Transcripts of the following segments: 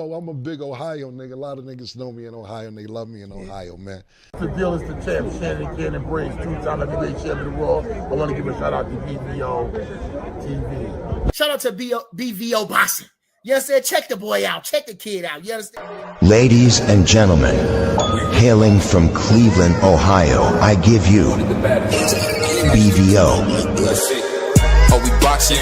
Oh, I'm a big Ohio nigga. A lot of niggas know me in Ohio and they love me in Ohio, man. The deal is the champ, Shannon Cannon Briggs, two-time heavyweight champion of the world. I want to give a shout out to BVO TV. Shout out to BVO Boxing. You understand? Check the boy out. Check the kid out. You understand? Ladies and gentlemen, hailing from Cleveland, Ohio, I give you BVO. Oh, we boxing?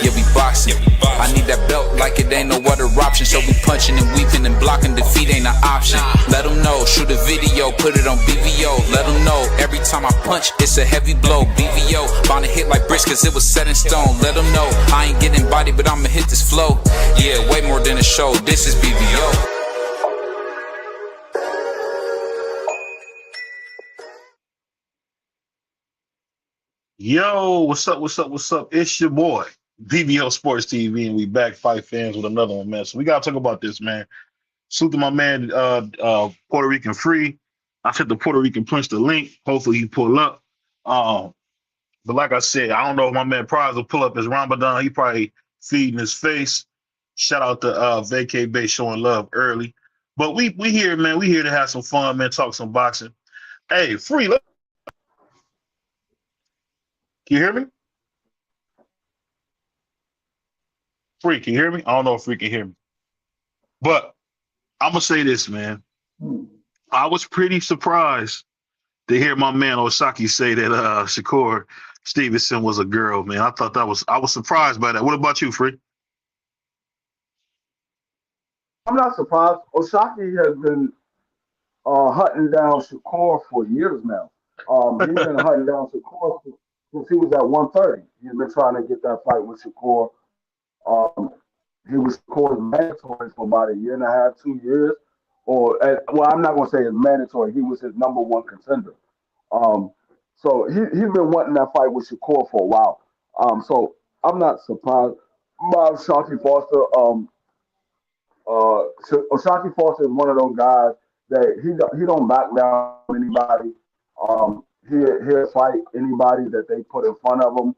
Yeah, we boxing. I need that belt like it ain't no other option. So we punching and weaving and blocking. Defeat ain't an option. Let them know. Shoot a video, put it on BVO. Let them know. Every time I punch, it's a heavy blow. BVO, bound to hit like bricks cause it was set in stone. Let them know. I ain't getting body, but I'ma hit this flow. Yeah, way more than a show. This is BVO. Yo, what's up? It's your boy, BBO Sports TV, and we back, Fight Fans, with another one, man. So we gotta talk about this, man. Salute to my man, Puerto Rican Free. I sent the Puerto Rican Prince the link. Hopefully he pull up. But like I said, I don't know if my man Prize will pull up his Ramadan. He probably feeding his face. Shout out to Vacay Bay showing love early. But we here, man. We here to have some fun, man. Talk some boxing. Hey, Free, can you hear me? Free, can you hear me? I don't know if Free can hear me. But I'm going to say this, man. I was pretty surprised to hear my man Osaki say that Shakur Stevenson was a girl, man. I was surprised by that. What about you, Free? I'm not surprised. Osaki has been hunting down Shakur for years now. He's been hunting down Shakur since he was at 130. He's been trying to get that fight with Shakur. He was Shakur's mandatory for about a year and a half, 2 years. Well, I'm not going to say it's mandatory. He was his number one contender. So he's been wanting that fight with Shakur for a while. So I'm not surprised by Shaki Foster. Shaki Foster is one of those guys that he don't back down anybody. He'll fight anybody that they put in front of him.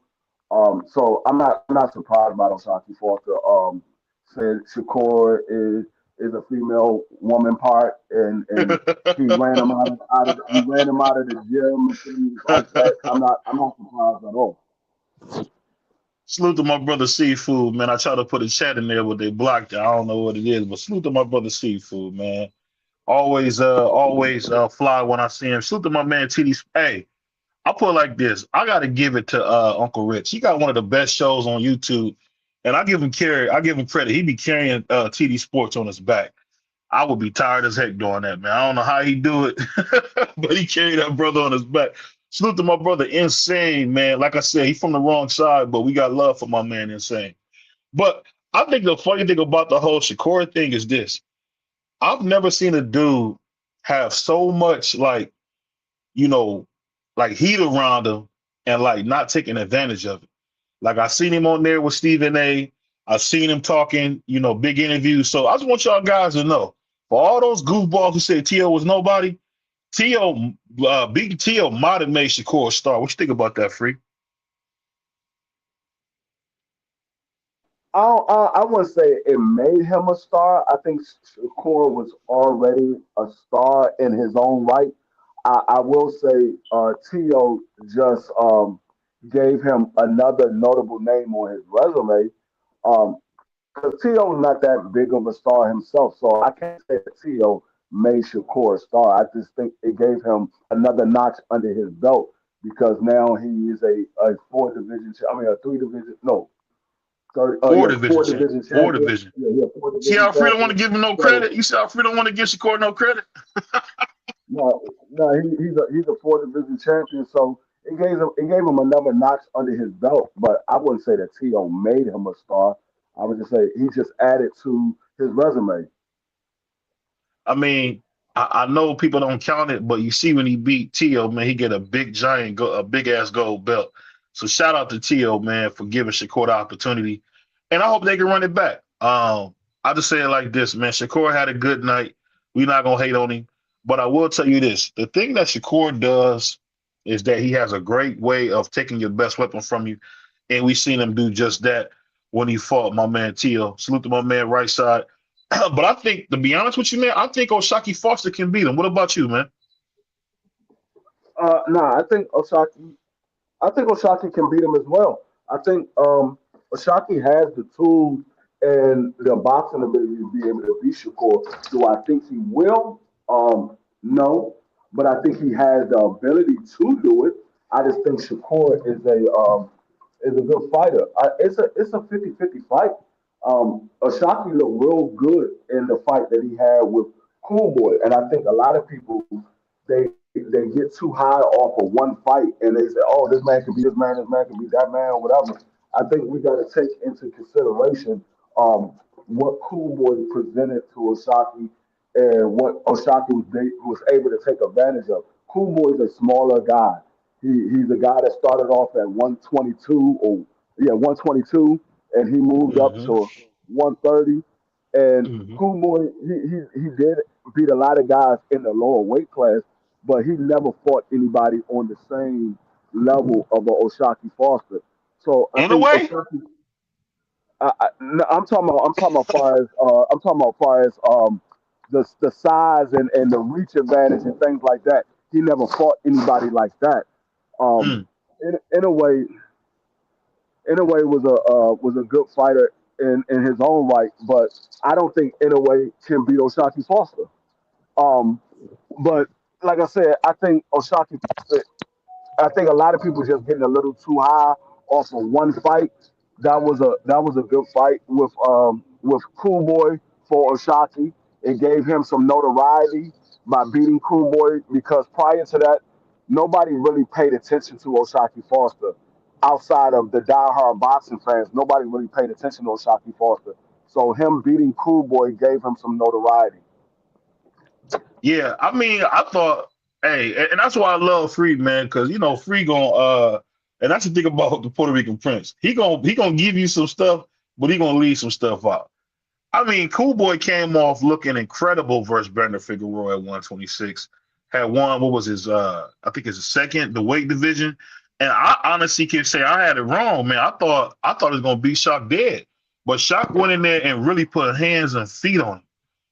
So I'm not surprised about Osaki Foster. Said Shakur is a female woman part, and he ran him out of the gym and things like that. I'm not surprised at all. Salute to my brother Seafood, man. I tried to put a chat in there, but they blocked it. I don't know what it is, but salute to my brother Seafood, man. Always fly when I see him. Salute to my man TD. Hey, I put it like this. I got to give it to Uncle Rich. He got one of the best shows on YouTube, and I give him credit. He be carrying TD Sports on his back. I would be tired as heck doing that, man. I don't know how he do it, but he carried that brother on his back. Salute to my brother Insane, man. Like I said, he's from the wrong side, but we got love for my man Insane. But I think the funny thing about the whole Shakur thing is this. I've never seen a dude have so much like heat around him and like not taking advantage of it. Like I seen him on there with Stephen A. I've seen him talking, big interviews. So I just want y'all guys to know, for all those goofballs who said T.O. was nobody, Big T.O. might have made Shakur a star. What you think about that, Free? I wouldn't say it made him a star. I think Shakur was already a star in his own right. I will say T.O. just gave him another notable name on his resume. Because T.O. is not that big of a star himself, so I can't say that T.O. made Shakur a star. I just think it gave him another notch under his belt because now he is a 3 division, no. Four division. Four division. See how Free don't want to give him no credit? You see how Free don't want to give Shakur no credit? No, he's a 4 division champion, so it gave him another notch under his belt. But I wouldn't say that T.O. made him a star. I would just say he just added to his resume. I mean, I know people don't count it, but you see when he beat T.O., man, he get a big ass gold belt. So shout out to T.O., man, for giving Shakur the opportunity. And I hope they can run it back. I'll just say it like this, man. Shakur had a good night. We're not going to hate on him. But I will tell you this. The thing that Shakur does is that he has a great way of taking your best weapon from you. And we've seen him do just that when he fought my man T.O. Salute to my man right side. But I think, to be honest with you, man, I think O'Shaquie Foster can beat him. What about you, man? Nah, I think Oshaki can beat him as well. I think Oshaki has the tools and the boxing ability to be able to beat Shakur. Do I think he will? No, but I think he has the ability to do it. I just think Shakur is a good fighter. It's a 50-50 fight. Oshaki looked real good in the fight that he had with Cool Boy, and I think a lot of people they get too high off of one fight and they say, "Oh, this man can be this man can be that man, or whatever." I think we got to take into consideration what Cool Boy presented to Osaki and what Osaki was able to take advantage of. Cool Boy is a smaller guy. He's a guy that started off at 122 or 122, and he moved up Hmm. to 130. And Hmm. Cool Boy, he did beat a lot of guys in the lower weight class, but he never fought anybody on the same level of a Oshaki Foster. So I In a think way, Oshaki. No, I'm talking about far as the size and the reach advantage and things like that. He never fought anybody like that. Um, mm. in a way, was a good fighter in his own right, but I don't think in a way can beat Oshaki Foster. Um, but like I said, I think a lot of people just getting a little too high off of one fight. That was a good fight with Cool Boy for Oshaki. It gave him some notoriety by beating Cool Boy because prior to that, nobody really paid attention to Oshaki Foster outside of the diehard boxing fans. Nobody really paid attention to Oshaki Foster. So him beating Cool Boy gave him some notoriety. Yeah, I mean, I thought, hey, and that's why I love Free, man, because Free gonna and that's the thing about the Puerto Rican Prince. He gonna give you some stuff, but he gonna leave some stuff out. I mean, Cool Boy came off looking incredible versus Brandon Figueroa at 126. Had won, what was his I think it's his second, the weight division. And I honestly can say I had it wrong, man. I thought it was gonna beat Shock dead. But Shock went in there and really put hands and feet on him.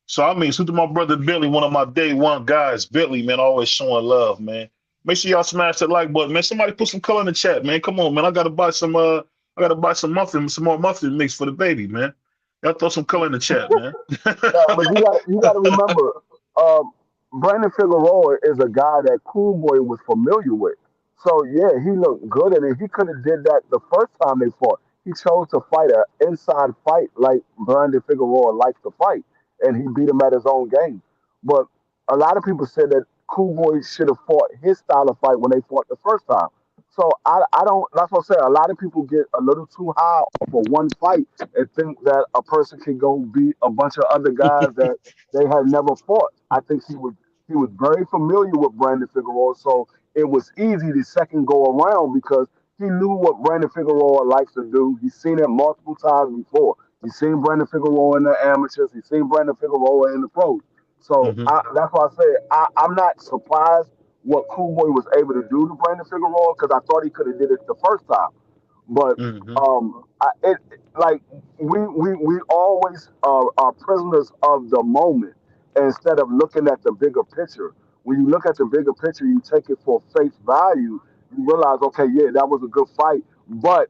So I mean, salute to my brother Billy, one of my day one guys. Billy, man, always showing love, man. Make sure y'all smash that like button, man. Somebody put some color in the chat, man. Come on, man. I gotta buy some muffin, some more muffin mix for the baby, man. Y'all throw some color in the chat, man. But you got to remember, um, Brandon Figueroa is a guy that Cool Boy was familiar with. So yeah, he looked good, and if he could have did that the first time they fought, he chose to fight an inside fight like Brandon Figueroa likes to fight, and he beat him at his own game. But a lot of people said that Cool Boy should have fought his style of fight when they fought the first time. So I don't. That's what I'm saying. A lot of people get a little too high for one fight and think that a person can go beat a bunch of other guys that they had never fought. I think he was very familiar with Brandon Figueroa, so it was easy the second go around because he knew what Brandon Figueroa likes to do. He's seen it multiple times before. He's seen Brandon Figueroa in the amateurs. He's seen Brandon Figueroa in the pros. So Hmm. that's why I say I'm not surprised what Cool Boy was able to do to Brandon Figueroa because I thought he could have did it the first time. But Hmm. it like we always are prisoners of the moment instead of looking at the bigger picture. When you look at the bigger picture, you take it for face value. You realize, okay, yeah, that was a good fight, but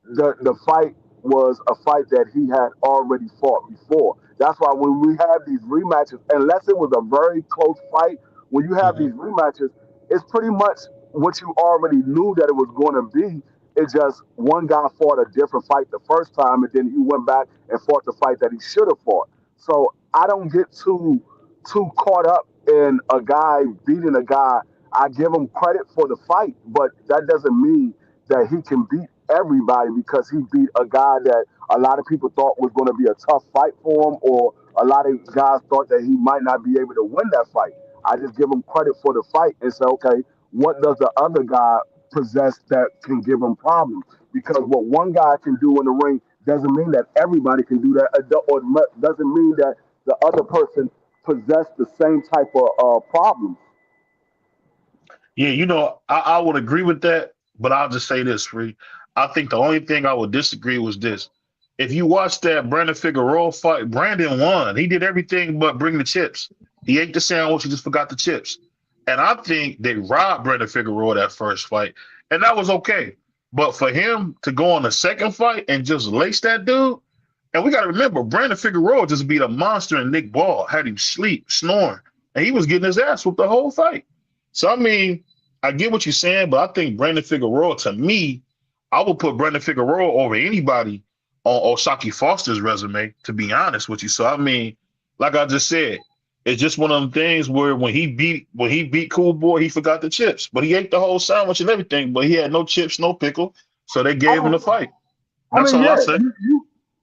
the fight was a fight that he had already fought before. That's why when we have these rematches, unless it was a very close fight, when you have these Hmm. rematches, it's pretty much what you already knew that it was going to be. It's just one guy fought a different fight the first time, and then he went back and fought the fight that he should have fought. So I don't get too caught up in a guy beating a guy. I give him credit for the fight, but that doesn't mean that he can beat everybody because he beat a guy that a lot of people thought was going to be a tough fight for him, or a lot of guys thought that he might not be able to win that fight. I just give him credit for the fight and say, okay, what does the other guy possess that can give him problems? Because what one guy can do in the ring doesn't mean that everybody can do that, or doesn't mean that the other person possess the same type of problems. Yeah, I would agree with that, but I'll just say this, Free. I think the only thing I would disagree was this. if you watch that Brandon Figueroa fight, Brandon won. He did everything but bring the chips. He ate the sandwich. He just forgot the chips. And I think they robbed Brandon Figueroa that first fight, and that was okay. But for him to go on the second fight and just lace that dude, and we got to remember, Brandon Figueroa just beat a monster, and Nick Ball had him snoring, and he was getting his ass whooped the whole fight. So, I mean, I get what you're saying, but I think Brandon Figueroa, to me, I would put Brandon Figueroa over anybody on Osaki Foster's resume, to be honest with you. So, I mean, like I just said, it's just one of them things where when he beat Cool Boy, he forgot the chips. But he ate the whole sandwich and everything, but he had no chips, no pickle. So they gave him the fight. That's all I say.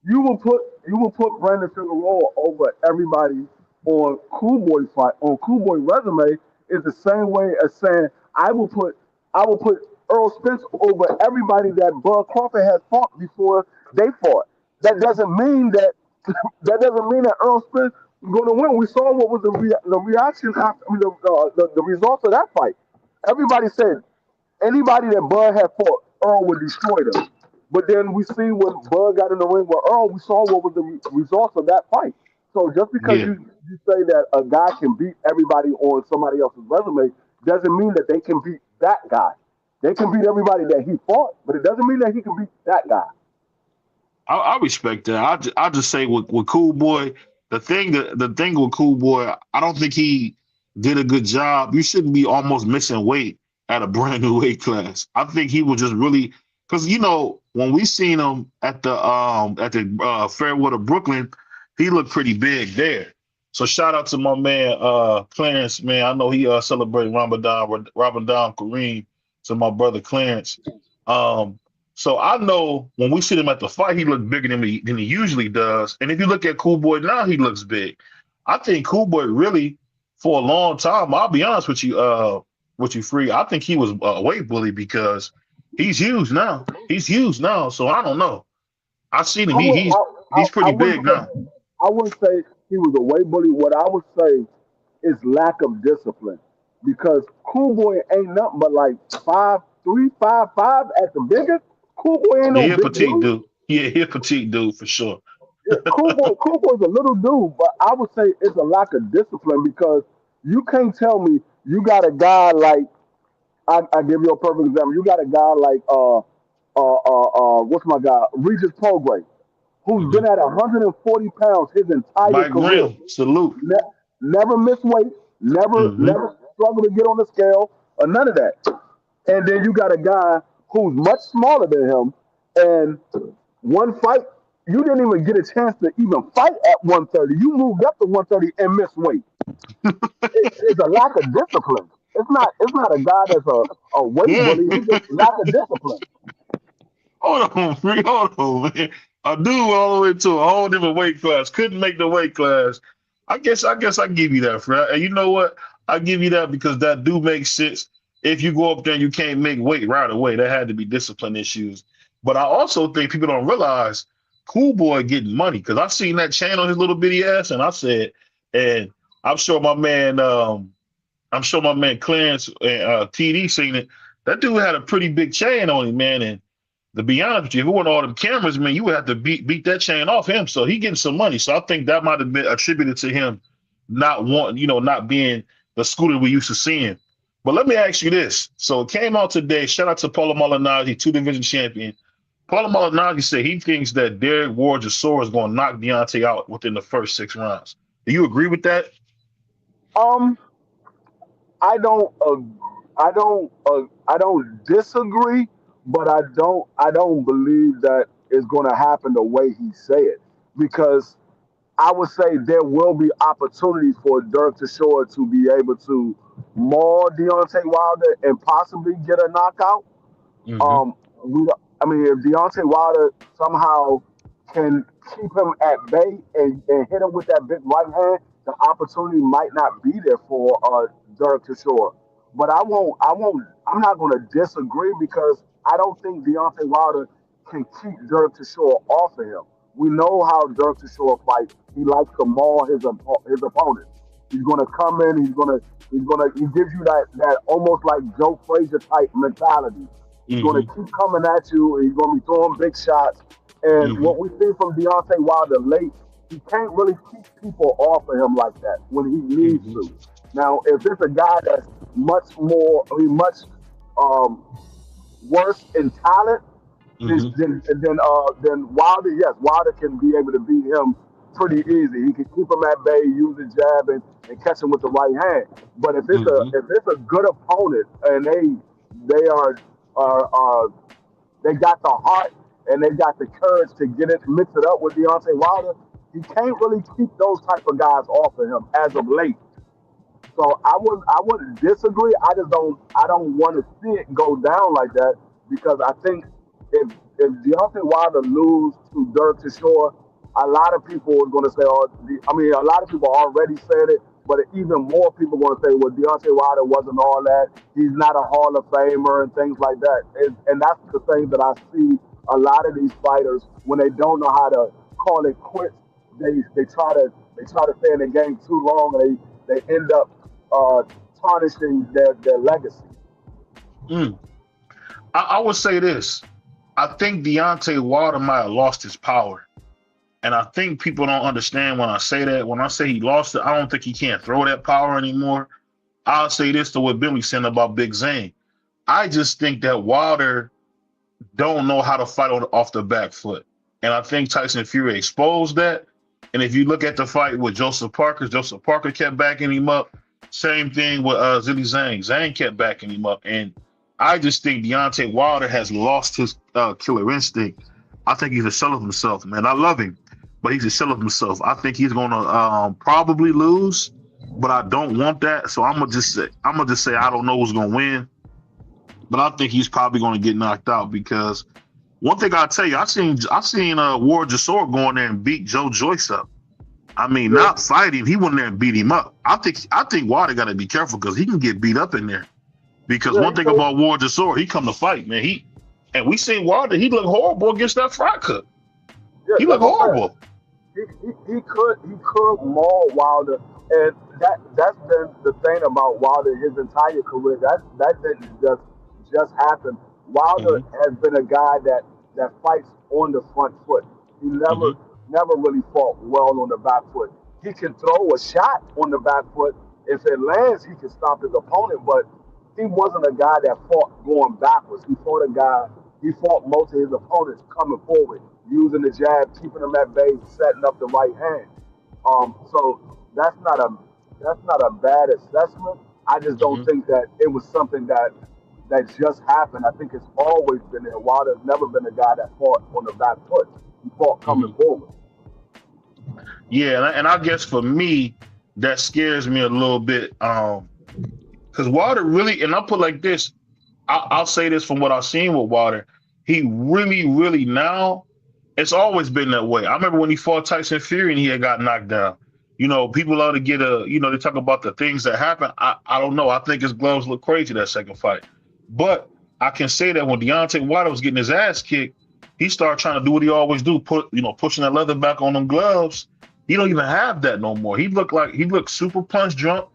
You will put Brandon Figueroa over everybody on Cool Boy fight on Cool Boy resume is the same way as saying I will put Earl Spence over everybody that Bud Crawford had fought before they fought. That doesn't mean that Earl Spence is going to win. We saw what was the reaction after the results of that fight. Everybody said anybody that Bud had fought, Earl would destroy them. But then we see when Bud got in the ring with Earl, we saw what was the results of that fight. So just because you say that a guy can beat everybody on somebody else's resume doesn't mean that they can beat that guy. They can beat everybody that he fought, but it doesn't mean that he can beat that guy. I respect that. I just say with Cool Boy, the thing with Cool Boy, I don't think he did a good job. You shouldn't be almost missing weight at a brand new weight class. I think he was just really, because when we seen him at the Fairwater Brooklyn, he looked pretty big there. So shout out to my man Clarence, man. I know he celebrating Ramadan Kareem, to my brother Clarence. So I know when we see him at the fight, he looked bigger than he usually does. And if you look at Cool Boy now, he looks big. I think Cool Boy really, for a long time, I'll be honest with you, Free, I think he was a weight bully because he's huge now. So I don't know. I've seen him. He's pretty big now. I wouldn't say he was a weight bully. What I would say is lack of discipline. Because Cool Boy ain't nothing but like 5'3", 5'5" at the biggest. Cool Boy ain't no big petite dude. Yeah, he a petite dude for sure. Cool Boy's a little dude, but I would say it's a lack of discipline because you can't tell me you got a guy like I give you a perfect example. You got a guy like what's my guy? Regis Prograis, who's been at 140 pounds his entire Mike career. Grimm, salute. Never missed weight, never struggled to get on the scale, or none of that. And then you got a guy who's much smaller than him, and one fight, you didn't even get a chance to even fight at 130. You moved up to 130 and missed weight. It's a lack of discipline. It's not a guy that's a weight bully. It's just lack of discipline. Hold on, man. A dude went all the way to a whole different weight class. Couldn't make the weight class. I guess I give you that, Fred. And you know what? I give you that because that do make sense. If you go up there and you can't make weight right away, there had to be discipline issues. But I also think people don't realize Cool Boy getting money because I've seen that chain on his little bitty ass, and I said, and I'm sure my man Clarence and TD seen it. That dude had a pretty big chain on him, man. And to be honest with you, if it weren't all them cameras, man, you would have to beat that chain off him. So he getting some money. So I think that might have been attributed to him not being the scooter we used to seeing. But let me ask you this. So it came out today. Shout out to Paulo Malignaggi, 2-division champion. Paulo Malignaggi said he thinks that Derek Ward-Jasor is going to knock Deontay out within the first 6 rounds. Do you agree with that? I don't disagree, but I don't believe that it's going to happen the way he said, because I would say there will be opportunities for Derek Chisora to be able to maul Deontay Wilder and possibly get a knockout. If Deontay Wilder somehow can keep him at bay and hit him with that big right hand, the opportunity might not be there for Derek Chisora. But I'm not going to disagree because I don't think Deontay Wilder can keep Derek Chisora off of him. We know how Derek Chisora fights. He likes to maul his opponent. He's going to come in. He gives you that almost like Joe Frazier type mentality. He's going to keep coming at you. He's going to be throwing big shots. And Mm-hmm. what we see from Deontay Wilder late, he can't really keep people off of him like that when he needs Mm-hmm. to. Now, if it's a guy that's much um, worse in talent, Mm-hmm. then Wilder, yes, Wilder can be able to beat him pretty easy. He can keep him at bay, use the jab, and catch him with the right hand. But Mm-hmm. if it's a good opponent and they are they got the heart and they got the courage to get it, mix it up with Deontay Wilder, he can't really keep those type of guys off of him as of late. So I wouldn't disagree. I don't want to see it go down like that because I think if Deontay Wilder lose to Dirk to Shore, a lot of people are going to say, a lot of people already said it, but even more people are going to say, well, Deontay Wilder wasn't all that. He's not a Hall of Famer and things like that. And that's the thing that I see a lot of these fighters when they don't know how to call it quits. They try to stay in the game too long and they end up tarnishing their legacy. Mm. I would say this. I think Deontay Wilder might have lost his power. And I think people don't understand when I say that. When I say he lost it, I don't think he can't throw that power anymore. I'll say this to what Billy said about Big Zane. I just think that Wilder don't know how to fight off the back foot. And I think Tyson Fury exposed that. And if you look at the fight with Joseph Parker kept backing him up. Same thing with Zilly Zhang. Zhang kept backing him up. And I just think Deontay Wilder has lost his killer instinct. I think he's a shell of himself, man. I love him, but he's a shell of himself. I think he's going to probably lose, but I don't want that. So I'm gonna just say I don't know who's going to win, but I think he's probably going to get knocked out because one thing I'll tell you, I've seen Ward Jasor go in there and beat Joe Joyce up. I mean, not fight him. He went in there and beat him up. I think Wilder got to be careful because he can get beat up in there. Because one thing about Ward Jasor, he come to fight, man. And we seen Wilder. He looked horrible against that front cook. He looked horrible. He could maul Wilder, and that's been the thing about Wilder his entire career. That didn't just happen. Wilder has been a guy that fights on the front foot. He never really fought well on the back foot. He can throw a shot on the back foot. If it lands, he can stop his opponent, but he wasn't a guy that fought going backwards. He fought most of his opponents coming forward, using the jab, keeping them at bay, setting up the right hand. So that's not a bad assessment. I just don't think that it was something that just happened. I think it's always been there. Wilder's never been a guy that fought on the back foot. He fought coming forward. Yeah, and I guess for me, that scares me a little bit. Because Wilder really, and I'll put like this, I'll say this from what I've seen with Wilder, he really, really now, it's always been that way. I remember when he fought Tyson Fury and he had got knocked down. You know, people love to get they talk about the things that happen. I don't know. I think his gloves look crazy that second fight. But I can say that when Deontay Wilder was getting his ass kicked, he started trying to do what he always do, pushing that leather back on them gloves. He don't even have that no more. He looked super punch drunk.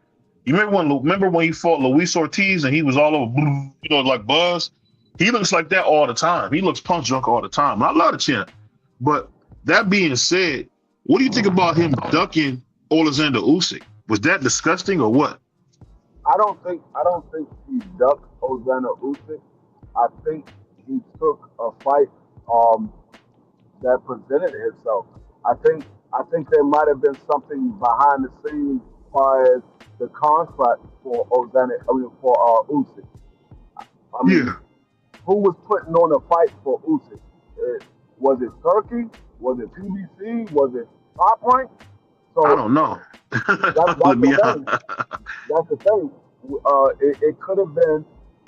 You remember when he fought Luis Ortiz and he was all over, like Buzz? He looks like that all the time. He looks punch drunk all the time. I love the champ. But that being said, what do you think about him ducking Alexander Usyk? Was that disgusting or what? I don't think he ducked Alexander Usyk. I think he took a fight that presented itself. I think there might have been something behind the scenes as far as the contract for Usyk. I mean, who was putting on a fight for Usyk? Was it Turkey? Was it PBC? Was it Top Rank? So I don't know. That's the thing. It could have been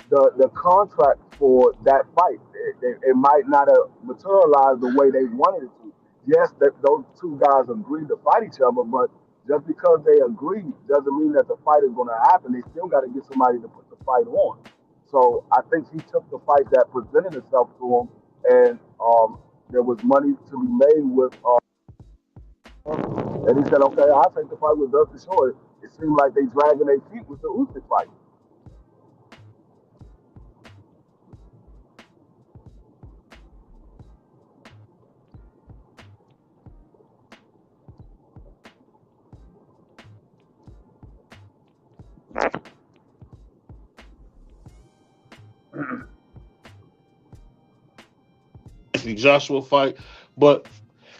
the contract for that fight. It might not have materialized the way they wanted it to. Yes, that those two guys agreed to fight each other, but just because they agreed doesn't mean that the fight is going to happen. They still got to get somebody to put the fight on. So I think he took the fight that presented itself to him, and there was money to be made with. And he said, "Okay, I'll take the fight with Dustin Short." It seemed like they dragging their feet with the Usyk fight. The Joshua fight, but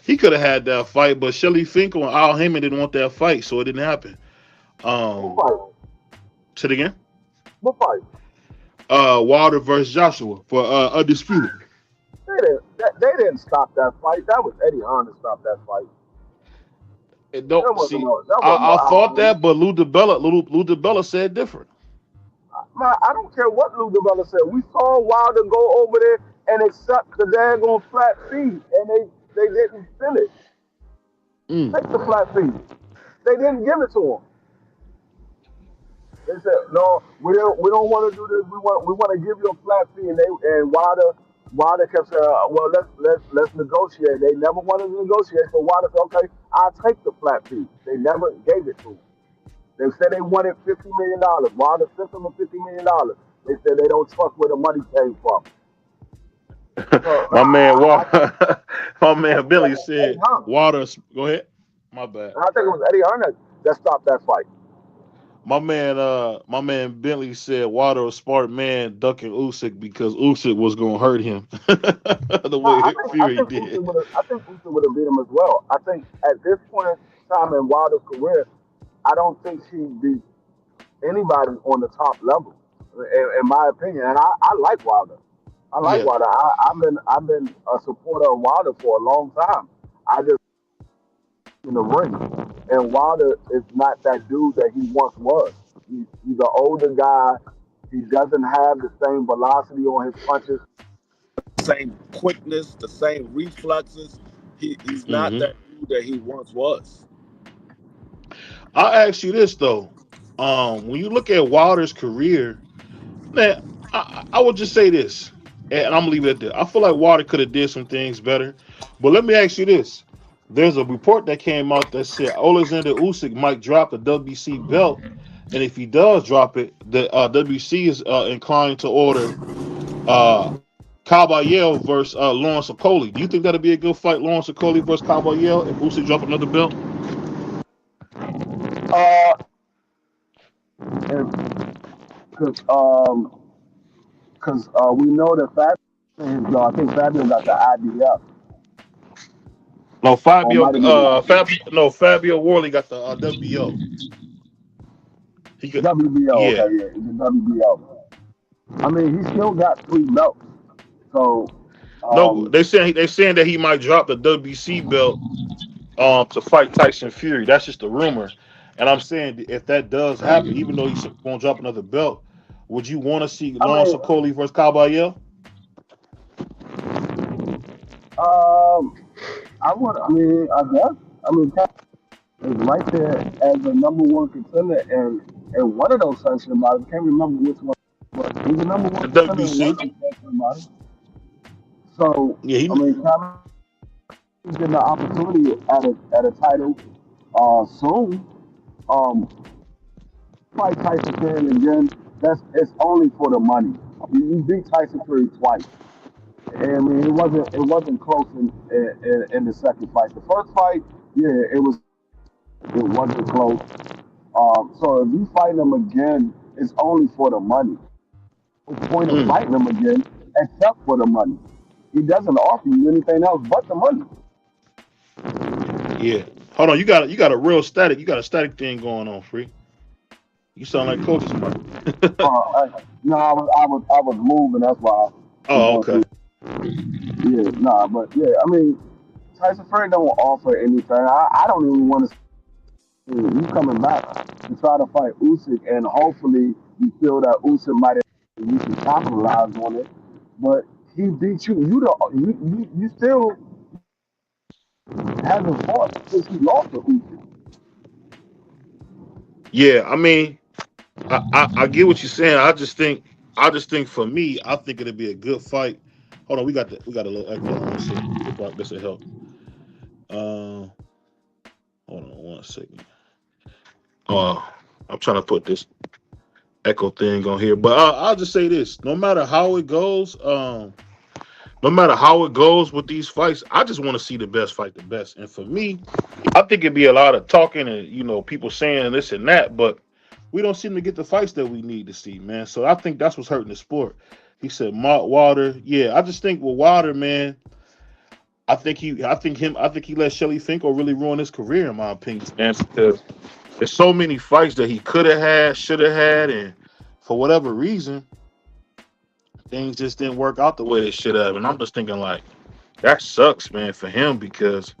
he could have had that fight. But Shelly Finkel and Al Heyman didn't want that fight, so it didn't happen. What Um, fight? say it again. What fight? Wilder versus Joshua for undisputed. They didn't stop that fight. That was Eddie Hearn that stopped that fight. It That don't wasn't see. no. That wasn't no I thought Al Heyman. that, but Lou DiBella said different. Man, I don't care what Lou DiBella said. We saw Wilder go over there and accept the daggone flat fee, and they didn't finish. Mm. Take the flat fee. They didn't give it to him. They said, "No, we don't want to do this. We want to give you a flat fee." And Wilder kept saying, "Well, let's negotiate." They never wanted to negotiate, so Wilder said, "Okay, I'll take the flat fee." They never gave it to him. They said they wanted $50 million. Wilder sent them $50 million. They said they don't trust where the money came from. So My man, my I man think that Billy was Eddie said Hearn. Waters. Go ahead. My bad. And I think it was Eddie Hearn that stopped that fight. My man Bentley said Water a smart man ducking Usyk because Usyk was gonna hurt him the No, I way think I Fury think did. Usyk would have beat him as well. I think at this point in time in Wilder's career, I don't think he beat anybody on the top level, in my opinion. And I like Wilder. I like Yeah, Wilder. I've been a supporter of Wilder for a long time. I just in the ring, and Wilder is not that dude that he once was. He's an older guy. He doesn't have the same velocity on his punches, same quickness, the same reflexes. He's not hmm that dude that he once was. I'll ask you this though. When you look at Wilder's career, man, I would just say this, and I'm gonna leave it at that. I feel like Wilder could have did some things better, but let me ask you this: there's a report that came out that said Alexander Usyk might drop the WC belt, and if he does drop it, the WC is inclined to order uh, Caballero versus Lawrence Okoli. Do you think that'll be a good fight, Lawrence Okoli versus Caballero, if Usyk drop another belt? Uh, because we know that Fabio, I think Fabio got the IBF, No, or might have been Fabio Worley got the WBO. He could, WBO. yeah. Okay, yeah, it's the WBO. I mean, he still got 3 belts. So, No, um, they saying that he might drop the WBC belt to fight Tyson Fury. That's just a rumor. And I'm saying if that does happen, even though he's going to drop another belt, would you want to see I Lawrence mean, Okoli versus Caballero? um, I guess. I mean, Cat is right there as the number one contender, and one of those sanctioned bodies. I can't remember which one, but he's the number The one contender in one of WBC? those sanctioned bodies. So, Yeah, I mean, Cat is getting the opportunity at a title soon. Um, fight Tyson Fury again. It's only for the money. You beat Tyson Fury twice. I mean, it wasn't close in the second fight. The first fight, yeah, it wasn't close. So if you fight him again, it's only for the money. What's the point of Mm, fighting him again except for the money? He doesn't offer you anything else but the money. yeah. Hold on, you got a real static. You got a static thing going on, Free. You sound like Coach's mic. No, I was moving. That's why I was Oh, going okay. through. Yeah, nah, but yeah, I mean, Tyson Fury don't offer anything. I don't even want to see you coming back to try to fight Usyk, and hopefully you feel that Usyk might have you can capitalize on it. But he beat you. You still haven't fought since he lost to Usyk. Yeah, I mean, I get what you're saying. I just think for me, I think it'd be a good fight. Hold on, we got a little echo on. One second. This will help. Uh, hold on one second. Uh, I'm trying to put this echo thing on here, but I'll just say this: no matter how it goes with these fights, I just want to see the best fight the best. And for me, I think it'd be a lot of talking and people saying this and that, but we don't seem to get the fights that we need to see, man. So I think that's what's hurting the sport. He said Mark Wilder. Yeah, I just think with Wilder, man, I think he let Shelly Finkel really ruin his career, in my opinion, man. Because there's so many fights that he could have had, should have had, and for whatever reason, things just didn't work out the way they should have. And I'm just thinking like that sucks, man, for him because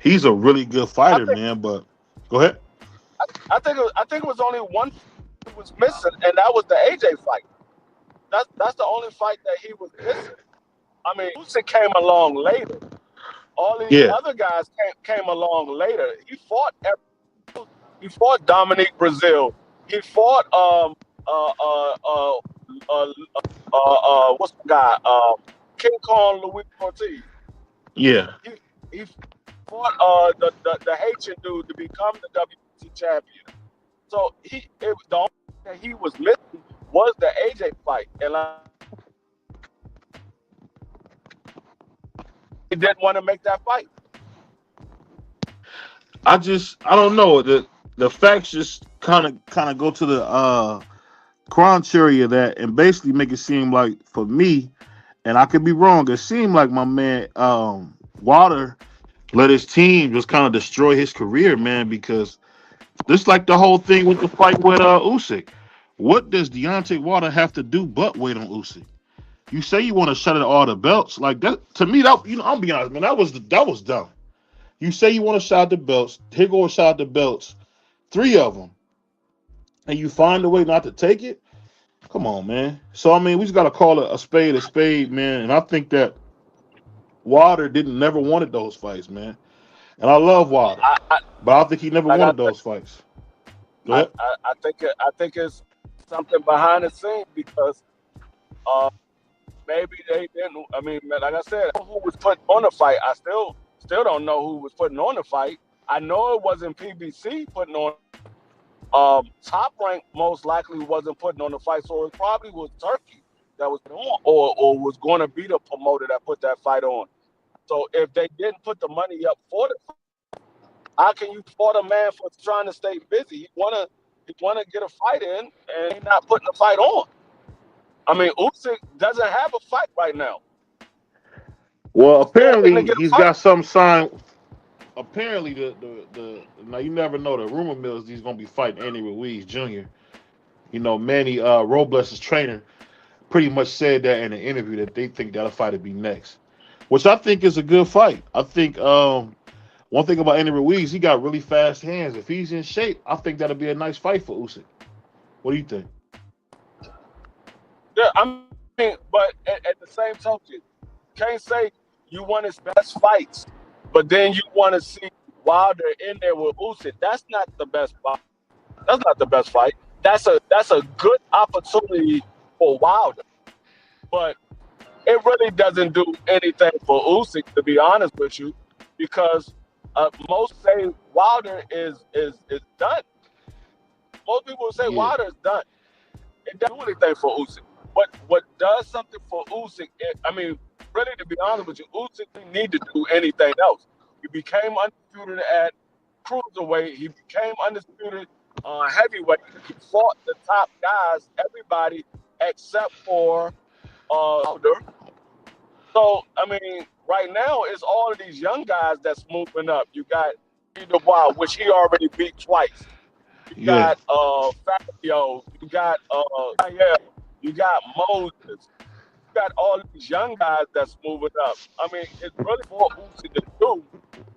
he's a really good I fighter, think man. But go ahead. I think it was only one he was missing, and that was the AJ fight. That's the only fight that he was missing. I mean, Usyk came along later. All these Yeah, other guys came along later. He fought Dominique Brazil. He fought uh uh uh uh, what's the guy King Kong Luis Ortiz. yeah. He he fought the Haitian dude to become the WBC champion. So the only thing that he was missing was the AJ fight, and like, he didn't want to make that fight. I don't know. The facts just kind of go to the contrary of that and basically make it seem like for me, and I could be wrong, it seemed like my man Water let his team just kind of destroy his career, man, because just like the whole thing with the fight with Usyk. What does Deontay Wilder have to do but wait on Usyk? You say you want to shut it all the belts, like that to me. That I'll be honest, man. That was dumb. You say you want to shot the belts. Here go a shot the belts, three of them, and you find a way not to take it. Come on, man. So I mean, we just gotta call it a spade, man. And I think that Wilder didn't never wanted those fights, man. And I love Wilder, I, I but I think he never like I wanted said, those fights. Go ahead. I think it's something behind the scenes because uh, maybe they didn't. I mean, like I said, who was putting on the fight? I still don't know who was putting on the fight. I know it wasn't PBC putting on. Top Rank most likely wasn't putting on the fight, so it probably was Turkey that was on, or was going to be the promoter that put that fight on. So if they didn't put the money up for the, how can you fault a man for trying to stay busy? He wanna get a fight in, and he's not putting the fight on. I mean, Usyk doesn't have a fight right now. Well, He's still going to apparently get a he's fight. got some sign. Apparently the now you never know. The rumor mill is he's gonna be fighting Andy Ruiz Jr. You know, Manny Robles' trainer pretty much said that in an interview that they think that fight would be next, which I think is a good fight. I think one thing about Andy Ruiz, he got really fast hands. If he's in shape, I think that'll be a nice fight for Usyk. What do you think? Yeah, I mean, but at the same token, can't say you want his best fights, but then you want to see Wilder in there with Usyk. That's not the best fight. That's not the best fight. That's a good opportunity for Wilder, but it really doesn't do anything for Usyk, to be honest with you, because most say Wilder is done. Most people say Yeah, Wilder is done. It doesn't do anything for Usyk. What does something for Usyk? I mean, really, to be honest with you, Usyk didn't need to do anything else. He became undisputed at cruiserweight. He became undisputed heavyweight. He fought the top guys, everybody except for Wilder. So I mean, right now it's all of these young guys that's moving up. You got Dubois, which he already beat twice. You yeah, got Fabio. You got Daniel. You got Moses. You got all these young guys that's moving up. I mean, it's really more Uzi to do.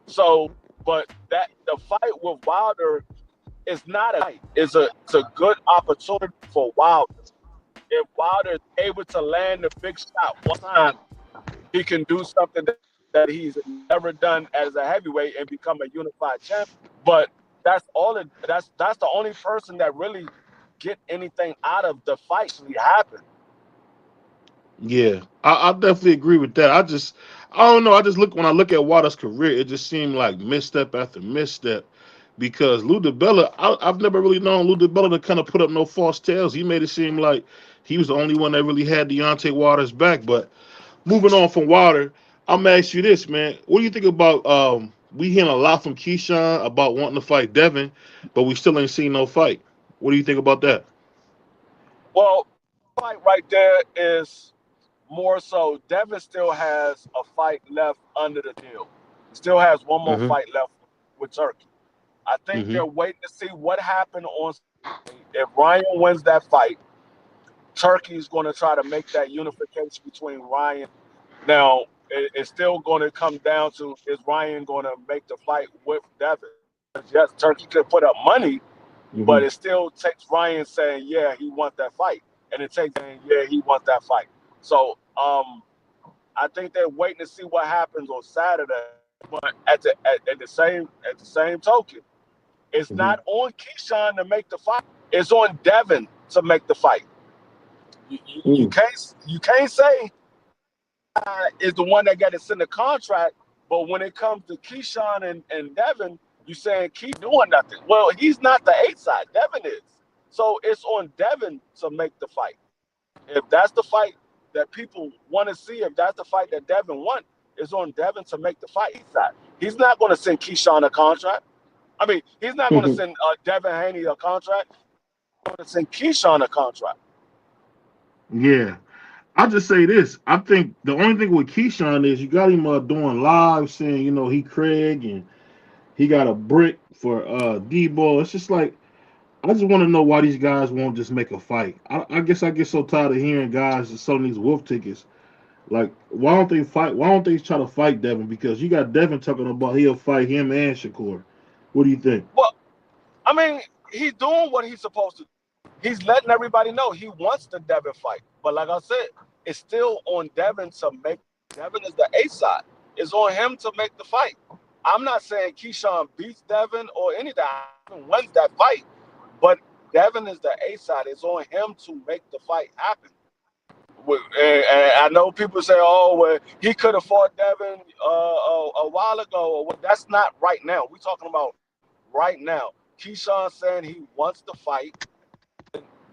So, but that the fight with Wilder is not a fight. It's a good opportunity for Wilder. If Wilder is able to land a big shot one time, he can do something that he's never done as a heavyweight and become a unified champion. But that's all. That's the only person that really get anything out of the fight really happen. yeah. I definitely agree with that. I don't know. I just look when I look at Wilder's career, it just seemed like misstep after misstep. Because Lou DiBella, I've never really known Lou DiBella to kind of put up no false tales. He made it seem like he was the only one that really had Deontay Wilder's back. But moving on from Wilder, I'm gonna ask you this, man. What do you think about we hearing a lot from Keyshawn about wanting to fight Devin, but we still ain't seen no fight. What do you think about that? Well, fight right there is more so. Devin still has a fight left under the deal. He still has one more Mm-hmm. fight left with Turkey. I think Mm-hmm. they're waiting to see what happened on. If Ryan wins that fight, Turkey's going to try to make that unification between Ryan. Now, it's still going to come down to, is Ryan going to make the fight with Devin? Yes, Turkey could put up money, Mm-hmm. but it still takes Ryan saying, yeah, he wants that fight. And it takes saying, yeah, he wants that fight. So I think they're waiting to see what happens on Saturday. But at the same token, it's Mm-hmm. not on Keyshawn to make the fight. It's on Devin to make the fight. You can't say is the one that got to send the contract, but when it comes to Keyshawn and Devin, you saying keep doing nothing. Well, he's not the eight side. Devin is. So it's on Devin to make the fight. If that's the fight that people want to see, if that's the fight that Devin wants, it's on Devin to make the fight side. He's not going to send Keyshawn a contract. I mean, he's not going to send Devin Haney a contract. He's going to send Keyshawn a contract. Yeah. I'll just say this. I think the only thing with Keyshawn is you got him doing live saying, he Craig and he got a brick for Debo. It's just like I just want to know why these guys won't just make a fight. I guess I get so tired of hearing guys just selling these wolf tickets. Like, why don't they fight? Why don't they try to fight Devin? Because you got Devin talking about he'll fight him and Shakur. What do you think? Well, I mean, he's doing what he's supposed to do. He's letting everybody know he wants the Devin fight. But like I said, it's still on Devin to make. Devin is the A side. It's on him to make the fight. I'm not saying Keyshawn beats Devin or anything. Devin wins that fight. But Devin is the A side. It's on him to make the fight happen. And I know people say, "Oh, well, he could have fought Devin a while ago." Well, that's not right now. We're talking about right now. Keyshawn saying he wants to fight.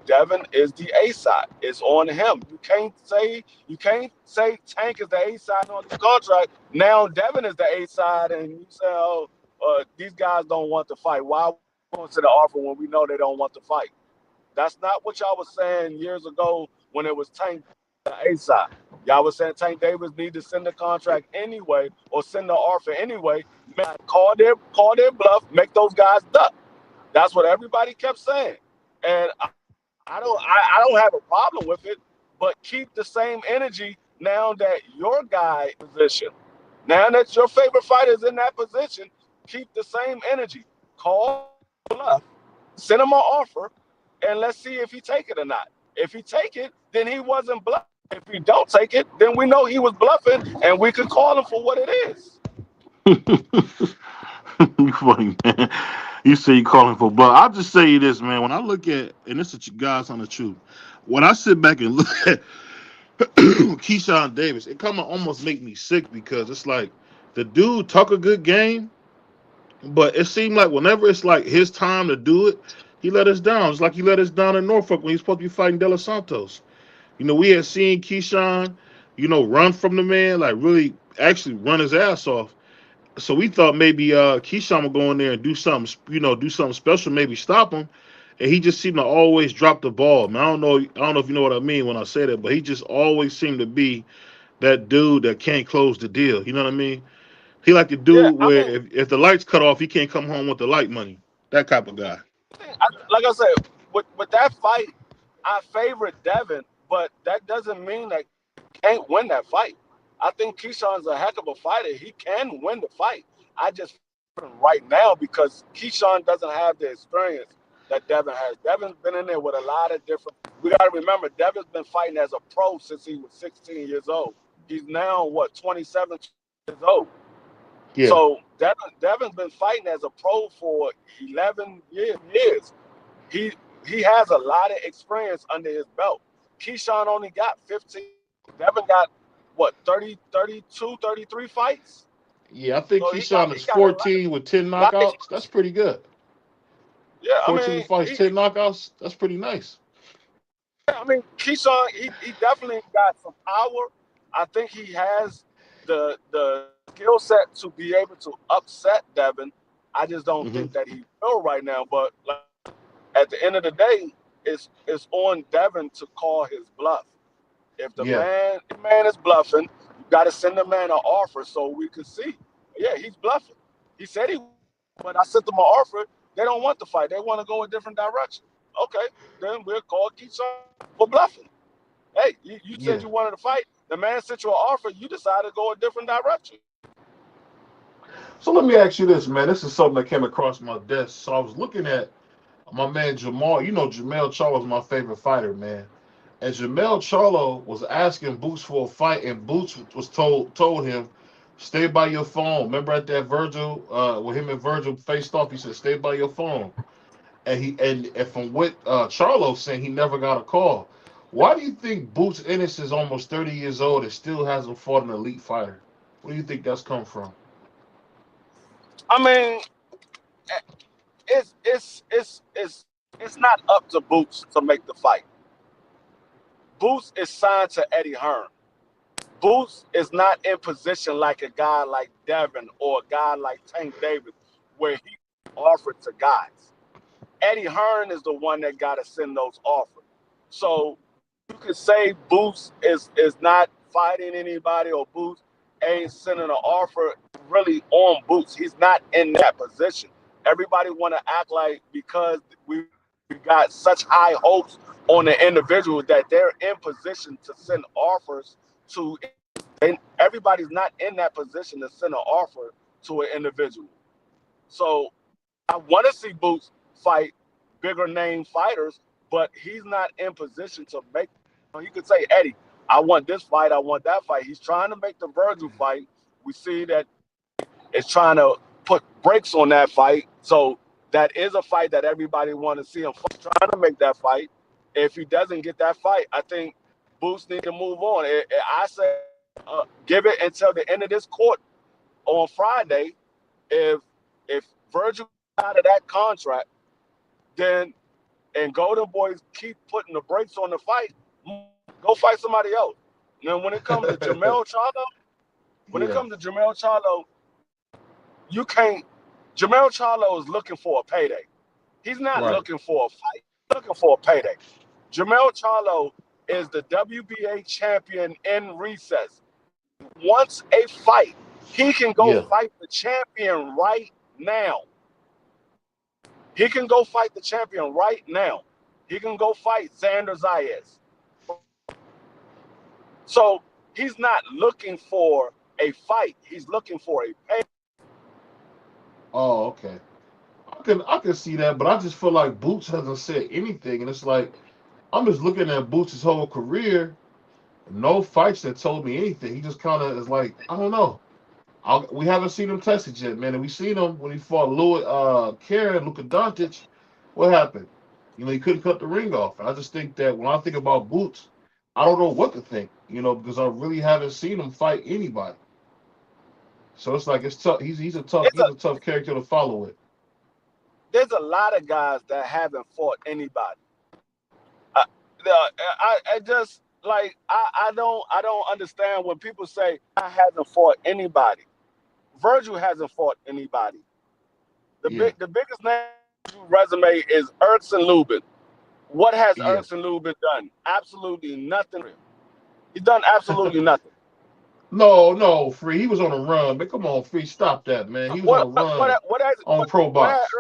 Devin is the A side. It's on him. You can't say Tank is the A side on this contract. Now Devin is the A side, and you say, "Oh, these guys don't want to fight. Why going to the offer when we know they don't want to fight?" That's not what y'all was saying years ago when it was Tank the A side. Y'all was saying Tank Davis need to send the contract anyway or send the offer anyway. Call their bluff, make those guys duck. That's what everybody kept saying. And I don't have a problem with it, but keep the same energy now that your guy is in position. Now that your favorite fighter is in that position, keep the same energy. Call bluff, send him an offer, and let's see if he take it or not. If he take it, then he wasn't bluffing. If he don't take it, then we know he was bluffing, and we could call him for what it is. You funny, man. You say you calling for blood. I'll just say this, man. When I look at, and this is guys on the truth, when I sit back and look at Keyshawn Davis, it kind of almost make me sick because it's like the dude talk a good game, but it seemed like whenever it's like his time to do it, he let us down. It's like he let us down in Norfolk when he's supposed to be fighting De Los Santos. We had seen Keyshawn, run from the man, like really actually run his ass off. So we thought maybe Keyshawn would go in there and do something, do something special, maybe stop him. And he just seemed to always drop the ball. Man, I don't know if you know what I mean when I say that, but he just always seemed to be that dude that can't close the deal. You know what I mean? He like the Yeah, dude I where mean, if the lights cut off, he can't come home with the light money. That type of guy. like I said, with that fight, I favorite Devin, but that doesn't mean that he can't win that fight. I think Keyshawn's a heck of a fighter. He can win the fight. I just right now because Keyshawn doesn't have the experience that Devin has. Devin's been in there with a lot of different. We got to remember, Devin's been fighting as a pro since he was 16 years old. He's now 27 years old. Yeah. So Devin's been fighting as a pro for 11 years. He he has a lot of experience under his belt. Keyshawn only got 15. Devin got what 30, 32, 33 fights. Yeah, I think So he got Keyshawn is he got a lot. 14 with 10 Lot of, knockouts. That's pretty good. yeah, 14 fights, 10 knockouts. That's pretty nice. Keyshawn he definitely got some power. I think he has the skill set to be able to upset Devin. I just don't Hmm. think that he will right now. But like, at the end of the day, it's on Devin to call his bluff. If the Yeah. man is bluffing, you got to send the man an offer so we can see. Yeah, he's bluffing. He said he, but I sent them an offer. They don't want the fight. They want to go a different direction. Okay, then we'll call Keyshawn for bluffing. Hey, you said Yeah. you wanted to fight. The man sent you an offer. You decided to go a different direction. So let me ask you this, man. This is something that came across my desk. So I was looking at my man Jamal. You know, Jamel Charlo is my favorite fighter, man. And Jamel Charlo was asking Boots for a fight, and Boots was told him, "Stay by your phone." Remember at that Virgil, when him and Virgil faced off, he said, "Stay by your phone." And from what Charlo saying, he never got a call. Why do you think Boots Ennis is almost 30 years old and still hasn't fought an elite fighter? Where do you think that's come from? I mean, it's not up to Boots to make the fight. Boots is signed to Eddie Hearn. Boots is not in position like a guy like Devin or a guy like Tank Davis, where he offered to guys. Eddie Hearn is the one that got to send those offers. So you could say Boots is not fighting anybody, or Boots ain't sending an offer really on Boots. He's not in that position. Everybody want to act like because we got such high hopes on the individual that they're in position to send offers to. And everybody's not in that position to send an offer to an individual. So I want to see Boots fight bigger name fighters, but he's not in position to make. He could say, Eddie, I want this fight, I want that fight. He's trying to make the Virgil fight. We see that it's trying to put brakes on that fight. So that is a fight that everybody want to see him fight, trying to make that fight. If he doesn't get that fight, I think Boots need to move on. I say give it until the end of this court on Friday. If Virgil out of that contract, then and Golden Boys keep putting the brakes on the fight, go fight somebody else. Now, when it comes to Jamel Charlo, you can't. Jamel Charlo is looking for a payday. He's not Right. looking for a fight. He's looking for a payday. Jamel Charlo is the WBA champion in recess. He wants a fight. He can go Yeah. fight the champion right now. He can go fight the champion right now. He can go fight Xander Zayas. So he's not looking for a fight. He's looking for a pay. Oh, okay. I can see that, but I just feel like Boots hasn't said anything, and it's like I'm just looking at Boots' whole career. No fights that told me anything. He just kind of is like, I don't know. We haven't seen him tested yet, man. And we seen him when he fought Luka Doncic. What happened? He couldn't cut the ring off. And I just think that when I think about Boots, I don't know what to think, because I really haven't seen him fight anybody. So it's like it's tough. He's a tough character to follow with. There's a lot of guys that haven't fought anybody. I just like I don't understand when people say I haven't fought anybody. Virgil hasn't fought anybody. The biggest name resume is Erkson Lubin. What has Erkson Lubin done? Absolutely nothing. He's done absolutely nothing. No, Free. He was on a run. But come on, Free, stop that, man. He was on a run on Pro Box.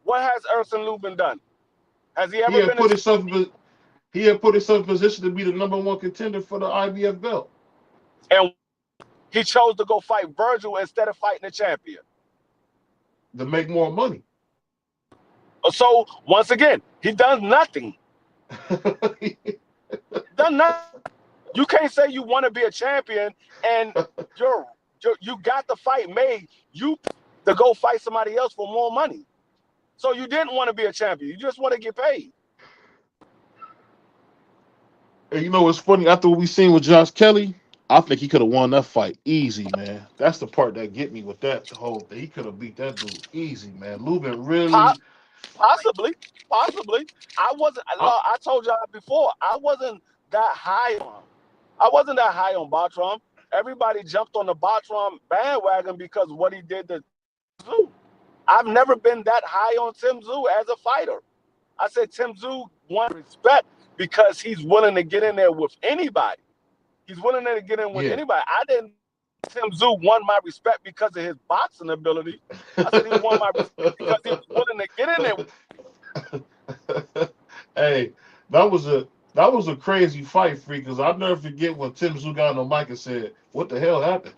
What has Erkson Lubin done? Has he ever He had been? put himself in position to be the #1 contender for the IBF belt. And he chose to go fight Virgil instead of fighting the champion. To make more money. So, once again, he does nothing. Done nothing. You can't say you want to be a champion and you got the fight made. You to go fight somebody else for more money. So you didn't want to be a champion. You just want to get paid. And what's funny? After what we seen with Josh Kelly, I think he could have won that fight easy, man. That's the part that get me with that whole thing. He could have beat that dude easy, man. Lubin really. Possibly. I told y'all before. I wasn't that high on him. I wasn't that high on Bartram. Everybody jumped on the Bartram bandwagon because of what he did to Tszyu. I've never been that high on Tim Tszyu as a fighter. I said Tim Tszyu won respect because he's willing to get in there with anybody. He's willing to get in with anybody. I didn't. Tim Tszyu won my respect because of his boxing ability. I said he won my respect because he was willing to get in there. Hey, that was a crazy fight, Freak, because I'll never forget when Tim Tszyu got on the mic and said, "What the hell happened?"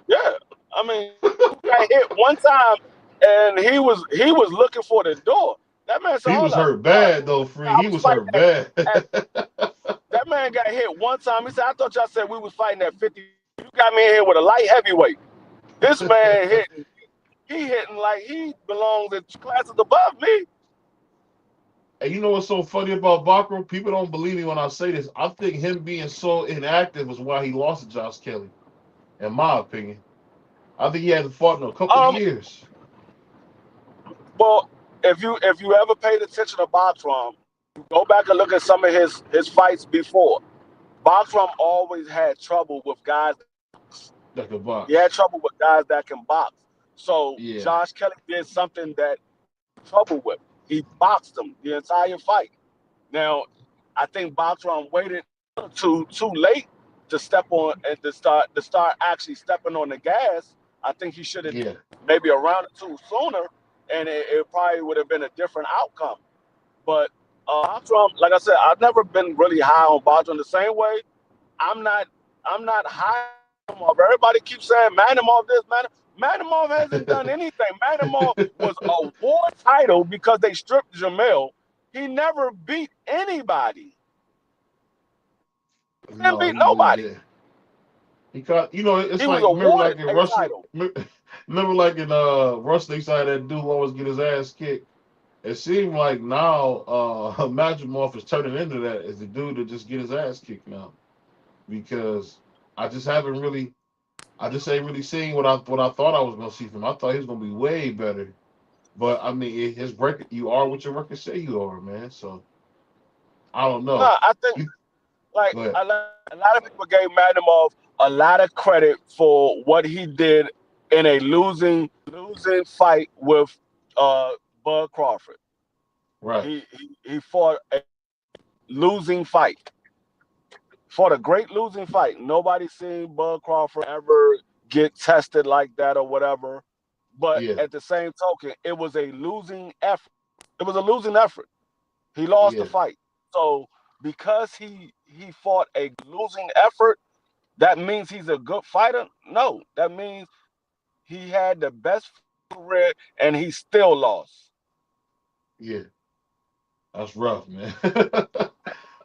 Yeah, I mean, he got hit one time, and he was looking for the door. That man said, He was hurt bad though, Freak. He was hurt bad. That man got hit one time. He said, "I thought y'all said we was fighting at 50. You got me in here with a light heavyweight." This man hitting like he belongs in classes above me. And you know what's so funny about Bachro? People don't believe me when I say this. I think him being so inactive is why he lost to Josh Kelly, in my opinion. I think he hasn't fought in a couple of years. Well, if you ever paid attention to Bachram, go back and look at some of his fights before. Bachram always had trouble with guys that can box. He had trouble with guys that can box. So Josh Kelly did something that he had trouble with. He boxed him the entire fight. Now, I think Bachram waited too late to step on and to start actually stepping on the gas. I think he should have maybe a round or two sooner, and it probably would have been a different outcome. But Bachram, like I said, I've never been really high on Bachram the same way. I'm not high on Manimov. Everybody keeps saying Manimov this, Manimov hasn't done anything. Manimov was a war title because they stripped Jamel. He never beat anybody. He didn't beat nobody. He got, it's he like, remember like in wrestling side, that dude always get his ass kicked. It seemed like now Majimov is turning into that as the dude to just get his ass kicked now, because I just ain't really seeing what I thought I was gonna see from him. I thought he was gonna be way better, but I mean his record, you are what your record say you are, man. So I don't know. No, I think a lot of people gave Manimov a lot of credit for what he did in a losing fight with Bud Crawford. Right. He fought a losing fight. Fought a great losing fight. Nobody seen Bud Crawford ever get tested like that or whatever. But at the same token, it was a losing effort. It was a losing effort. He lost the fight. So because he fought a losing effort, that means he's a good fighter? No. That means he had the best career and he still lost. Yeah. That's rough, man.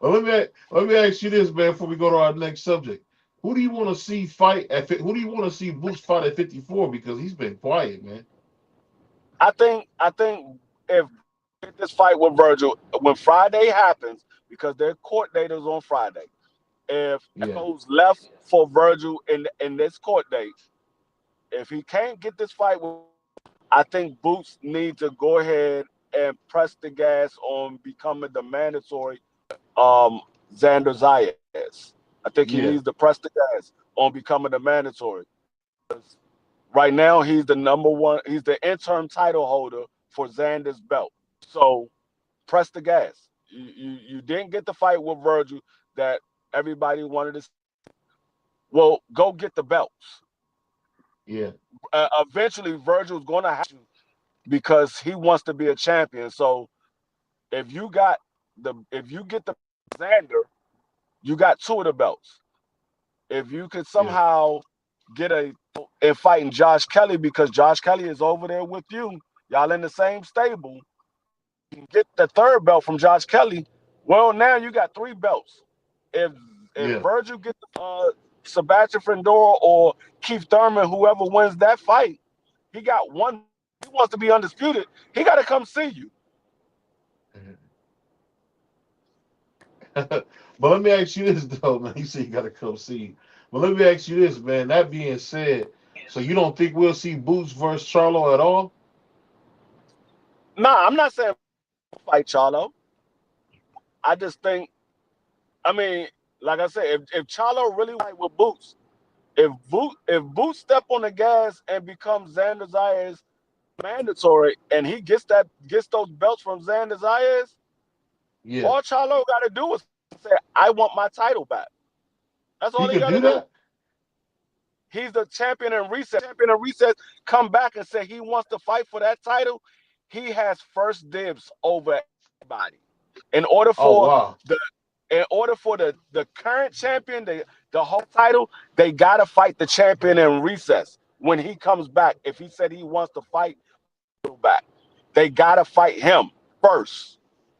Well, let me ask you this, man, before we go to our next subject. Who do you want to see fight at? Who do you want to see Boots fight at 54? Because he's been quiet, man. I think if this fight with Virgil, when Friday happens, because their court date is on Friday, if it goes left for Virgil in this court date, if he can't get this fight, I think Boots needs to go ahead and press the gas on becoming the mandatory Xander Zayas. I think he needs to press the gas on becoming the mandatory. Right now, he's the number one. He's the interim title holder for Xander's belt. So press the gas. You didn't get the fight with Virgil that everybody wanted to see. Well, go get the belts. Yeah. Eventually, Virgil's going to have to, because he wants to be a champion. So if you get the Xander, you got two of the belts. If you could somehow get and fighting Josh Kelly, because Josh Kelly is over there with you, y'all in the same stable, you can get the third belt from Josh Kelly. Well, now you got three belts. If Virgil gets Sebastian Fundora or Keith Thurman, whoever wins that fight, he got one. He wants to be undisputed. He got to come see you. But let me ask you this, though, man. You say you got to come see you. But let me ask you this, man. That being said, so you don't think we'll see Boots versus Charlo at all? Nah, I'm not saying fight Charlo. I just think, I mean, like I said, if Charlo really fight with Boots, if Boots step on the gas and becomes Xander Zayas mandatory, and he gets those belts from Xander Zayas, Yeah. all Charlo got to do is say, "I want my title back." That's all He he could got to do do. that? He's the champion in reset. Champion in reset. Come back and say he wants to fight for that title. He has first dibs over everybody. In order Oh for wow. the the current champion, the whole title, they gotta fight the champion in recess when he comes back. If he said he wants to fight back, they gotta fight him first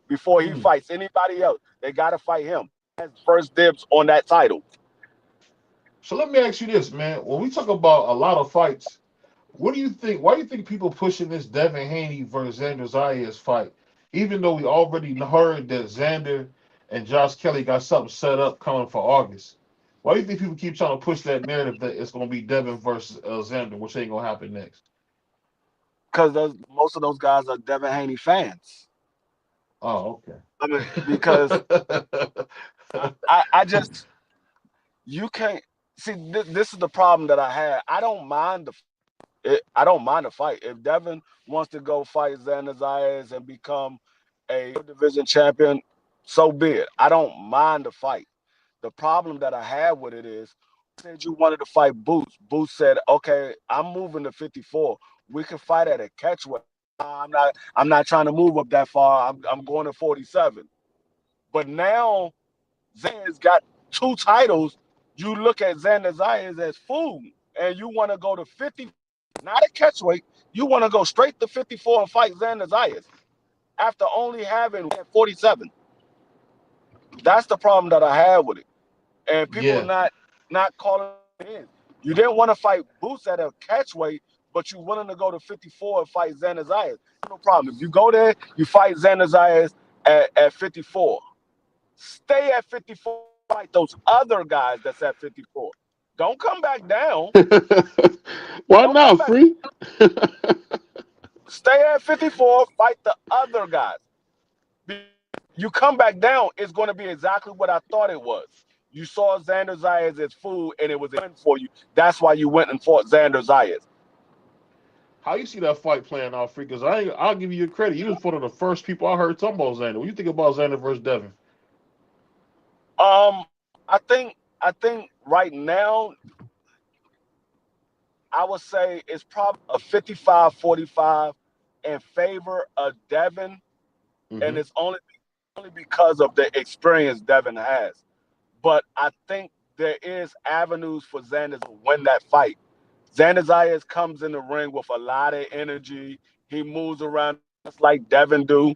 before he Hmm. fights anybody else. They gotta fight him. He has first dibs on that title. So let me ask you this, man. When we talk about a lot of fights, what do you think? Why do you think people pushing this Devin Haney versus Xander Zayas fight, even though we already heard that Xander and Josh Kelly got something set up coming for August? Why do you think people keep trying to push that narrative that it's going to be Devin versus Xander, which ain't going to happen next? Because most of those guys are Devin Haney fans. Oh, I mean, because okay. I just you can't see this is the problem that I had. I don't mind the fight. If Devin wants to go fight Xander Zayas and become a division champion, so be it. I don't mind the fight. The problem that I have with it is, you said you wanted to fight Boots. Boots said, "Okay, I'm moving to 54. We can fight at a catchweight. I'm not trying to move up that far. I'm going to 47." But now Xander's got two titles. You look at Xander Zayas as food, and you want to go to 50, not a catchweight. You want to go straight to 54 and fight Xander Zayas after only having 47. That's the problem that I have with it, and people Yeah. not calling it in. You didn't want to fight Boots at a catchweight, but you willing to go to 54 and fight Xander Zayas. No problem. If you go there, you fight Xander Zayas at 54. Stay at 54. Fight those other guys that's at 54. Don't come back down. Why Don't come not, back. Free? Stay at 54. Fight the other guys. You come back down, it's going to be exactly what I thought it was. You saw Xander Zayas as food, and it was a win for you. That's why you went and fought Xander Zayas. How you see that fight playing out, Free? Because I'll give you your credit. You was one of the first people I heard talking about Xander. What you think about Xander versus Devin? Um, I think right now I would say it's probably a 55-45 in favor of Devin, and Hmm. it's only because of the experience Devin has. But I think there is avenues for Xander to win that fight. Xander Zayas comes in the ring with a lot of energy. He moves around just like Devin do.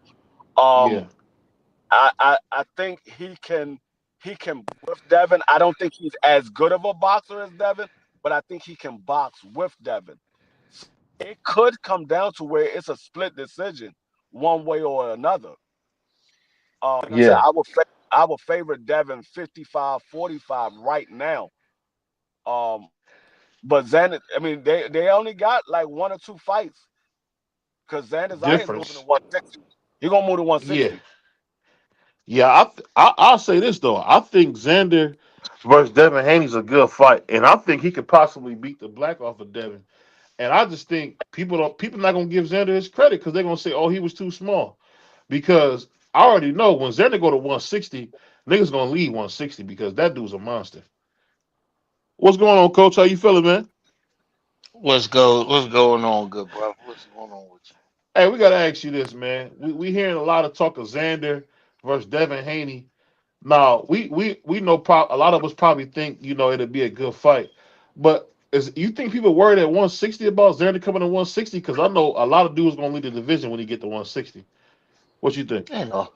Yeah. Um, I think he can with Devin. I don't think he's as good of a boxer as Devin, but I think he can box with Devin. So it could come down to where it's a split decision, one way or another. Like I said, Yeah. I would favor Devin 55-45 right now. Um, but Xander, I mean, they only got like one or two fights because Xander Zayas moving to Difference. 160. He gonna move to Yeah. 160. Yeah. I'll say this though. I think Xander versus Devin Haney's a good fight, and I think he could possibly beat the black off of Devin. And I just think people not gonna give Xander his credit because they're gonna say, "Oh, he was too small." Because I already know when Xander go to 160, niggas gonna leave 160 because that dude's a monster. What's going on, Coach? How you feeling, man? What's going on, good brother? What's going on with Hey, we gotta ask you this, man. We hearing a lot of talk of Xander versus Devin Haney. Now we know a lot of us probably think it'll be a good fight, but is you think people worried at 160 about Xander coming to 160? Because I know a lot of dudes gonna lead the division when he get to 160. What you think? you?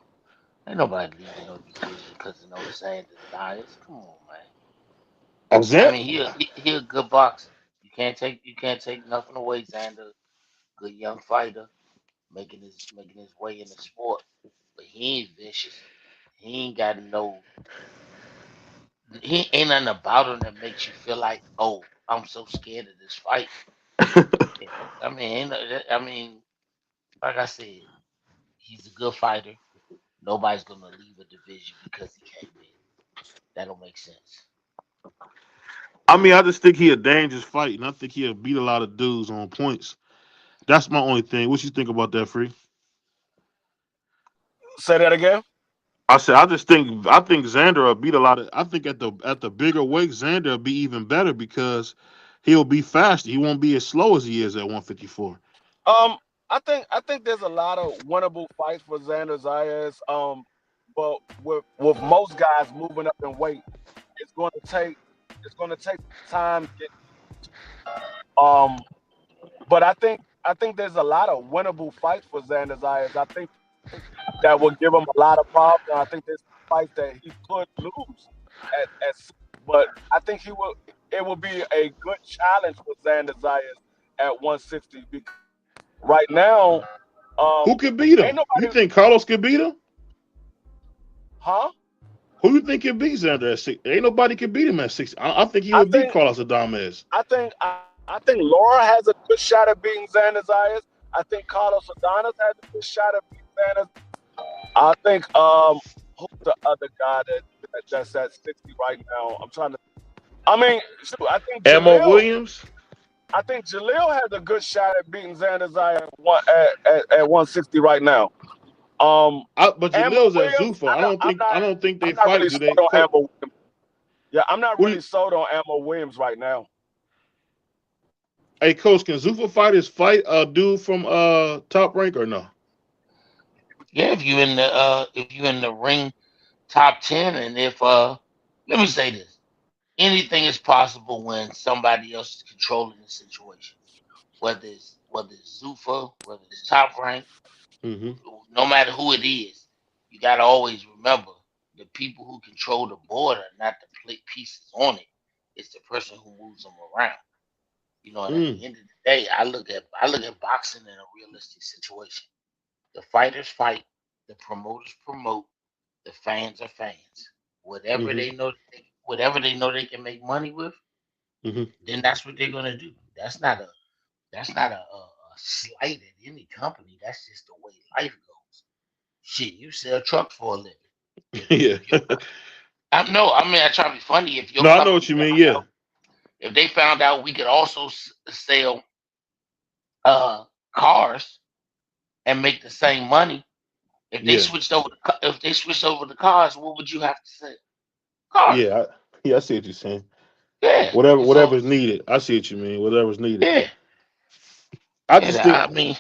Ain't nobody leaving no division because of no Sanders Dias. Come on, man. I Xander, mean, he a good boxer. You can't take nothing away. Xander, good young fighter, making his way in the sport, but he ain't vicious. He ain't got no. He ain't nothing about him that makes you feel like, oh, I'm so scared of this fight. I mean, like I said, he's a good fighter. Nobody's gonna leave a division because he came in. That don't make sense. I mean, I just think he a dangerous fight, and I think he'll beat a lot of dudes on points. That's my only thing. What you think about that, Free? Say that again. I said I think Xander will beat a lot of. I think at the bigger weight, Xander will be even better because he'll be faster. He won't be as slow as he is at 154. Um, I think there's a lot of winnable fights for Xander Zayas. But with most guys moving up in weight, it's going to take it's going to take time. Um, but I think there's a lot of winnable fights for Xander Zayas. I think that will give him a lot of problems. And I think there's fights that he could lose at but I think he will. It will be a good challenge for Xander Zayas at 160 because right now, Who could beat ain't him? You nobody, think Carlos could beat him? huh? Who you think can beat Xander at 6? Ain't nobody can beat him at 6. I think he I would beat think Carlos Adames. I think Laura has a good shot at beating Xander Zayas. I think Carlos Adonis has a good shot at beating Xander. I think who's the other guy that's at 60 right now? I'm trying to. I mean, shoot, Ammo Williams? I think Jaleel has a good shot at beating Xander Zayas at 160 right now. Um, But Amber Jalil's at Williams, Zuffa. I don't think they I'm not fight. really Do sold they? on Amber Williams. Yeah, I'm not Who really sold on Amber Williams right now. Hey, coach, can Zuffa fighters fight a dude from Top Rank or no? Yeah, if you in the ring top 10, and if let me say this, anything is possible when somebody else is controlling the situation. Whether it's Zufa, whether it's Top Rank, Hmm. no matter who it is, you gotta always remember the people who control the board are not the pieces on it. It's the person who moves them around. And at Mm. the end of the day, I look at boxing in a realistic situation. The fighters fight, the promoters promote, the fans are fans. Whatever Hmm. they know, whatever they know they can make money with, Hmm. then that's what they're gonna do. That's not a slight at any company. That's just the way life goes. Shit, you sell trucks for a living. Yeah. If your I try to be funny. If your No, I know what company you mean. found Yeah. out, if they found out we could also sell uh cars and make the same money, Yeah. if they switched over to cars, what would you have to say? Cars. Yeah. Yeah. I see what you're saying. Yeah. So Whatever's needed. I see what you mean. Whatever's needed. yeah, I just think. yeah. I mean,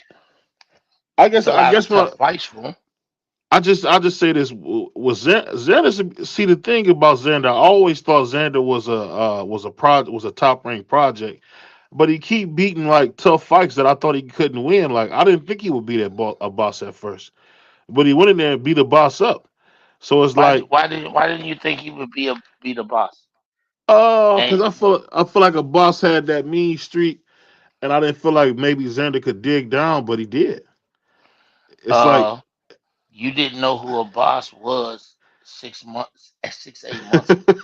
I it's guess. a I lot of guess tough what fights for them. I just say this was Xander. See, the thing about Xander, I always thought Xander was a top ranked project, but he keep beating like tough fights that I thought he couldn't win. Like I didn't think he would beat a boss at first, but he went in there and beat a boss up. So it's Why? like, Why didn't you think he would be the boss? because And I feel like a boss had that mean streak, and I didn't feel like maybe Xander could dig down, but he did. It's like, uh, you didn't know who a boss was 6 months, 6 8 months ago.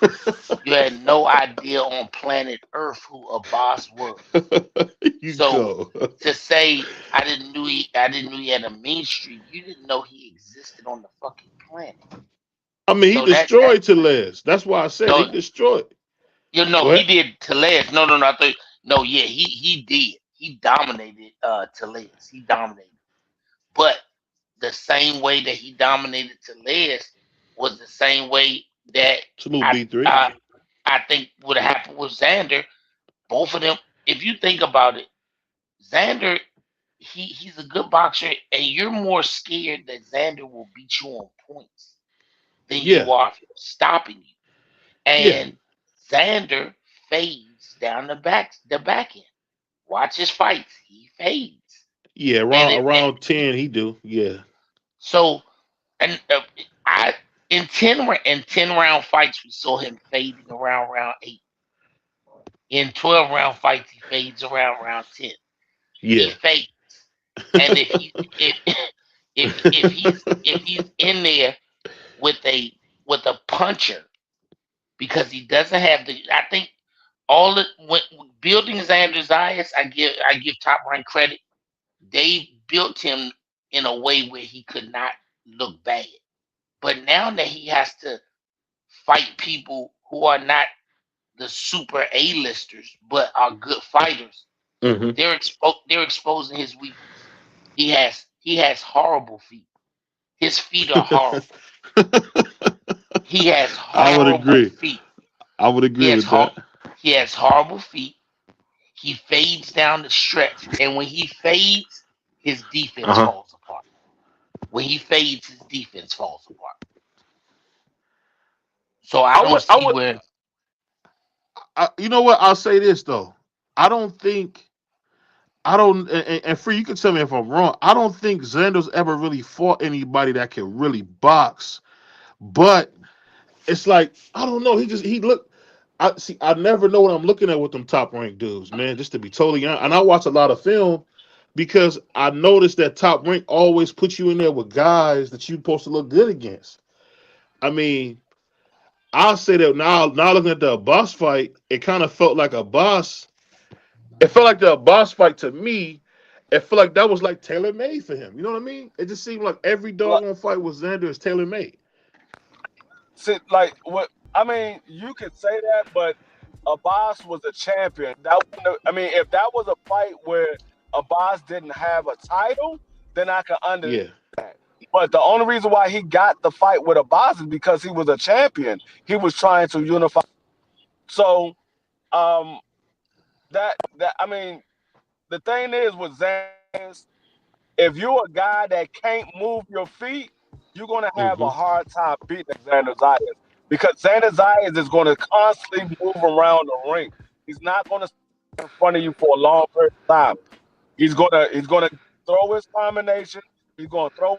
You had no idea on planet Earth who a boss was. you So go. to say I didn't know he had a mean streak, you didn't know he existed on the fucking planet. I mean, he So that destroyed Tellez. That's why I said he no, destroyed. no, Go he ahead. did Tellez. No, I thought no, yeah, he did. He dominated Tellez. He dominated. But the same way that he dominated Tellez was the same way that Salute I B3. I, I think would have happened with Xander. Both of them, if you think about it, Xander, he's a good boxer, and you're more scared that Xander will beat you on points than Yeah, you are of him stopping you. yeah, And Xander fades down the back end. Watch his fights; he fades, yeah. and Around it and around 10, he do. Yeah, so and I in 10 round fights we saw him fading around round 8. In 12 round fights he fades around round 10. He yeah. fades, and if he's in there with a puncher because he doesn't have the I think all the when building Xander Zayas, I give Top Rank credit. They built him in a way where he could not look bad. But now that he has to fight people who are not the super A-listers but are good fighters, Mm-hmm. They're exposing his weakness. He has horrible feet. His feet are horrible. He has I would horrible agree. feet. I would He agree has with that. he has horrible feet. He fades down the stretch, and when he fades, his Uh defense huh. falls apart. When he fades, his defense falls apart. So I I don't would. I see would. where. You know what? I'll say this though. I don't think. I don't. And free, you can tell me if I'm wrong. I don't think Xander's ever really fought anybody that can really box. But it's like I don't know. He looked. I see. I never know what I'm looking at with them top ranked dudes, man. Just to be totally honest, and I watch a lot of film because I noticed that top rank always puts you in there with guys that you're supposed to look good against. I mean, I'll say that now. Now looking at the boss fight, it kind of felt like a boss. It felt like the boss fight to me. It felt like that was like tailor made for him. You know what I mean? It just seemed like every Like, doggone fight with Xander is tailor made. see, like what I mean, you could say that, but Abbas was a champion. I mean, if that was a fight where Abbas didn't have a title, then I can understand. Yeah. But the only reason why he got the fight with Abbas is because he was a champion. He was trying to unify. So um, that I mean, the thing is with Zans, if you're a guy that can't move your feet, you're gonna have a Hmm. hard time beating Xander Zayas because Xander Zayas is gonna constantly move around the ring. He's not gonna stand in front of you for a long period of time. He's gonna throw his combination. He's gonna throw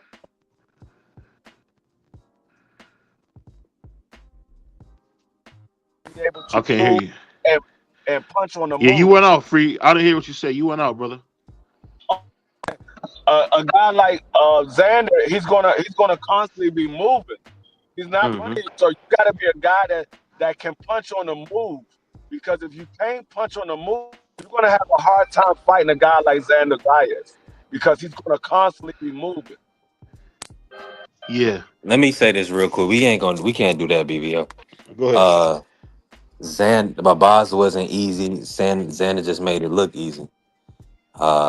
be able I to can't hear move you. and and punch on the Yeah, you move. went out, free. I didn't hear what you said. You went out, brother. A guy like Xander, he's gonna constantly be moving. He's not Hmm. running. So you got to be a guy that can punch on the move. Because if you can't punch on the move, you're gonna have a hard time fighting a guy like Xander Zayas because he's gonna constantly be moving. Yeah. Let me say this real quick. We can't do that, BBO. Go ahead. Uh, Babaz wasn't easy. Xander just made it look easy.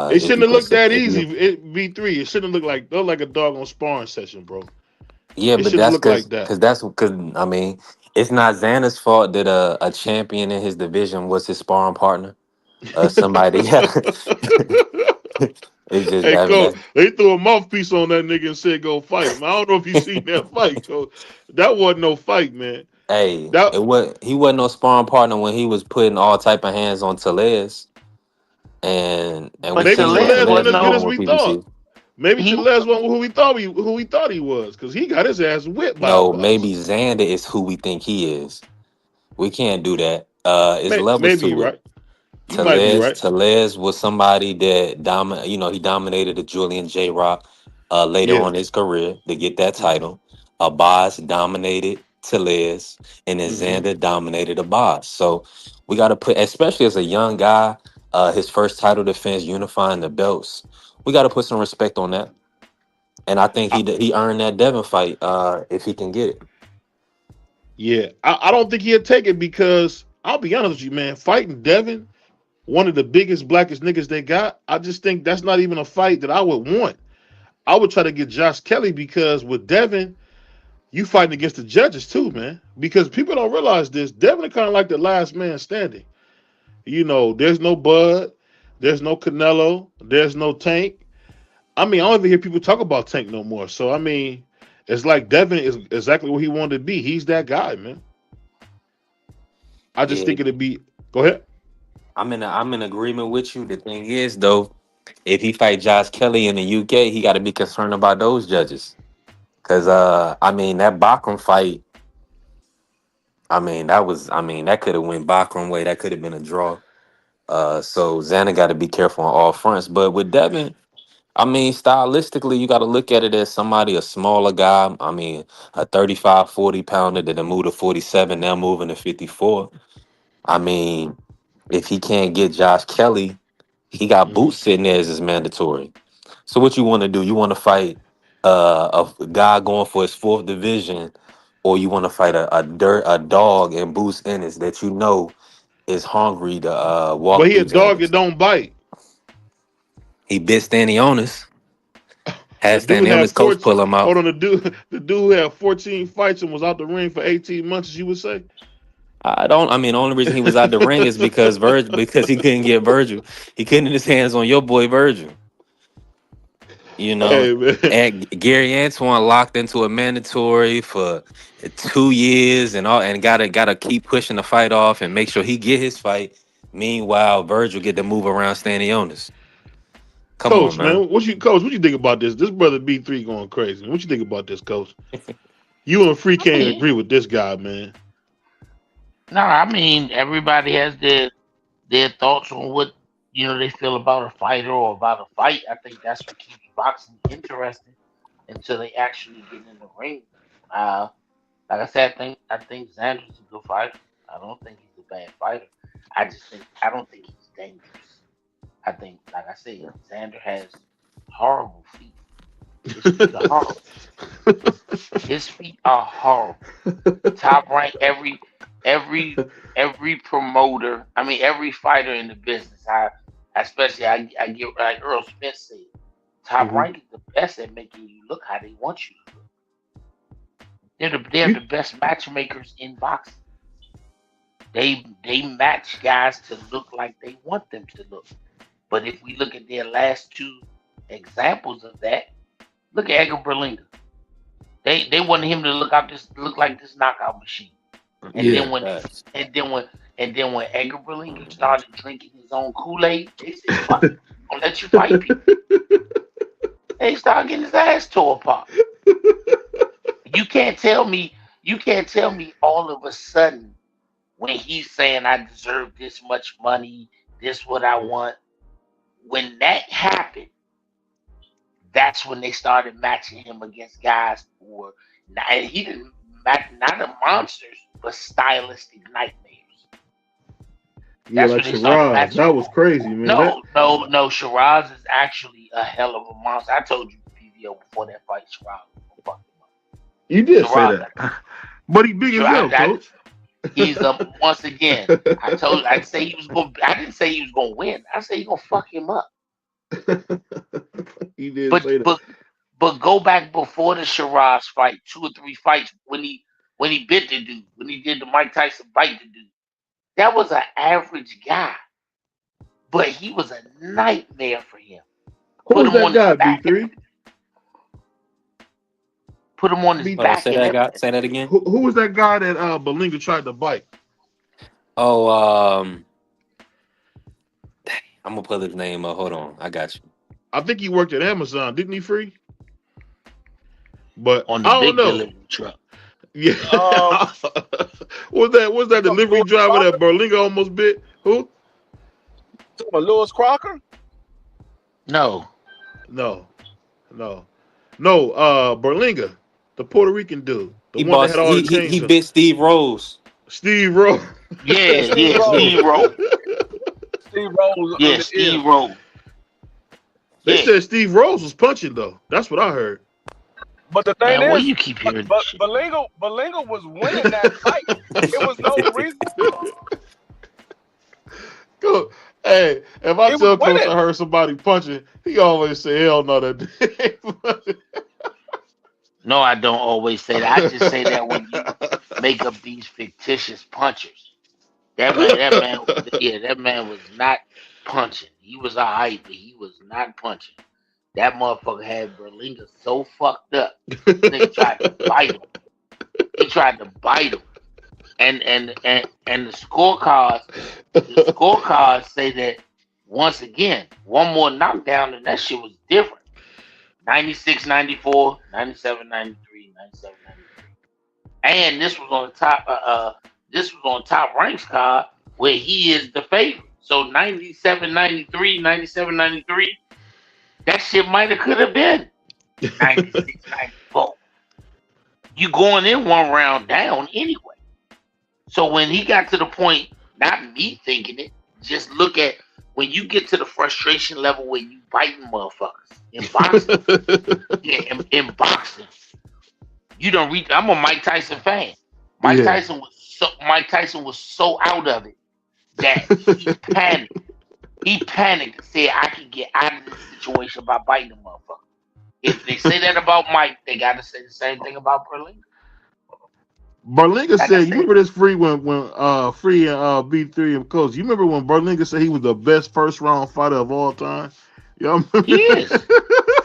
It If shouldn't you have looked consider, that if easy. you, It V3. It shouldn't look like a doggone sparring session, bro. yeah, It but shouldn't look like that. that's because I mean, it's not Xander's fault that a champion in his division was his sparring partner. Somebody, it's just, Hey, I mean, Cole, that's, they threw a mouthpiece on that nigga and said go fight him. I don't know if you seen that fight, Cole. That wasn't no fight, man. hey, That he wasn't no sparring partner when he was putting all type of hands on Tellez, and we But maybe seen what Tellez Tellez Tellez wasn't wasn't as be good no. doing as with we thought. PBC. Maybe He Tellez wasn't who we thought he was, because he got his ass whipped by a No, boss. maybe Xander is who we think he is. We can't do that. It's levels Maybe you're to it. right. You might be right. Tellez was somebody that he dominated the Julian J Rock later Yeah. on in his career to get that Hmm. title. Abbas dominated Tellez, and then Hmm. Xander dominated Abbas. So we got to put, especially as a young guy, his first title defense, unifying the belts. We got to put some respect on that, and I think he earned that Devin fight if he can get it. Yeah. I don't think he'll take it because I'll be honest with you, man. Fighting Devin, one of the biggest, blackest niggas they got, I just think that's not even a fight that I would want. I would try to get Josh Kelly because with Devin, you fighting against the judges too, man. Because people don't realize this. Devin is kind of like the last man standing. There's no Bud, there's no Canelo, there's no Tank. I mean, I don't even hear people talk about Tank no more. So I mean, it's like Devin is exactly what he wanted to be. He's that guy, man. I just Yeah, think it'd be. Go ahead. I'm in agreement with you. The thing is, though, if he fight Josh Kelly in the UK, he got to be concerned about those judges. Cause I mean that Bachram fight, that could have went Bachram way. That could have been a draw. So Xana got to be careful on all fronts. But with Devin, I mean, stylistically, you got to look at it as somebody, a smaller guy. I mean, a 35, 40 pounder that moved to 47, now moving to 54. I mean, if he can't get Josh Kelly, he got Hmm. boots sitting there as his mandatory. So what you want to do? You want to fight a guy going for his fourth division, or you want to fight a dog in Boots Ennis that you know is hungry to walk But he a through dog that Xander's. don't bite. He bit Stanionis. The Had dude had Stanionis coach 14. pull him out. Hold on, the dude who had 14 fights and was out the ring for 18 months, as you would say. I mean, the only reason he was out the ring is because because he couldn't get Virgil. He couldn't get his hands on your boy Virgil. You know, Hey man, and Gary Antoine locked into a mandatory for 2 years and gotta keep pushing the fight off and make sure he get his fight. Meanwhile, Virgil get to move around Stanionis. Come on, coach, man. man, what you think about this? This brother B3 going crazy. What you think about this, coach? You and Free I can't mean, agree with this guy, man. no, I mean everybody has their thoughts on what they feel about a fighter or about a fight. I think that's what keeps boxing interesting until they actually get in the ring. Uh, like I said, I think Xander's a good fighter. I don't think he's a bad fighter. I don't think he's dangerous. I think, like I said, Xander has horrible feet. His feet are horrible. His feet are horrible. Top rank every promoter. I mean every fighter in the business. I get like Earl Smith said. Top hmm rank is the best at making you look how they want you to look. They're the You, best matchmakers in boxing. They match guys to look like they want them to look. But if we look at their last two examples of that, look at Edgar Berlanga. They wanted him to look like this knockout machine. And yeah. then when they Facts. and then when Edgar Berlanga started drinking his own Kool-Aid, they said, "Fuck it, I'm gonna let you fight people." They started getting his ass tore apart. You can't tell me all of a sudden when he's saying I deserve this much money, this what I want. When that happened, that's when they started matching him against guys who were not, and he didn't match not the monsters, but stylistic nightmares. Yeah, That's like when they started Shiraz. matching. That was crazy, man. That No. Shiraz is actually a hell of a monster. I told you PVO before that fight, Shiraz was gonna fuck him up. you did say Shiraz, that. But he big as hell, Shiraz, coach. he's once again. I say he was going. I didn't say he was going to win. I said he gonna fuck him up. He did But say that. but but go back before the Shiraz fight, 2 or 3 fights when he bit the dude, when he did the Mike Tyson bite the dude. That was an average guy, but he was a nightmare for him. Who Put was him that on his guy, back and B3? everything. Put him on his back and B- Hold on, everything. say that again. who was that guy that Belinga tried to bite? Oh, I'm gonna put his name up. Hold on, I got you. I think he worked at Amazon, didn't he, Free? But On the I don't big know. delivery truck. Yeah. Um, was that delivery Lewis driver Crocker? that Berlinga almost bit? Who? Talking about Lewis Crocker? No, No. Berlinga, the Puerto Rican dude. The He one that boss. had all the He chains on. bit Steve Rose. Steve Rose. Yeah, Steve yeah, Rose. Steve Rowe. Steve Rose Yeah, under Steve Rowe. They Yeah, said Steve Rose was punching though. That's what I heard. But the thing man, where is, you keep hearing this shit? Belinga was winning that fight. It was no reason. Go. Hey, if I He was tell Coach winning. I heard somebody punching, he always say, "Hell no, that." No, I don't always say that. I just say that when you make up these fictitious punchers. That man was not punching. He was alright, but he was not punching. That motherfucker had Berlinga so fucked up. Nigga tried to bite him. He tried to bite him. And the scorecards say that once again, one more knockdown and that shit was different. 96, 94, 97, 93, 97, 93. And this was on the top ranks card where he is the favorite. So 97, 93, 97, 93, that shit might have could have been 96, 94. You going in one round down anyway. So when he got to the point, not me thinking it, just look at when you get to the frustration level where you biting motherfuckers in boxing. Yeah, in boxing, you don't reach. I'm a Mike Tyson fan. Mike Yeah. Tyson was so out of it that he panicked. He panicked and said, "I can get out of this situation by biting the motherfucker." If they say that about Mike, they got to say the same thing about Berlin. Berlinga Like I said, you said, remember this free when free and B3 and coach. You remember when Berlinga said he was the best first round fighter of all time? Y'all remember he is.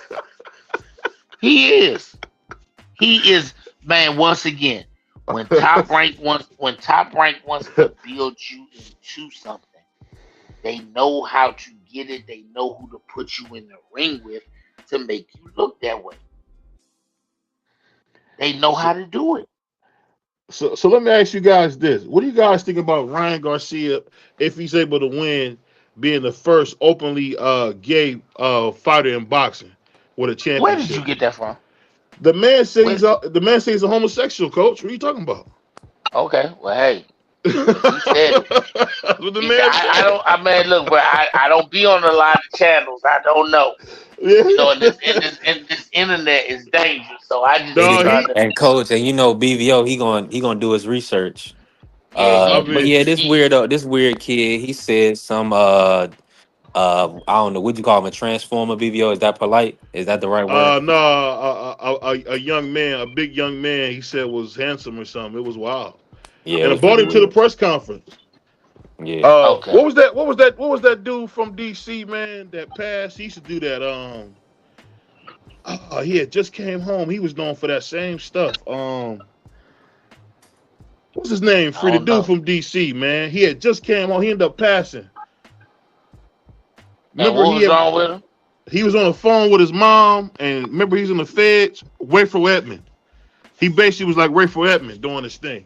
that? He is. He is. Man, once again, when top rank wants to build you into something, they know how to get it. They know who to put you in the ring with to make you look that way. They know so, how to do it. so let me ask you guys this. What do you guys think about Ryan Garcia if he's able to win, being the first openly gay fighter in boxing with a Where did championship? you get that from? Where, The man says he's a homosexual, coach. What are you talking about? okay, well, hey, he said it. That's what the He said, man I said. don't. I mean, look, but I don't be on a lot of channels. I don't know. You know, Yeah. and this internet is dangerous. So I just be No, trying he. to. And coach, and BVO, he gonna do his research. Yeah, I But mean, yeah, he this weird kid, he said some I don't know, would you call him a transformer, BVO? Is that polite? Is that the right word? no, a young man, a big young man. He said was handsome or something. It was wild, Yeah, it and I was brought pretty him to the weird. press conference. Yeah. okay. What was that? What was that? What was that dude from DC, man? That passed. He used to do that. He had just came home. He was known for that same stuff. What's his name? I Free the don't dude know. from DC, man. He had just came home. He ended up passing. And Remember, what was wrong with him? he was on the phone with his mom, and remember he's in the feds. Rayful Edmond. He basically was like Rayful Edmond doing his thing.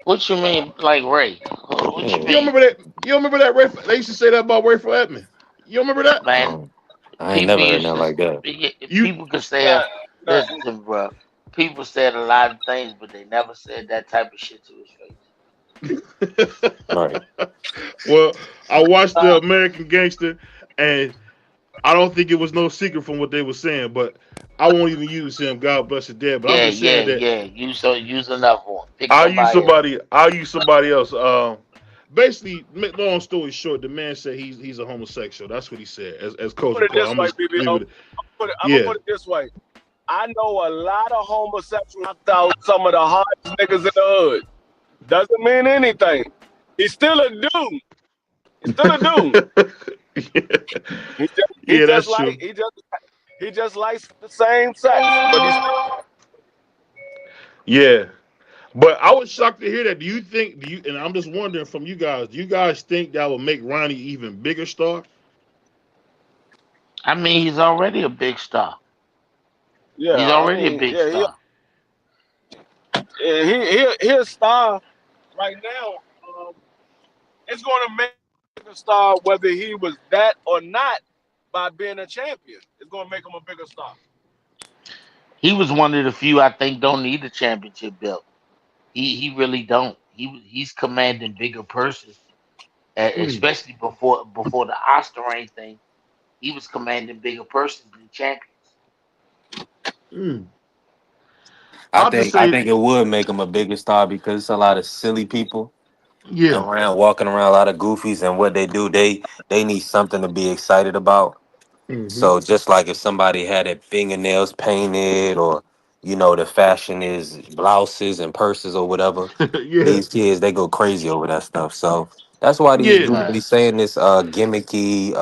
What you mean, like Ray? What you Yeah. You don't mean, remember that? You don't remember that? They used to say that about Rayful Edmond. You don't remember that? man? Um, I ain't People never heard used nothing to. like that. You People could say, Nah, nah. listen to me, bro. People said a lot of things, but they never said that type of shit to his face. Right. well, I watched the Nah, American Gangster, and I don't think it was no secret from what they were saying. But I won't even use him. God bless his dead. But I'm Yeah, just saying yeah, that yeah. Use another one. Pick somebody else. I'll use somebody else. Basically, long story short, the man said he's a homosexual. That's what he said. As Coach put would it call. this I'm way, just leave BBO. it. I'm gonna Yeah. put it this way. I know a lot of homosexuals knocked out some of the hardest niggas in the hood. Doesn't mean anything. He's still a dude. He's still a dude. He Yeah, just that's like true. he just likes the same sex, but he's still. Yeah. But I was shocked to hear that. And I'm just wondering from you guys, do you guys think that will make Ronnie even bigger star? I mean, he's already a big star. Yeah, He's I already a mean, big yeah, star. he a star right now. Um, it's going to make him a star whether he was that or not by being a champion. It's going to make him a bigger star. He was one of the few I think don't need a championship belt. He really don't. He's commanding bigger purses, Mm, especially before the Osterine thing. He was commanding bigger purses than champions. mm. I I'll just think I say, think it would make him a bigger star because it's a lot of silly people yeah. around walking around, a lot of goofies, and what they do, they need something to be excited about. Hmm. So just like if somebody had their fingernails painted, or the fashion is blouses and purses or whatever, Yeah. these kids they go crazy over that stuff. So that's why these Yeah. dudes Right. be saying this gimmicky,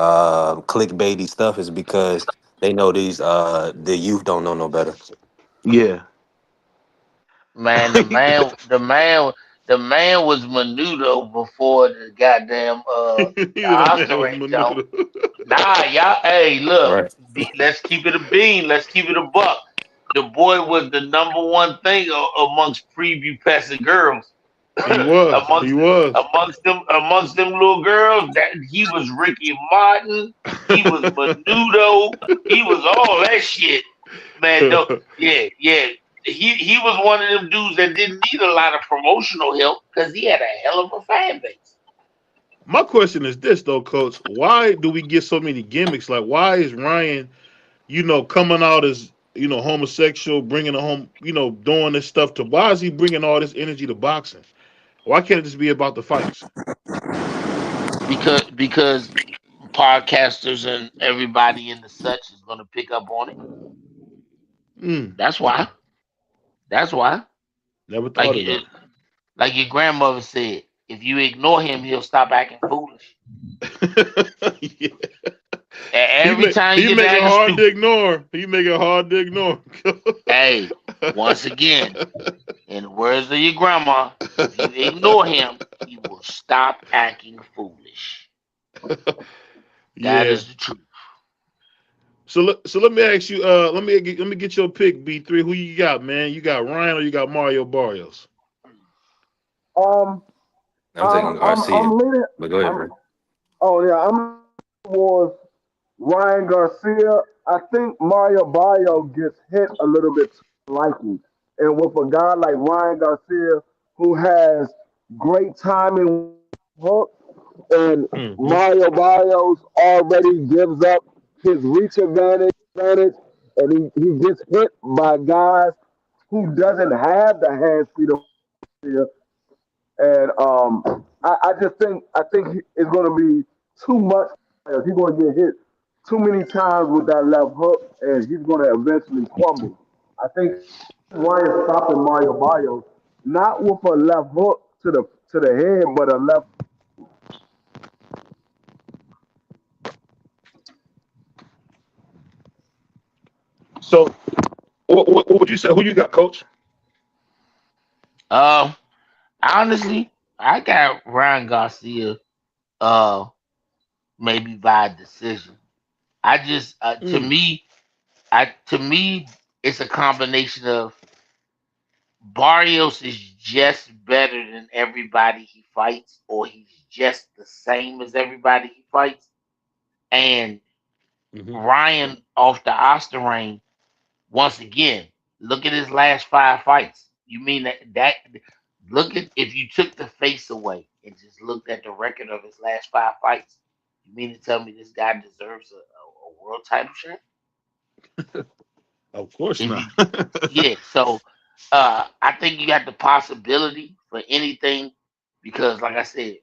clickbaity stuff, is because they know these the youth don't know no better. Yeah. Man, the man was Menudo before the goddamn the That man was Osterine Jones. menudo. Nah, y'all. Hey, look. Right. Let's keep it a bean. Let's keep it a buck. The boy was the number one thing amongst preview passing girls. He was. He amongst was. amongst them little girls, that he was Ricky Martin. He was Menudo. He was all that shit. Man, no, yeah, yeah. He was one of them dudes that didn't need a lot of promotional help because he had a hell of a fan base. My question is this though, Coach. Why do we get so many gimmicks? Like, why is Ryan, coming out as homosexual, bringing a home, doing this stuff to? Why is he bringing all this energy to boxing? Why can't it just be about the fights? Because podcasters and everybody in the such is gonna pick up on it. Mm, That's why. That's why. never Like thought you, about like your grandmother said, if you ignore him, he'll stop acting foolish. it. Yeah. Every time you He get to make it acting hard to stupid, ignore. He make it hard to ignore. hey, once again, in the words of your grandma, if you ignore him, he will stop acting foolish. That Yeah. is the truth. So let me ask you. Let me get your pick. B3. Who you got, man? You got Ryan or you got Mario Barrios? Um, I'm taking Garcia. I'm leaning. But go ahead, I'm bro. Oh yeah, I'm towards Ryan Garcia. I think Mario Bayo gets hit a little bit too lightly, and with a guy like Ryan Garcia who has great timing hook, and Mm-hmm. Mario Barrios already gives up his reach advantage, and he gets hit by guys who doesn't have the hand speed of Garcia. And I just think it's going to be too much. He's going to get hit too many times with that left hook, and he's going to eventually crumble. I think Ryan stopping Mario Barrios not with a left hook to the head, but a left. So what would you say? Who you got, Coach? Um, honestly, I got Ryan Garcia. Uh, maybe by decision. I just Mm. to me, it's a combination of Barrios is just better than everybody he fights, or he's just the same as everybody he fights. And Mm-hmm. Ryan off the Osterane, once again, look at his last 5 fights. You mean that look at if you took the face away and just looked at the record of his last 5 fights, you mean to tell me this guy deserves a world title shot? Of course If not. you Yeah, so I think you got the possibility for anything because like I said,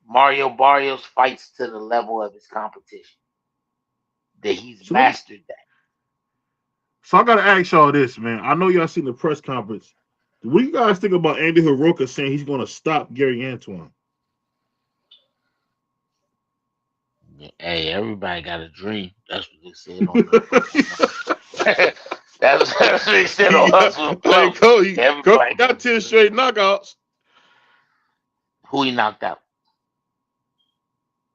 Mario Barrios fights to the level of his competition. That he's so let me, mastered that. so I gotta ask y'all this, man. I know y'all seen the press conference. What do you guys think about Andy Hiroka saying he's gonna stop Gary Antoine? Hey, everybody got a dream. That's what they said on that's what they said on Hustle and Hey, Flow. Cody Everybody got got a 10 dream. straight knockouts. Who he knocked out?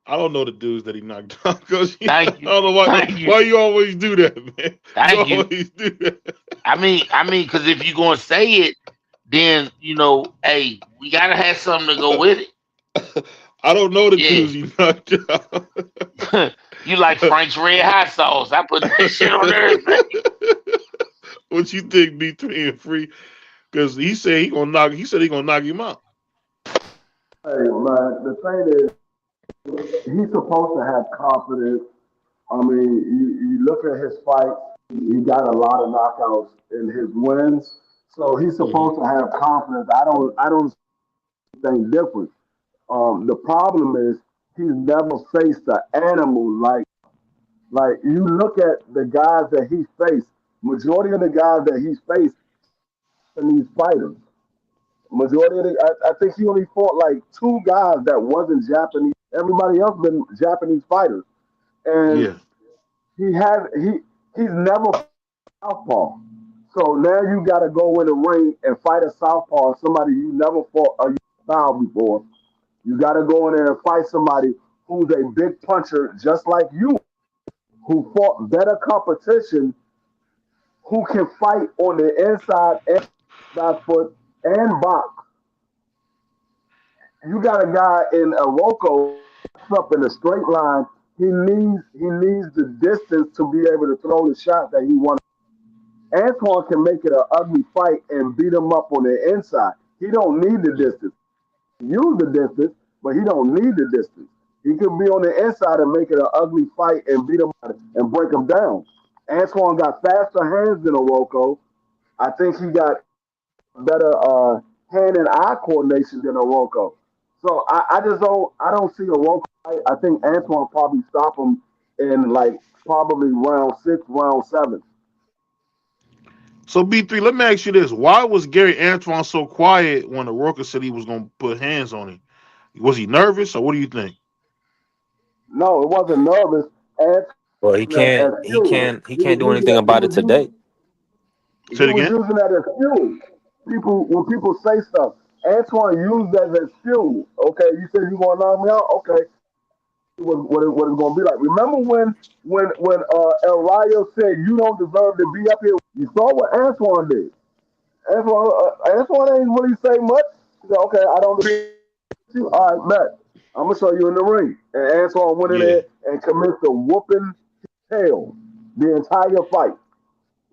I don't know the dudes that he knocked out. Cause I Thank you. don't know why Thank you. why you always do that, man. You Thank you. always do that. Because if you're gonna say it, then hey, we gotta have something to go with I don't know the it. dudes he knocked out. Yeah. You like Frank's red hot sauce. I put that shit on everything. What you think, B3 and Free? Because he said he gonna knock him out. Hey man, the thing is, he's supposed to have confidence. I mean, you look at his fights. He got a lot of knockouts in his wins, so he's Hmm. supposed to have confidence. I don't think different. The problem is he's never faced an animal like you look at the guys that he faced. Majority of the guys that he's faced in these fighters. Majority of I think he only fought like two guys that wasn't Japanese. Everybody else been Japanese fighters, and Yeah. he has he's never fought southpaw. So now you got to go in the ring and fight a southpaw, somebody you never fought a style before. You got to go in there and fight somebody who's a big puncher just like you, who fought better competition, who can fight on the inside and back foot and box. You got a guy in a Rocco up in a straight line. He needs the distance to be able to throw the shot that he wants. Antoine can make it an ugly fight and beat him up on the inside. He don't need the distance. Use the distance, but he don't need the distance. He could be on the inside and make it an ugly fight and beat him and break him down. Antoine got faster hands than Orocco. I think he got better hand and eye coordination than Orocco. So I don't see a local fight. I think Antoine probably stop him in like probably round six, round seven. So B3, let me ask you this: why was Gary Antoine so quiet when the Roker said he was gonna put hands on him? Was he nervous, or what do you think? No, it wasn't nervous. Antoine Well, as fuel. he He was can't do using anything that. He about it was using today. Say it again. that as fuel. When people say stuff, Antoine used that as fuel. Okay, you said you gonna knock me out. Okay, what it's gonna be like. Remember when El Rayo said you don't deserve to be up here. You saw what Antoine did. Antoine ain't really say much. He said, okay, I don't agree with you. All right, bet. I'm gonna show you in the ring. And Antoine went in Yeah, there and commenced a whooping tail the entire fight.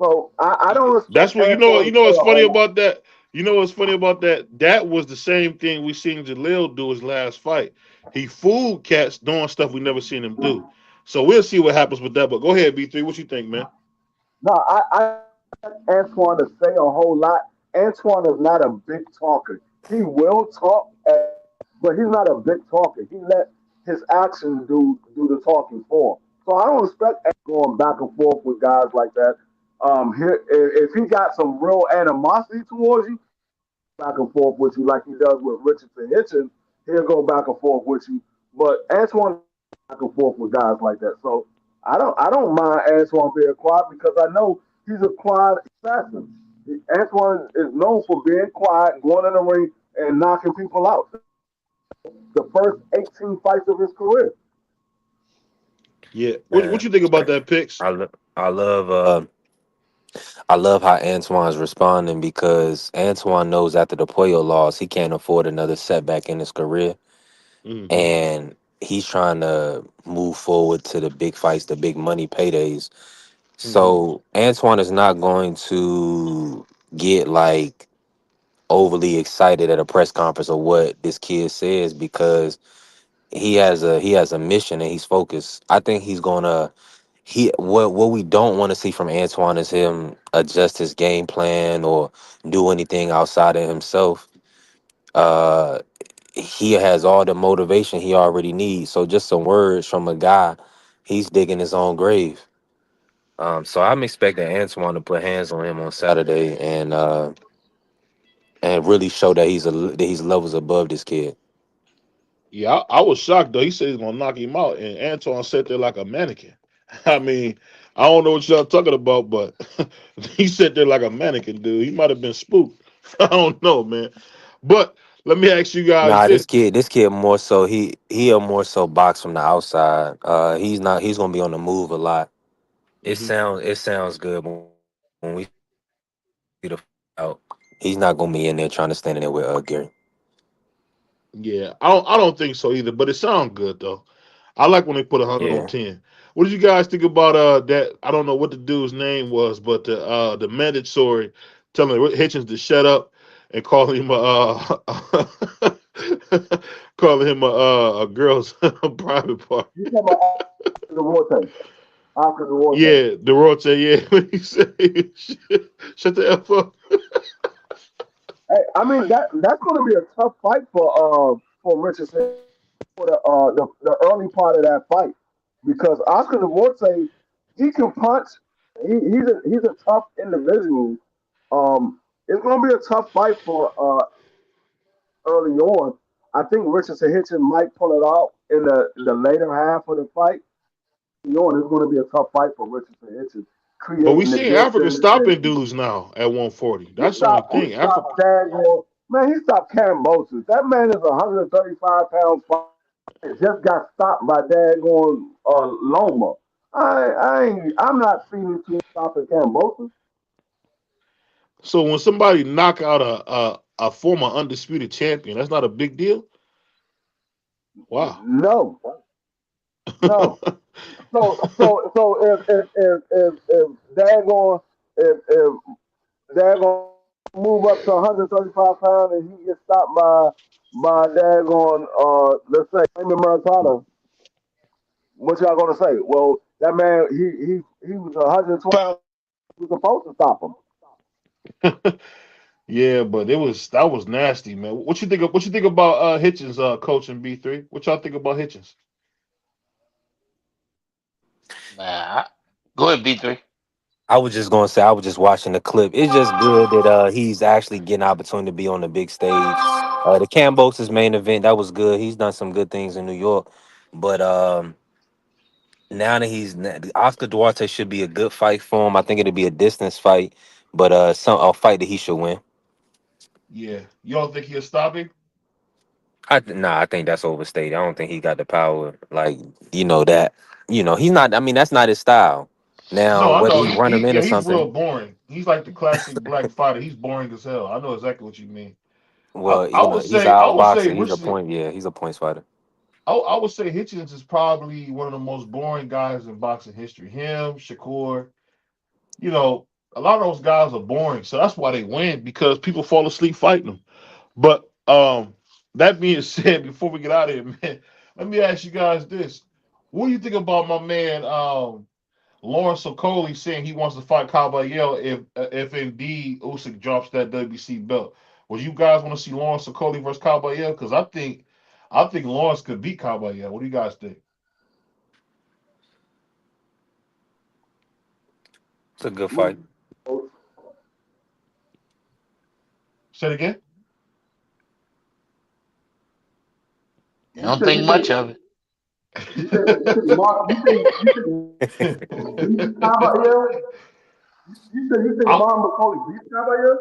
So I don't that's expect what you know. Antoine You to know say what's a funny whole lot. about that? You know what's funny about that? That was the same thing we seen Jaleel do his last fight. He fooled cats doing stuff we never seen him do. So we'll see what happens with that. But go ahead, B3. What you think, man? No, I Antoine to say a whole lot. Antoine is not a big talker. He will talk, but he's not a big talker. He let his actions do the talking for him. So I don't expect going back and forth with guys like that. If he got some real animosity towards you, back and forth with you like he does with Richardson Hitchens, he'll go back and forth with you. But Antoine back and forth with guys like that. So I don't mind Antoine being quiet because I know he's a quiet assassin. Antoine is known for being quiet, going in the ring and knocking people out. The first 18 fights of his career. Yeah. What Man, you think about that, picks? I lo- I love I love how Antoine's responding because Antoine knows after the Puyo loss he can't afford another setback in his career, Hmm. and he's trying to move forward to the big fights, the big money paydays. Hmm. So Antoine is not going to get like overly excited at a press conference or what this kid says because he has a mission and he's focused. I think he's gonna what we don't want to see from Antoine is him adjust his game plan or do anything outside of himself. Uh he has all the motivation he already needs. So just some words from a guy, he's digging his own grave. So I'm expecting Antoine to put hands on him on Saturday and really show that that he's levels above this kid. Yeah, I was shocked though. He said he's gonna knock him out, and Antoine sat there like a mannequin. I mean, I don't know what y'all talking about, but he sat there like a mannequin, dude. He might have been spooked. I don't know, man. But let me ask you guys Nah, this. this kid more so he'll more so box from the outside. He's gonna be on the move a lot. Hmm. It sounds good when we see the fight out. He's not gonna be in there trying to stand in there with Gary. Yeah, I don't think so either, but it sounds good though. I like when they put 100 on 10. What did you guys think about that? I don't know what the dude's name was, but the mandatory telling Hitchens to shut up and calling him calling him a girl's private part. You talking about Oscar Duarte. Oscar Duarte. Yeah, Derote, yeah, when he said shut the F up. Hey, I mean that's going to be a tough fight for Richardson for the early part of that fight because Oscar Duarte he can punch. He's a tough individual. It's going to be a tough fight for early on. I think Richardson Hitchens might pull it out in the later half of the fight. It's going to be a tough fight for Richardson Hitchens, But we creating the seen Africa distance stopping and dudes now at 140. he That's the only stopped. He thing. Africa. stopped Daniel. Man, he stopped Cam Moses. That man is a 135 pound fighter. Just got stopped by Dagon Loma. I'm not feeling too stopping Cam Moses. So when somebody knock out a former undisputed champion, that's not a big deal. Wow. No, no. So if Dagon if Dagon move up to 135 pounds and he gets stopped by Dagon let's say Raymond Mercado, what y'all gonna say? Well, that man, he was 120 pounds. He was supposed to stop him. Yeah, but that was nasty, man. What you think about Hitchens coaching B3? What y'all think about Hitchens? Man, go ahead, B3. I was just gonna say I was just watching the clip. It's just good that he's actually getting opportunity to be on the big stage. The Cambosis main event, that was good. He's done some good things in New York, but now that Oscar Duarte should be a good fight for him. I think it'll be a distance fight, but some a fight that he should win. Yeah. You don't think he'll stop him? I think that's overstated. I don't think he got the power like that. He's not. I mean, that's not his style. Now, No, I whether know. he run him in or He's real something, boring. He's like the classic black fighter. He's boring as hell. I know exactly what you mean. well, Say he's I out would say boxing. He's a Richardson. point. Yeah, he's a points fighter. I would say Hitchens is probably one of the most boring guys in boxing history. Him, Shakur, you know, a lot of those guys are boring. So that's why they win because people fall asleep fighting them. But that being said, before we get out of here, man, let me ask you guys this. What do you think about my man Lawrence Okoli saying he wants to fight Caballero if indeed Usyk drops that WBC belt? Would you guys want to see Lawrence Okoli versus Caballero? Because I think Lawrence could beat Caballero. What do you guys think? It's a good fight. Say it again. I don't think much of it. You said Mark. You Caballero. You think Mark McCauley beat Caballero?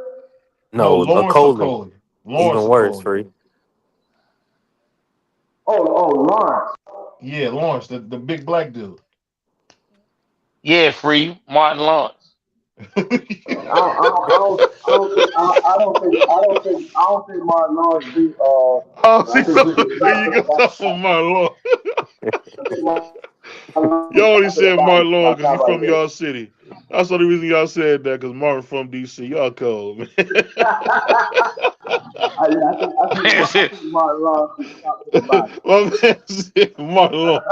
No, No, Lawrence Okoli, Okoli. Lawrence even worse, Okoli. free. Lawrence. Yeah, Lawrence, the big black dude. Yeah, free Martin Lawrence. I don't think Martin Lawrence beat. Oh, I see, think we so should here stop you it go, about. talk for Martin Lawrence. I think Martin Y'all only Lawrence said Martin Lawrence because he's from Caballero. y'all city. That's the only reason y'all said that because Martin from DC. Y'all cold, man. I think Martin Lawrence should stop it about it. My man said Martin Lawrence.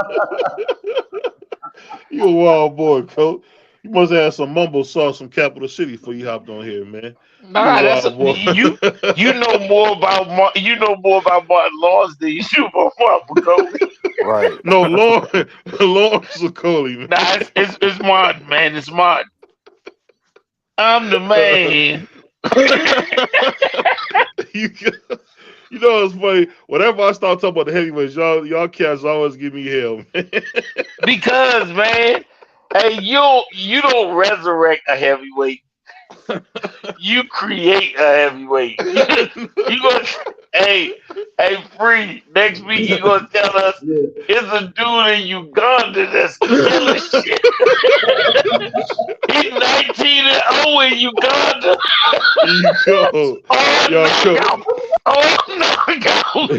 You a wild boy, coach. You must have had some mumbo sauce from Capital City before you hopped on here, man. You Nah, a that's wild boy. you know more about Martin Lawrence than you do about Martin McCauley. Right. No, Lawrence Okoli, man. Nah, it's Martin, man. It's Martin. I'm the man. you, you know it's funny. Whenever I start talking about the heavyweights, y'all cats always give me hell, man. Because, man, hey, you don't resurrect a heavyweight. You create a heavyweight. You gonna hey free next week you gonna tell us it's a dude in Uganda that's killing shit. He's 19-0 in Uganda. You go. Knockout.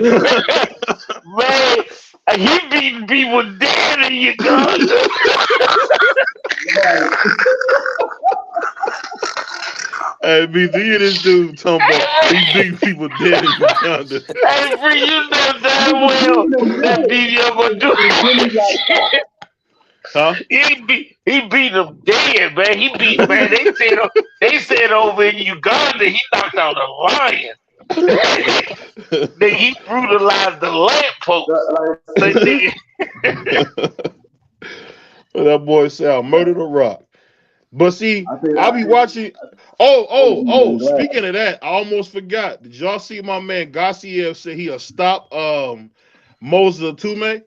Man, he beating people dead in Uganda. Hey, BZ, this dude talking about he beating people dead in Uganda. Hey, free, you know damn well that BBO gonna do shit. Huh? He beat them dead, man. He beat, man. They said over in Uganda he knocked out a lion. Then he brutalized the lamppost. That boy said I murdered a rock. But see, I'll be watching. Speaking of that, I almost forgot. Did y'all see my man Gassiev say he'll stop Moses Tume?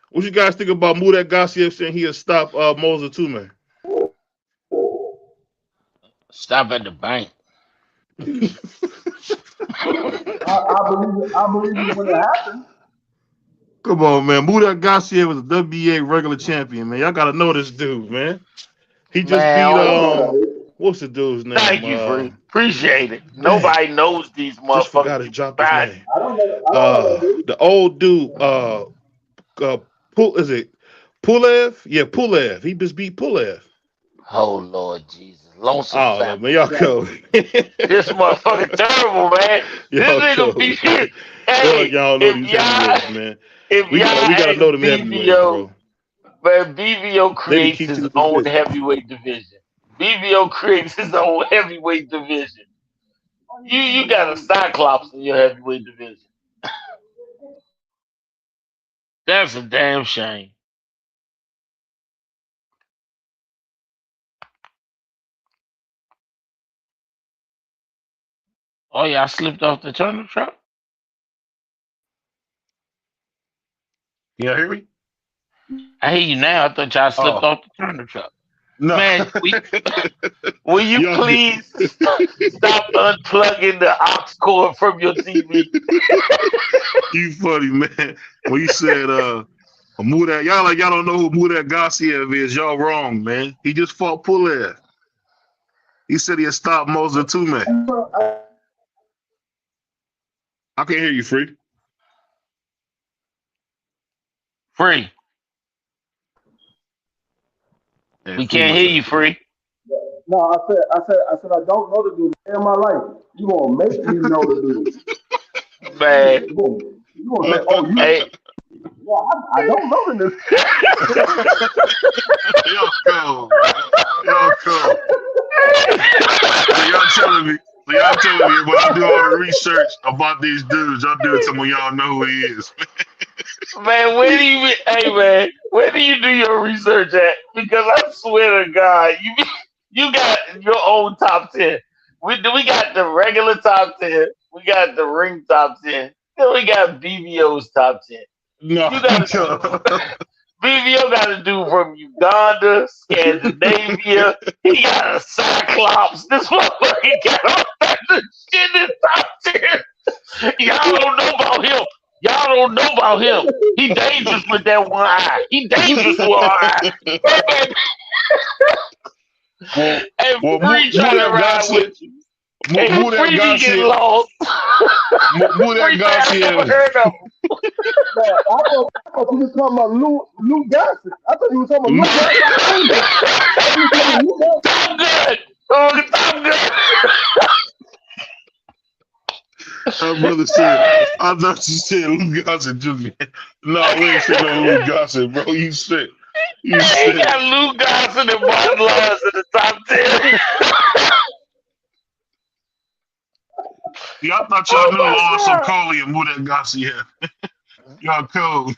What you guys think about Murat Gassiev saying he'll stop Moses Tume? Stop at the bank. I believe it when it happens. Come on, man. Murat Gassiev was a WBA regular champion, man. Y'all gotta know this dude, man. He just beat what's the dude's name? Thank you, Free. Appreciate it. Nobody knows these motherfuckers. Just forgot to drop his name. I don't know. The old dude, is it Pulev? Yeah, Pulev. He just beat Pulev. Oh Lord Jesus. Lonesome family. Man, y'all cool. This motherfucker terrible, man. This nigga be shit. Hey, y'all know these heavyweights, man. We gotta know them heavyweights, bro. Man, BVO creates his own heavyweight division. BVO creates his own heavyweight division. You got a Cyclops in your heavyweight division. That's a damn shame. Oh yeah, I slipped off the turnip truck. You hear me? I hear you now. I thought y'all slipped Oh off the turnip truck. no. Man, will you Y'all good. please stop unplugging the aux cord from your TV? You funny, man. When you said Muda, y'all don't know who Muda Garcia is. Y'all wrong, man. He just fought Pulev. He said he had stopped Moser too, man. I can't hear you, Free. Free. Yeah, We Free can't must hear have. you, Free. No, I don't know the dude in my life. You gonna make me know the dude? Man. You gonna say, oh, you? Hey. Yeah, I don't know the dude. Y'all cold, man. Y'all cold. So y'all telling me when I do all the research about these dudes, y'all do it to me, y'all know who he is. Man, where do you do your research at? Because I swear to God, you got your own top 10. We got the regular top 10. We got the ring top 10. Then we got BBO's top 10. No. You got BBO got to do from Uganda, Scandinavia. He got a Cyclops. This motherfucker got all kinds of shit in his top 10. Y'all don't know about him. Y'all don't know about him. He dangerous with that one eye. He dangerous with one eye. And Free trying to ride with you. And Free be getting lost. Muda Garcia. Man, I thought you were talking about Lou Gossett. I thought you were talking about Lou Gossett. Top good. Oh, top good. Our brother said, I thought you said Lou Gossett Jr. No, we ain't saying no Lou Gossett, bro. You sick. You sick. He got Lou Gossett and Martin Lawrence in the top 10. Y'all thought y'all knew Lawrence Okoli and Muda Garcia. Y'all cold.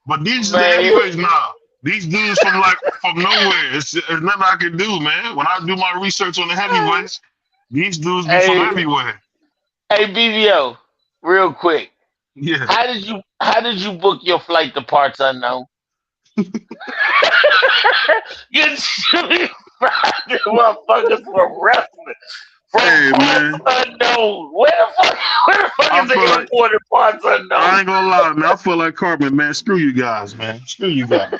But these are the heavyweights now. These dudes from nowhere. It's nothing I can do, man. When I do my research on the heavyweights, these dudes be from everywhere. Hey BBO, real quick. Yeah. How did you book your flight to parts unknown? You're shooting Friday motherfuckers for wrestling. From parts unknown. Where the fuck is the airport in parts unknown? I ain't gonna lie, man. I feel like Cartman, man. Screw you guys, man. Screw you guys.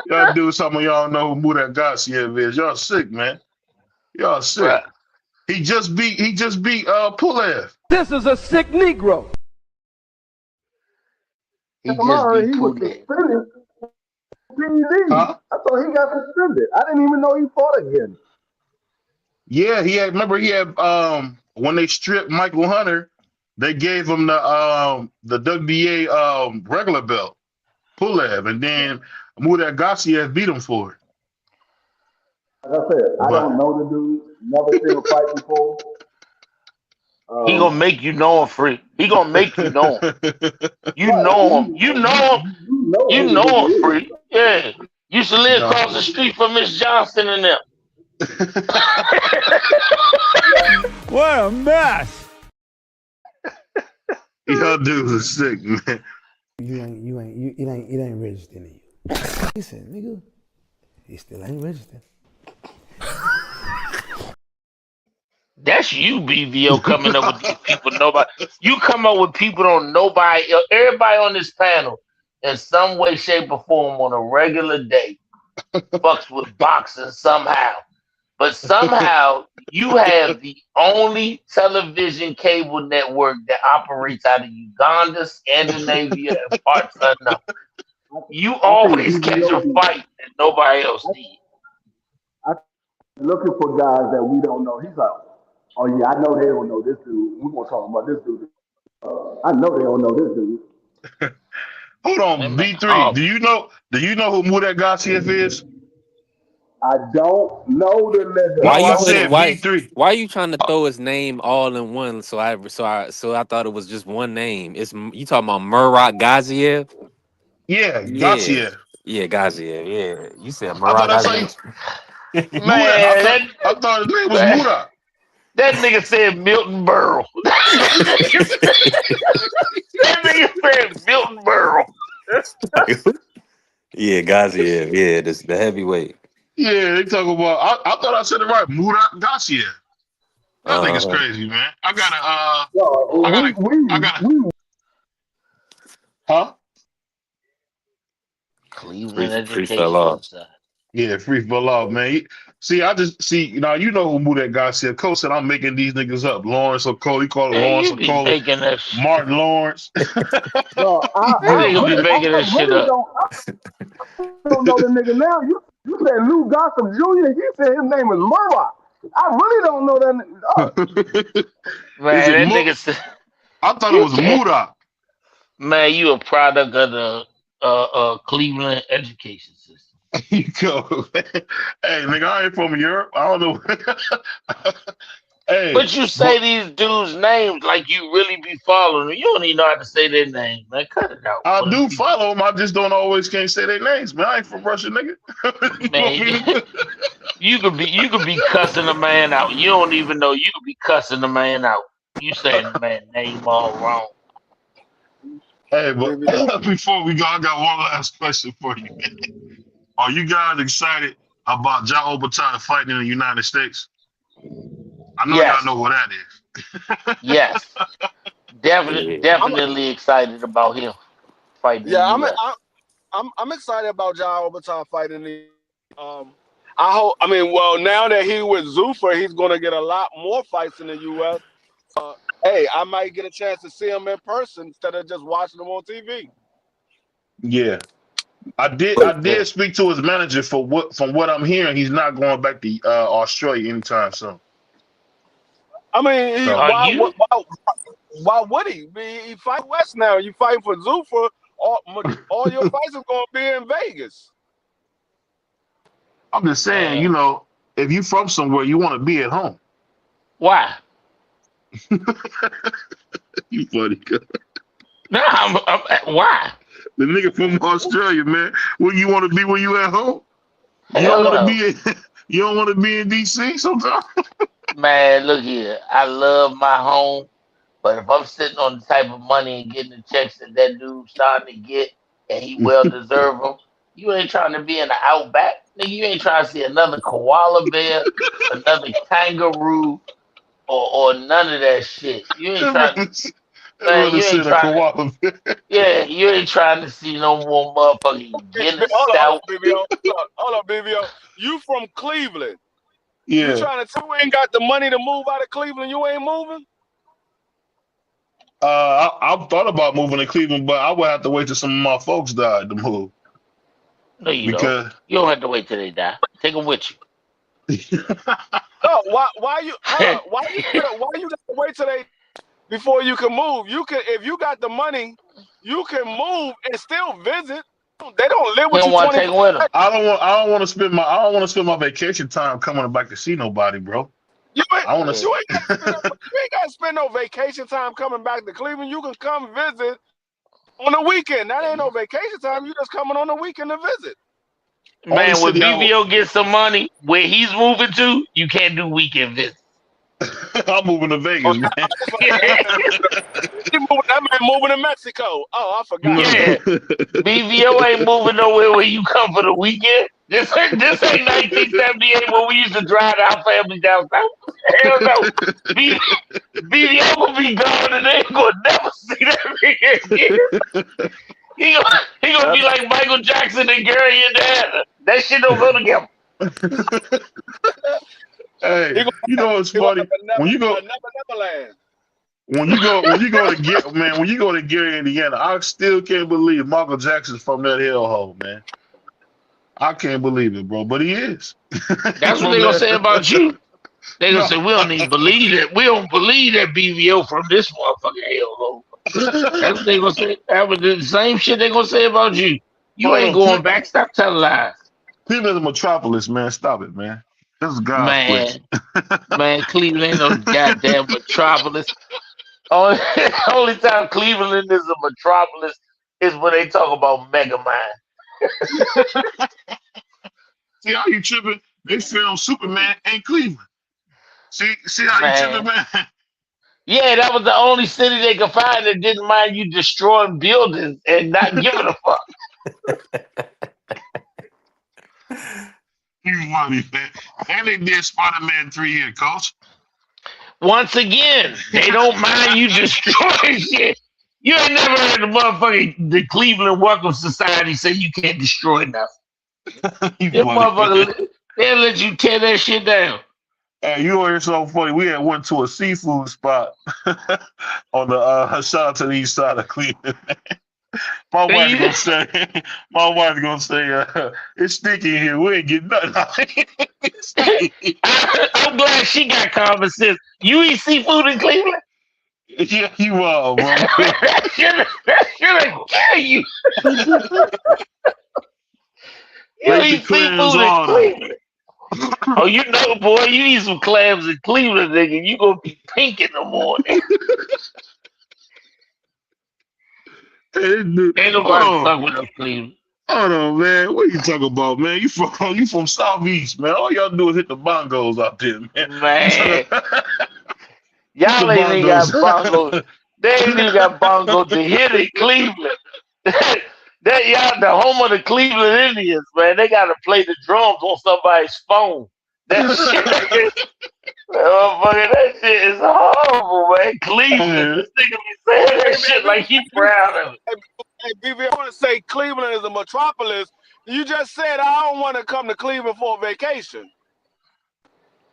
y'all do some of y'all know who Muda Garcia is. Y'all sick, man. Y'all sick. Right. He just beat Pulev. This is a sick Negro. He just beat Pulev. Huh? I thought he got suspended. I didn't even know he fought again. Yeah, he had when they stripped Michael Hunter, they gave him the WBA regular belt, Pulev, and then Muda Garcia beat him for it. Like I said, I don't know the dude, never seen him fight before. He gonna make you know him, Free. He gonna make you know him. You know him. You know him. You know him, Free. Yeah. Used to live across the street from Miss Johnson and them. What a mess. Y'all dudes are sick, man. It ain't registered in you. He said, nigga, it still ain't registered. That's you, BVO, coming up with these people nobody. You come up with people on nobody. Everybody on this panel, in some way, shape, or form, on a regular day, fucks with boxing somehow. But somehow you have the only television cable network that operates out of Uganda, Scandinavia, and parts unknown. You always catch a fight that nobody else needs. I'm looking for guys that we don't know. He's like, oh yeah, I know they don't know this dude. We're gonna talk about this dude. I know they don't know this dude. Hold on, B3. Do you know who Muda Garcia is? I don't know the nigga. Why No, you I Don't put know. it? said Why B3. why you trying to throw his name all in one? So I thought it was just one name. You talking about Murad Gaziev? Yeah, Yeah, Gautier. yeah, Gaziev. Yeah, you said I thought Murad that's how you Gaziev. Muda. Man, I thought his name was that Muda. that nigga said Milton Berle. That nigga said Milton Berle. Yeah, Gaziev. Yeah, this the heavyweight. Yeah, they talk about. I thought I said it right. Muda Gautier. That nigga's Uh, crazy, man. I No, gotta, I gotta, we huh? Cleveland free fell education off. inside. Yeah, free for love, man. See, I just see now. You know who Muda Gautier? Coach said I'm making these niggas up. Lawrence O'Coley. He called it Man, Lawrence you be O'Coley. making that Martin Lawrence. no, that nigga be making I that shit up. don't know the nigga now. You said Lou Gossip Jr. He said his name is Murdoch. I really don't know that. Is Man, it that nigga said I thought it you was can't. Muda. Man, you a product of the Cleveland education system. You go. Hey, nigga, I ain't from Europe. I don't know. Hey, But you say but these dudes' names like you really be following them. You don't even know how to say their name, man. Cut it out, I man. do follow them. I just don't always can't say their names, man. I ain't from Russia, nigga. You want me Man, to? you could be cussing a man out. You don't even know you could be cussing the man out. You saying the man name all wrong. Hey, but Baby, before we go, I got one last question for you. Are you guys excited about Ja Obata fighting in the United States? I know y'all Yes, know what that is. yes. Yeah. I'm Definitely excited about him fighting in the yeah, US. I'm excited about Ja Overtime fighting the I hope I mean well now that he with Zuffa, he's gonna get a lot more fights in the US. Hey, I might get a chance to see him in person instead of just watching him on TV. Yeah, I did. I But Yeah. did speak to his manager for what. From what I'm hearing, he's not going back to Australia anytime soon. I mean, So Are you? why would he? He fight West now. You fight for Zuffa, all your fights are gonna be in Vegas. I'm just saying, Man, if you from somewhere, you want to be at home. why? You funny guy. No, why? The nigga from Australia, man. Where you want to be when you at home? You don't Hell want to no. be in. You don't want to be in DC sometimes. Man, look here. I love my home, but if I'm sitting on the type of money and getting the checks that that dude's starting to get, and he well deserve them, you ain't trying to be in the outback. Nigga, you ain't trying to see another koala bear, another kangaroo, or none of that shit. You ain't trying, I'd man. rather You ain't sit a trying to. koala bear. Yeah, you ain't trying to see no more motherfucking Guinness Hold stout. on, BBO. Hold on, BBO. You from Cleveland? You Yeah. trying to tell me you ain't got the money to move out of Cleveland? You ain't moving? I've thought about moving to Cleveland, but I would have to wait till some of my folks died to move No, you don't. because You don't have to wait till they die. Take them with No. Why you? Hold you. on. Why you got to wait till they before you can move? You can if you got the money, you can move and still visit. They don't live He with don't you want to 20. take them with him. I don't want to spend my vacation time coming back to see nobody, bro. You ain't I want Yeah. you ain't got to spend you ain't got to spend no vacation time coming back to Cleveland. You can come visit on the weekend. That ain't no vacation time. You just coming on the weekend to visit. only Man, when city I BVO gets some money, where he's moving to, you can't do weekend visits. I'm moving to Oh, Vegas, man. that man moving to Mexico. Oh, I forgot. Yeah, BVO ain't moving nowhere where you come for the weekend. This ain't 1978 when we used to drive our family down south. Hell no. BVO gonna be gone and they ain't gonna never see that nigga again. He gonna be like Michael Jackson and Gary Indiana. That shit don't go together. Hey, He gonna you know what's he gonna funny? have When you go a Neverland. when you go to Gary, Indiana, I still can't believe Michael Jackson's from that hellhole, man. I can't believe it, bro, but he is. That's what From they gonna say that. about you. They gonna No. say we don't even believe it. We don't believe that BVO from this motherfucking hellhole. That's what they gonna say. That was the same shit they gonna say about you. You Hold ain't on, going back. Stop telling lies. Cleveland's a metropolis, man. Stop it, man. This is God's place. Man, Cleveland ain't no goddamn metropolis. Only, only time Cleveland is a metropolis is when they talk about Megamind. See how you tripping? They filmed Superman in Cleveland. See how you tripping, man? Yeah, that was the only city they could find that didn't mind you destroying buildings and not giving a fuck. You funny, man. And they did Spider-Man 3 here, coach. Once again, they don't mind you destroying shit. You ain't never heard the Cleveland Welcome Society say you can't destroy nothing. They'll let you tear that shit down. Hey, you are so funny. We had went to a seafood spot on the shout out to the east side of Cleveland. My wife's gonna say, it's stinky in here. We ain't getting nothing. I'm glad she got common sense. You eat seafood in Cleveland? Yeah, you are, bro. that should kill you. You eat seafood in Cleveland. Oh, you know, boy, you eat some clams in Cleveland, nigga, you gonna be pink in the morning. Ain't nobody fuck with us, Cleveland. Hold on, man. What are you talking about, man? You from Southeast, man. All y'all do is hit the bongos out there, man. Y'all ain't even got bongos. They ain't even got bongos to hit in Cleveland. Y'all the home of the Cleveland Indians, man. They gotta play the drums on somebody's phone. That shit is horrible, man. Cleveland. This nigga be saying that shit like he proud of it. Hey, BB, I want to say Cleveland is a metropolis. You just said I don't want to come to Cleveland for a vacation.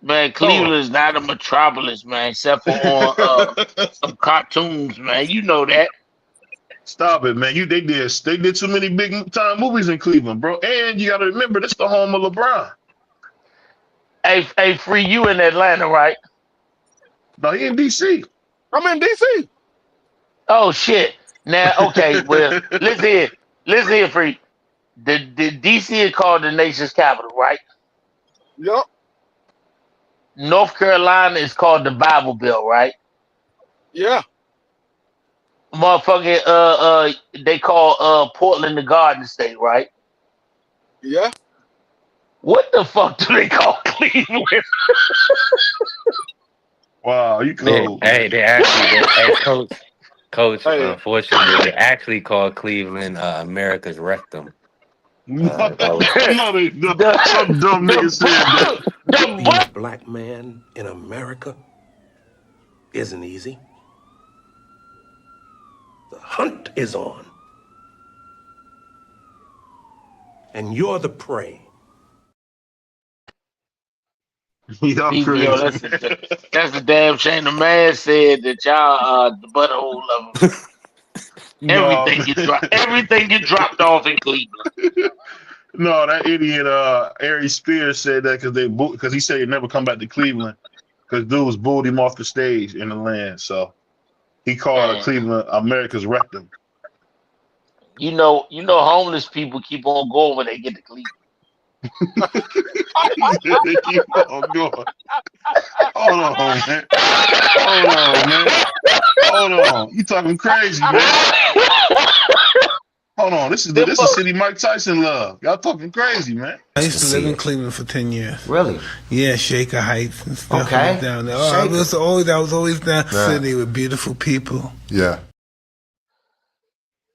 Man, Cleveland is not a metropolis, man, except for on some cartoons, man. You know that. Stop it, man. They did too many big time movies in Cleveland, bro. And you gotta remember, this the home of LeBron. Hey, Free, you in Atlanta, right? No, he in DC. I'm in DC. Oh shit. Now, okay, well, listen here, Free. The DC is called the nation's capital, right? Yup. North Carolina is called the Bible Belt, right? Yeah. Motherfucking they call Portland the Garden State, right? Yeah. What the fuck do they call Cleveland? Wow, you cool. They actually Coach, unfortunately, they actually call Cleveland America's rectum. Some dumb nigga said that. Being a black man in America isn't easy. The hunt is on. And you're the prey. Y'all crazy. Yo, that's a damn shame. The man said that y'all the butthole of them. Everything get dropped off in Cleveland. No, that idiot Ari Spears said that because he said he'd never come back to Cleveland because dudes booed him off the stage in the land. So he called Cleveland America's rectum. You know, homeless people keep on going when they get to Cleveland. Keep on going. Hold on, man. Hold on. You talking crazy, man. Hold on. This is the city Mike Tyson love. Y'all talking crazy, man. I used to live in Cleveland for 10 years. Really? Yeah, Shaker Heights and stuff. Okay. Down there. I was always down the city with beautiful people. Yeah.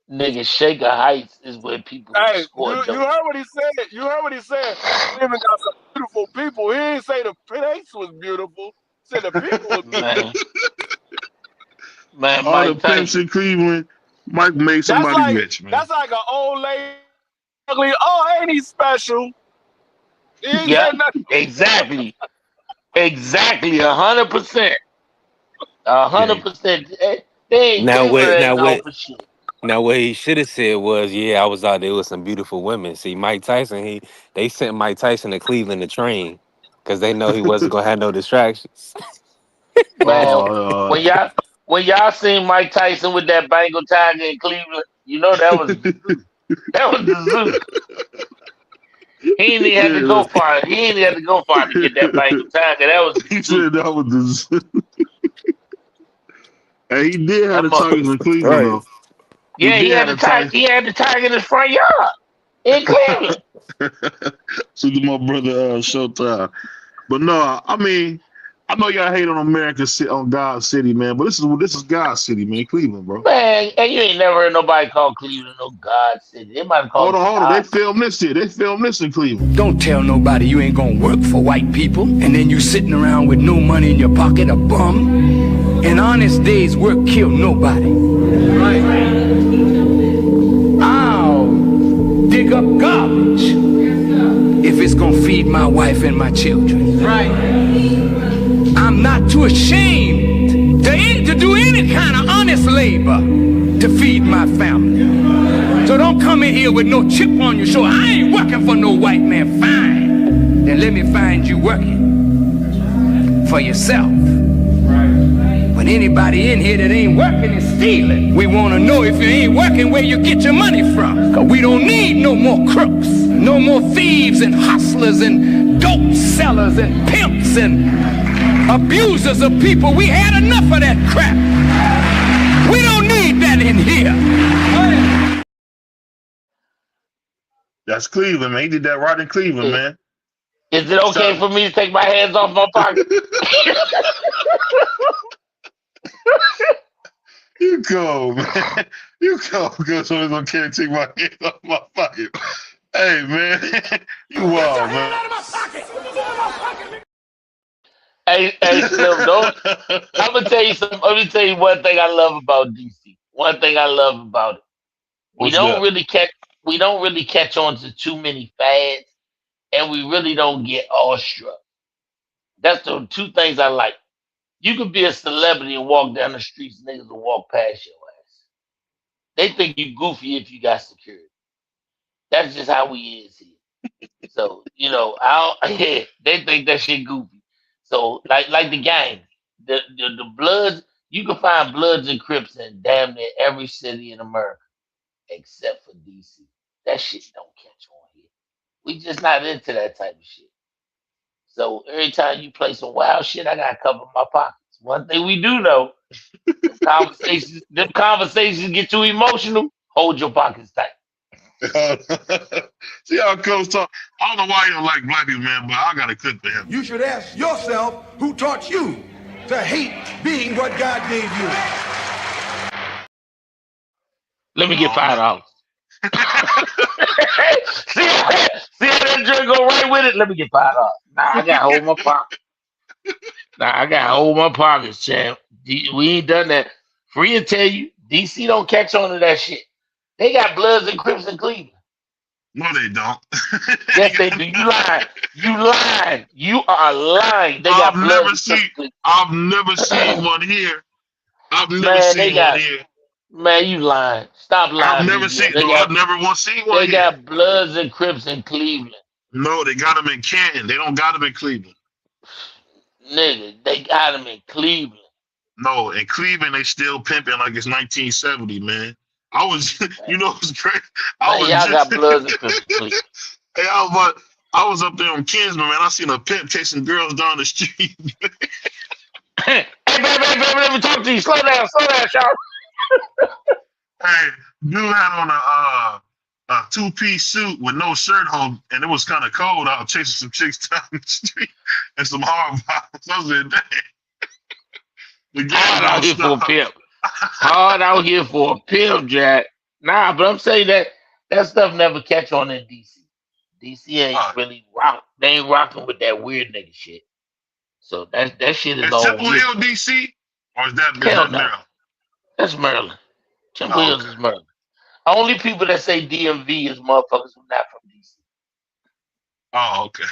Nigga, Shaker Heights is where people score. You heard what he said. Cleveland got some beautiful people. He didn't say the place was beautiful. He said the people was beautiful. Man, all the pimps in Cleveland, Mike made somebody rich, man. That's like an old lady. Oh, ain't he special? He ain't yeah, nothing. Exactly. 100%. 100%. Now what he should have said was, I was out there with some beautiful women. See, Mike Tyson, they sent Mike Tyson to Cleveland to train because they know he wasn't gonna have no distractions. Man, when y'all seen Mike Tyson with that Bengal tiger in Cleveland, you know that was the zoo. He ain't even had to go far. He ain't even had to go far to get that Bangle tag. That was He the said that was the. Hey, he did have the Tigers in Cleveland Right. though. He Yeah, he did had have the the tag. Tigers. He had the tag in his front yard in Cleveland. So to my brother Showtime. But no, I mean, I know y'all hate on America, on God City, man. But this is God City, man. Cleveland, bro. Man, and you ain't never heard nobody call Cleveland no God City. They might have called it Hold on. They God. filmed this here. They filmed this in Cleveland. Don't tell nobody you ain't gonna work for white people, and then you sitting around with no money in your pocket, a bum. An honest day's work kill nobody. I'll dig up garbage if it's gonna feed my wife and my children. Right. I'm not too ashamed to do any kind of honest labor to feed my family. So don't come in here with no chip on your shoulder. I ain't working for no white man. Fine. Then let me find you working for yourself. But anybody in here that ain't working is stealing. We want to know if you ain't working where you get your money from. Because we don't need no more crooks, no more thieves and hustlers and dope sellers and pimps and abusers of people. We had enough of that crap. We don't need that in here. That's Cleveland, man. He did that right in Cleveland, man. Is it okay for me to take my hands off my pocket? You go, man. You go, because someone's gonna can't take my hand off my pocket. Hey, man. You wild, man. Hey, Slim, don't. I'm gonna tell you something. Let me tell you one thing I love about DC. One thing I love about it. We What's don't that? really catch. We don't really catch on to too many fads, and we really don't get awestruck. That's the two things I like. You could be a celebrity and walk down the streets, niggas will walk past your ass. They think you goofy if you got security. That's just how we is here. So I don't, they think that shit goofy. So like the gang, the Bloods, you can find Bloods and Crips in damn near every city in America except for DC. That shit don't catch on here. We just not into that type of shit. So every time you play some wild shit, I gotta cover my pockets. One thing we do know, them conversations get too emotional. Hold your pockets tight. See how Coach talk? I don't know why he don't like black people, man, but I got a clip for him. You should ask yourself who taught you to hate being what God gave you. Let me get $5. see how that joint go right with it? Let me get $5. Nah, I gotta hold my pocket. I gotta hold my pockets, champ. We ain't done that. Free to tell you, DC don't catch on to that shit. They got Bloods and Crips in Cleveland. No, they don't. Yes, they do. You lying. You lying. You are lying. They got Bloods and Crips in I've never seen one here. I've never Man, they seen one got. here. Man, you lying. Stop I've lying, never BBO. seen. No, I've never once seen one They here. got Bloods and Crips in Cleveland. No, they got them in Canton. They don't got them in Cleveland. Nigga, they got them in Cleveland. No, in Cleveland they still pimping like it's 1970, man. I was, it's great. Y'all got Bloods and Crips in Cleveland. Hey, I was up there on Kinsman, man. I seen a pimp chasing girls down the street. Hey, baby, let me talk to you. Slow down, Sean. Hey, dude had on a two-piece suit with no shirt on, and it was kind of cold out chasing some chicks down the street and some hard bottles. I said, dang. Hard out here for a pimp. Hard out here for a pimp, Jack. Nah, but I'm saying that stuff never catch on in DC. DC ain't really rock. They ain't rocking with that weird nigga shit. So that shit is all Temple weird. Hill, DC, or is that Hell no. Maryland? That's Maryland. Temple Hills is Maryland. Only people that say DMV is motherfuckers who not from DC. Oh, okay.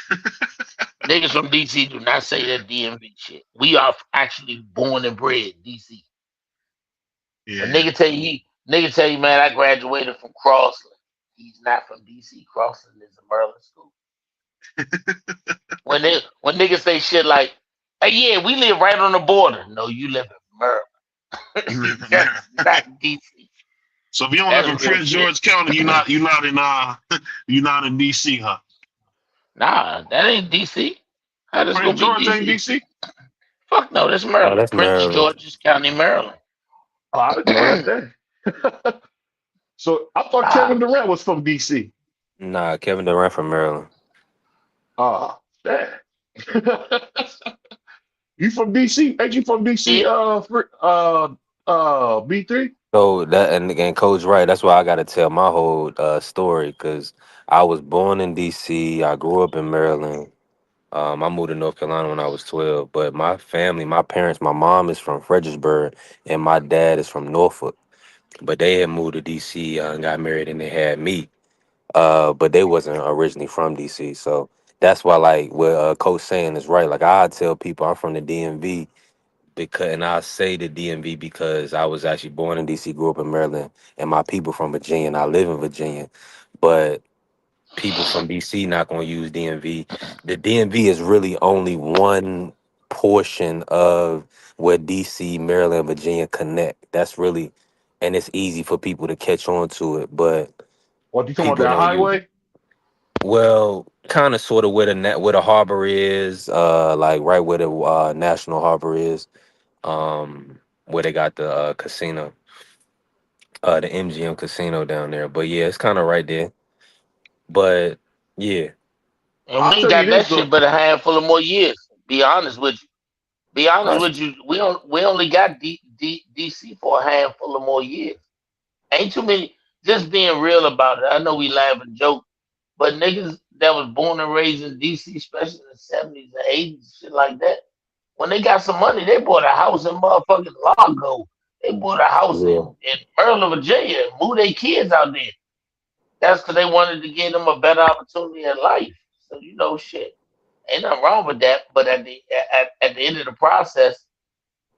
Niggas from DC do not say that DMV shit. We are actually born and bred DC. Yeah. A nigga tell you, man, I graduated from Crossland. He's not from DC. Crossland is a Maryland school. when niggas say shit like, hey, yeah, we live right on the border. No, you live in Maryland. That's not DC. So if you don't live in Prince George County, you're not in DC, huh? Nah, that ain't DC. How this Prince gonna be George ain't DC? DC. Fuck no, that's Oh, Maryland. that's Prince Maryland. George's County, Maryland. Oh, I didn't know that. Dang. So I thought Nah, Kevin Durant was from DC. Nah, Kevin Durant from Maryland. Ah, dang. You from DC? Ain't you from DC? yeah. B3. So that and Coach right. That's why I got to tell my whole story because I was born in D.C. I grew up in Maryland. I moved to North Carolina when I was 12. But my family, my parents, my mom is from Fredericksburg and my dad is from Norfolk. But they had moved to D.C. And got married and they had me. But they wasn't originally from D.C. So that's why, like, what Coach saying is right. Like, I tell people I'm from the DMV because, and I say the DMV because I was actually born in DC, grew up in Maryland, and my people from Virginia, and I live in Virginia. But people from DC not gonna use DMV. The DMV is really only one portion of where DC, Maryland, Virginia connect. That's really, and it's easy for people to catch on to it, but What you talking about people that don't use it. highway? Well, kind of, sort of where the where the harbor is, like right where the National Harbor is, where they got the casino, the MGM casino down there. But yeah, it's kind of right there. But yeah, And we I'll ain't tell you got this that shit though. but a handful of more years. Be honest with you. Be honest that's with you. We only got DC for a handful of more years. Ain't too many. Just being real about it. I know we laugh and joke, but niggas that was born and raised in DC, especially in the 70s and 80s, shit like that, when they got some money, they bought a house in motherfucking Largo. They bought a house yeah, in Maryland, Virginia, and moved their kids out there. That's because they wanted to give them a better opportunity in life. So shit. Ain't nothing wrong with that. But at the end of the process,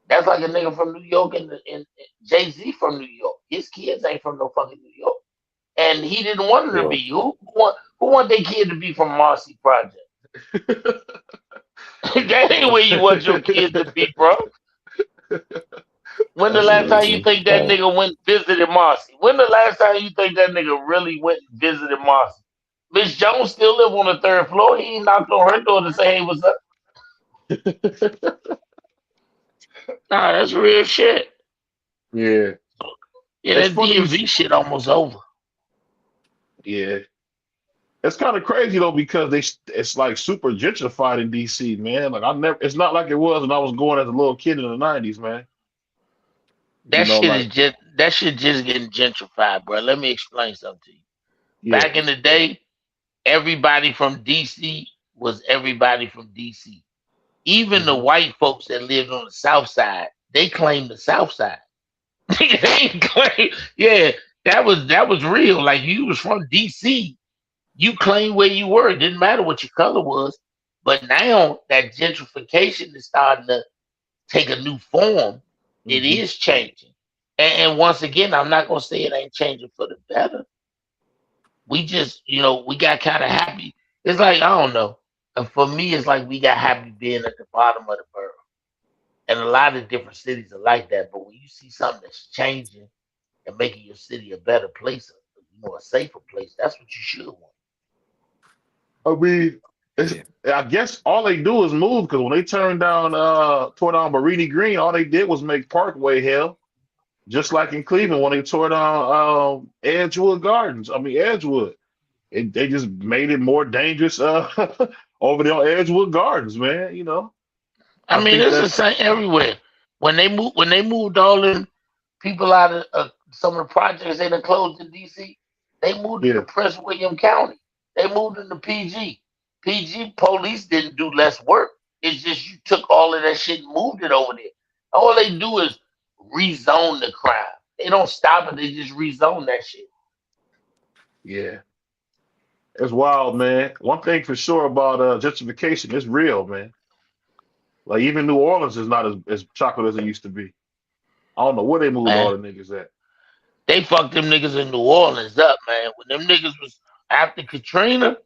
that's like a nigga from New York and Jay-Z from New York. His kids ain't from no fucking New York. And he didn't want them to yeah, be. Who want their kid to be from Marcy Project? That ain't where you want your kids to be, bro. When the That's last yeah. time crazy. you think that Right. nigga went visited Marcy? When the last time you think that nigga really went and visited Marcy? Miss Jones still live on the third floor. He ain't knocked on her door to say, "Hey, what's up?" Nah, that's real shit. Yeah, Yeah, it's that funny. DMV shit almost over. Yeah, it's kind of crazy though because it's like super gentrified in DC, man. Like I never. It's not like it was when I was going as a little kid in the '90s, man. You That know, shit is like just that shit just getting gentrified, bro. Let me explain something to you. yeah. Back in the day, everybody from DC was everybody from DC. Even the Hmm. white folks that lived on the south side, they claimed the south side. They ain't claim, yeah, that was real. Like you was from DC, you claimed where you were. It didn't matter what your color was. But now that gentrification is starting to take a new form, it Hmm. is changing. And once again, I'm not gonna say it ain't changing for the better. We just, we got kind of happy. It's like I don't know. For me, it's like we got happy being at the bottom of the barrel. And a lot of different cities are like that. But when you see something that's changing and making your city a better place, a safer place, that's what you should want. I mean, it's, Yeah. I guess all they do is move because when they tore down Barini Green, all they did was make Parkway hell. Just like in Cleveland when they tore down Edgewood Gardens. I mean Edgewood. They just made it more dangerous over there on Edgewood Gardens, man. I I mean, think it's the that's same everywhere. When they moved all them people out of some of the projects they done closed in DC, they moved into yeah, Prince William County. They moved into PG. PG police didn't do less work. It's just you took all of that shit and moved it over there. All they do is rezone the crime. They don't stop it. They just rezone that shit. yeah. It's wild, man. One thing for sure about gentrification, it's real, man. Like even New Orleans is not as chocolate as it used to be. I don't know where they moved all Man, the niggas at. they fucked them niggas in New Orleans up, man. When them niggas was after Katrina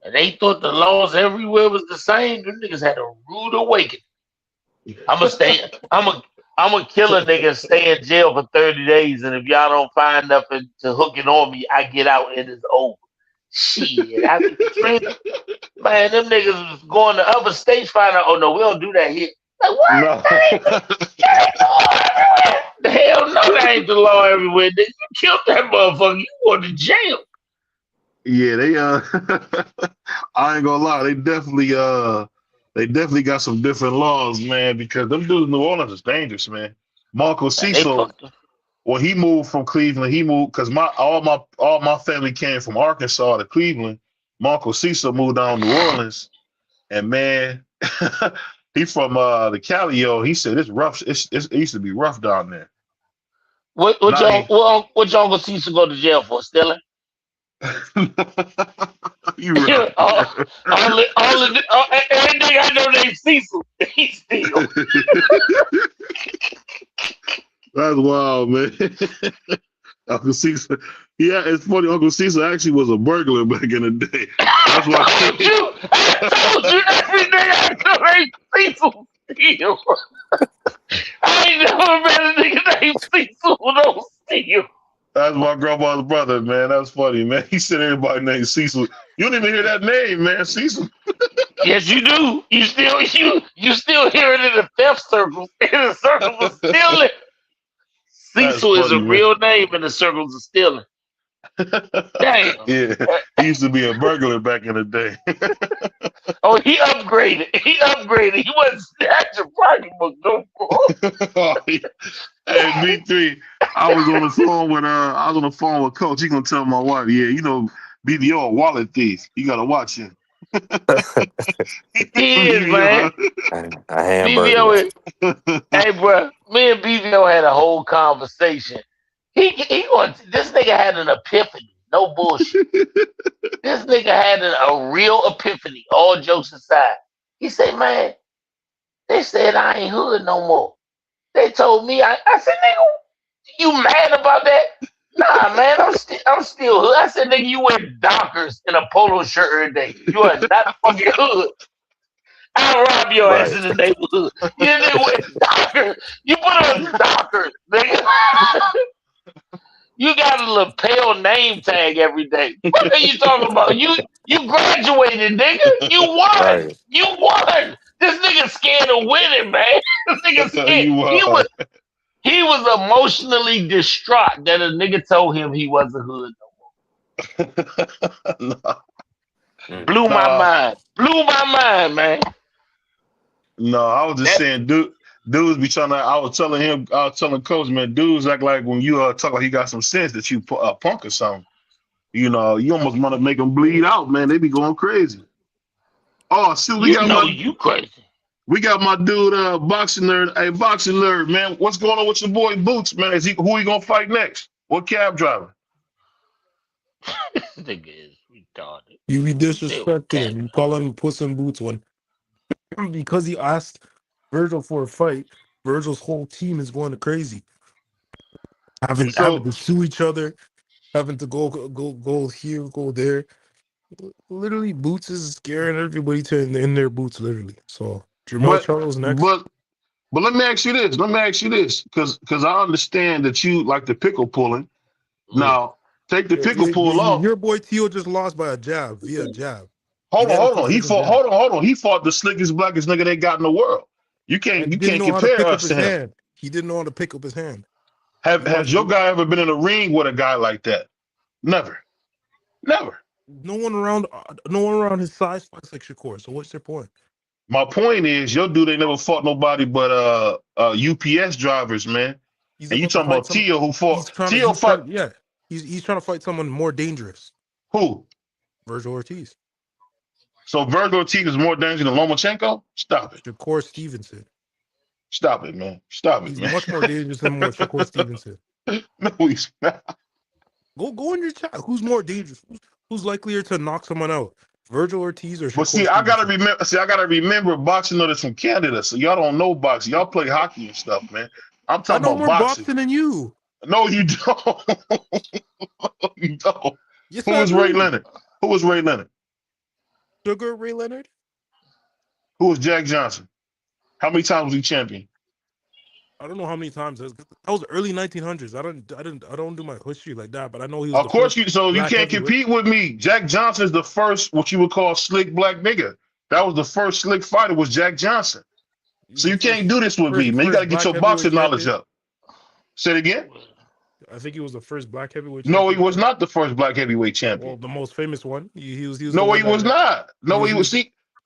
and they thought the laws everywhere was the same, them niggas had a rude awakening. I'ma stay. I'm a kill a nigga and stay in jail for 30 days, and if y'all don't find nothing to hook it on me, I get out and it's over. Shit, after Katrina, man, them niggas was going to other states, find out, oh no, we don't do that here. Like what? No. That ain't the law everywhere. The hell no, that ain't the law everywhere. Nigga, you killed that motherfucker. You going to jail. Yeah, they I ain't gonna lie, they definitely got some different laws, man, because them dudes in New Orleans is dangerous, man. Marco Man, they Cecil, fucked up. when he moved from Cleveland, he moved because all my family came from Arkansas to Cleveland. Marco Cecil moved down to New Orleans, and man, he from the Cali, he said it's rough. It used to be rough down there. What Not y'all even, what y'all gonna see to go to jail for? Stealing? you right. Everything I know named Cecil. He steal. That's wild, man. Uncle Cecil. Yeah, it's funny. Uncle Cecil actually was a burglar back in the day. That's why. I told you everything I know named Cecil steal. I ain't never met a nigga named Cecil who don't steal. That's my grandma's brother, man. That's funny, man. He said everybody named Cecil. You don't even hear that name, man. Cecil. Yes, you do. You still hear it in the theft circles. In the circles of stealing. That's Cecil is funny, a man. real name in the circles of stealing. Damn. Yeah, he used to be a burglar back in the day. Oh, he upgraded. He upgraded. He wasn't snatching pocketbook no more. Hey, B3, I was on the phone with Coach. He gonna tell my wife, yeah, BBO a wallet thief. You gotta watch him. He is, man. A hamburger. BBO is. Hey, bro, me and BBO had a whole conversation. This nigga had an epiphany. No bullshit. This nigga had a real epiphany. All jokes aside, he said, "Man, they said I ain't hood no more. They told me I said, nigga, you mad about that? Nah, man, I'm still hood. I said, nigga, you wear Dockers and a polo shirt every day. You are not fucking hood. I'll rob your ass Right. in the neighborhood. You didn't wear Dockers. You put on Dockers, nigga. You got a lapel name tag every day. What are you talking about? You graduated, nigga. You won. Right. You won. This nigga scared of winning, man. This nigga scared. You are. He was emotionally distraught that a nigga told him he wasn't hood no more. Blew my mind. Blew my mind, man. No, I was just saying, dudes be trying to. I was telling Coach, man, dudes act like when you talk like he got some sense that you punk or something. You almost want to make them bleed out, man. They be going crazy. Oh, shoot, you crazy. We got my dude, boxing nerd. Hey, boxing nerd, man, what's going on with your boy Boots, man? Who he gonna fight next? What cab driver? This nigga is retarded. You be disrespecting him. You call him Puss in Boots because he asked Virgil for a fight. Virgil's whole team is going crazy, having to sue each other, having to go here, go there. Literally, Boots is scaring everybody to in their boots. Literally, so Jermell Charles next. But let me ask you this, because I understand that you like the pickle pulling. Now take the pickle pull off. Your boy Tio just lost by via jab. Hold on. He fought the slickest, blackest nigga they got in the world. You can't compare us to him. He didn't know how to pick up his hand. Has your guy ever been in a ring with a guy like that? Never. No one around his size fights like Shakur. So what's your point? My point is, your dude ain't never fought nobody but UPS drivers, man. And you talking about Tio who fought? Tio fought. Yeah, he's trying to fight someone more dangerous. Who? Virgil Ortiz. So Virgil Ortiz is more dangerous than Lomachenko? Stop it. Shakur Stevenson. Stop it, man. Stop it, man. He's much more dangerous than Shakur Stevenson. No, he's not. Go in your chat. Who's more dangerous? Who's likelier to knock someone out? Virgil Ortiz or Shakur But see, Stevenson? I gotta remember boxing is from Canada, so y'all don't know boxing. Y'all play hockey and stuff, man. I'm talking about more boxing than you. No, you don't. You don't. Yes, Who was Ray Leonard? Who was Ray Leonard? Sugar Ray Leonard? Who was Jack Johnson? How many times was he champion? I don't know how many times that was early 1900s. I don't do my history like that, but I know he was Of the course first you. So you black can't heavyweight. compete with me. Jack Johnson is the first, what you would call slick black nigga. That was the first slick fighter was Jack Johnson. He was So the you can't do this with me, man. You got to first get black your heavyweight boxing knowledge champion. up. Say it again. I think he was the first black heavyweight No, he champion. was not the first black heavyweight champion. Well, the most famous one. He was the No, one he was that not. No, he was.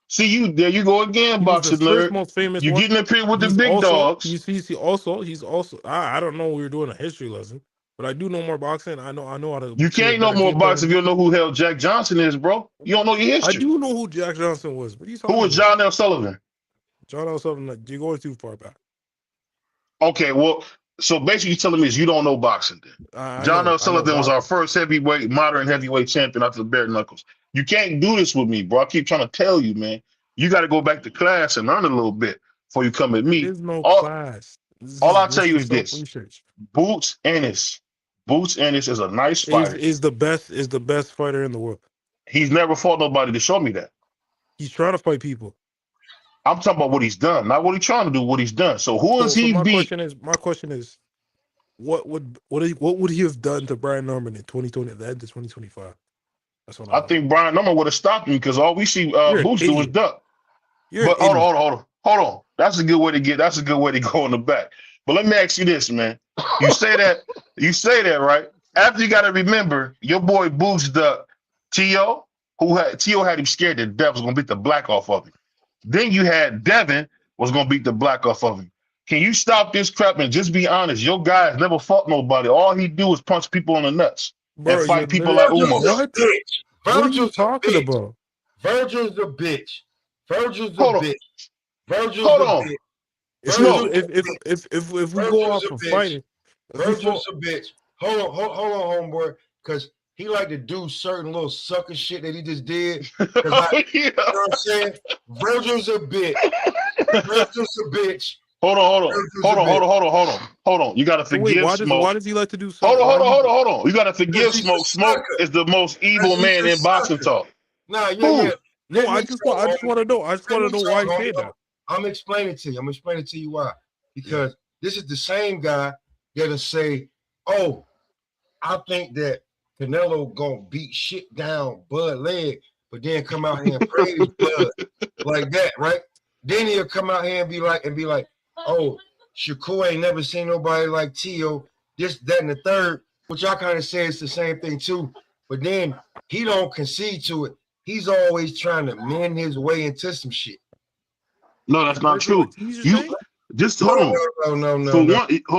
See you. There you go again, he was the boxing first nerd. most famous You one. getting up here with the He's big also dogs. he's also I don't know, we were doing a history lesson, but I do know more boxing. I know how to You create a can't know better more game plan. boxing if you don't know who the hell Jack Johnson is, bro. You don't know your I history. do know who Jack Johnson was. What are you Who talking was about? John L. Sullivan? John L. Sullivan, you're going too far back. Okay, well, so basically you're telling me is you don't know boxing then. I John L. know Sullivan was our boxing. first modern heavyweight champion after the bare knuckles. You can't do this with me, bro. I keep trying to tell you, man. You got to go back to class and learn a little bit before you come at me. There's no All, class. This all is I'll tell you is this. self-research. Boots Ennis is a nice fighter. Is the best fighter in the world. He's never fought nobody to show me that. He's trying to fight people. I'm talking about what he's done, not what he's trying to do, what he's done. So who is he my beat? question is, what would he have done to Brian Norman in 2020 at the end of 2025? That's what I think Brian Norman would have stopped him because all we see Boots do is duck. But hold on. That's a good way to go in the back. But let me ask you this, man. You say that, right? After you got to remember, your boy Boots duck T.O., T.O. had him scared that Dev was gonna beat the black off of him. Then you had Devin was gonna beat the black off of him. Can you stop this crap and just be honest? Your guy has never fought nobody. All he do is punch people in the nuts and fight people like Umar. What are you talking about? Virgil's a bitch. Virgil's a Hold on. bitch. Virgil's Hold a on. bitch. Smoke. If we go off of fighting, Virgil's a bitch. Hold on, homeboy, because he like to do certain little sucker shit that he just did. You know what I'm saying? Virgil's a bitch. Virgil's a bitch. Hold on. You gotta forgive Smoke. Why does he like to do something? Hold on. You gotta forgive Smoke. Smoke is the most evil man in boxing talk. Nah, yeah. No, I just want to know. I just want to know why he said that. I'm explaining to you. I'm explaining to you why. Because this is the same guy that'll say, "Oh, I think that Canelo gonna beat shit down Bud leg," but then come out here and praise Bud like that, right? Then he'll come out here and be like, "Oh, Shakur ain't never seen nobody like Tio, this, that, and the third," which I kind of say it's the same thing too. But then he don't concede to it. He's always trying to mend his way into some shit. No, that's not true. You just hold on. No. Hold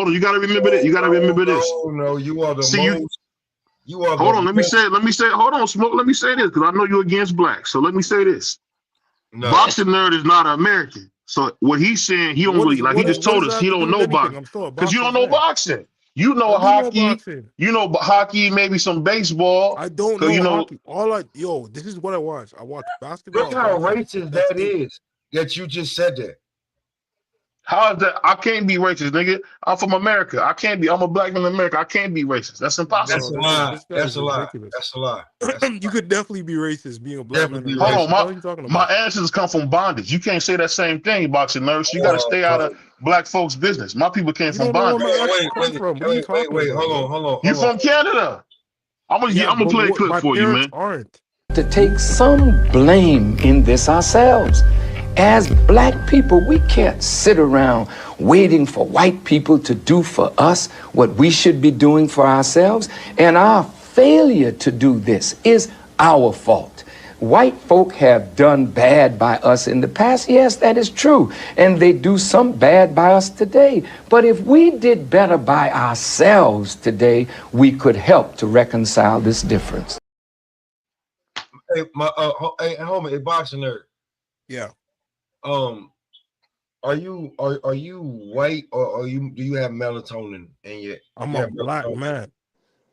on. You gotta remember that. You gotta remember this. No, you are the most. You are. Hold on. Let me say. Hold on, Smoke. Let me say this because I know you're against black. So let me say this. No. Boxing nerd is not an American. So what he's saying, he don't really like. He just told us he don't know boxing because you don't know boxing. You know hockey. You know hockey, maybe some baseball. I don't know hockey. This is what I watch. I watch basketball. Look how racist that is that you just said that. How is that? I can't be racist, nigga. I'm from America. I can't be. I'm a black man in America. I can't be racist. That's impossible. That's a lie. That's a lie. You could definitely be racist being a black man. Hold on, my ancestors come from bondage. You can't say that same thing, boxing nurse. You got to stay out of black folks' business. My people came from bondage. Wait, hold on. You from Canada? I'm gonna play a clip for you, man. To take some blame in this ourselves. As black people, we can't sit around waiting for white people to do for us what we should be doing for ourselves. And our failure to do this is our fault. White folk have done bad by us in the past. Yes, that is true. And they do some bad by us today. But if we did better by ourselves today, we could help to reconcile this difference. Hey, homie, a boxing nerd. Yeah. Are you white or do you have melatonin in your? I'm a black man.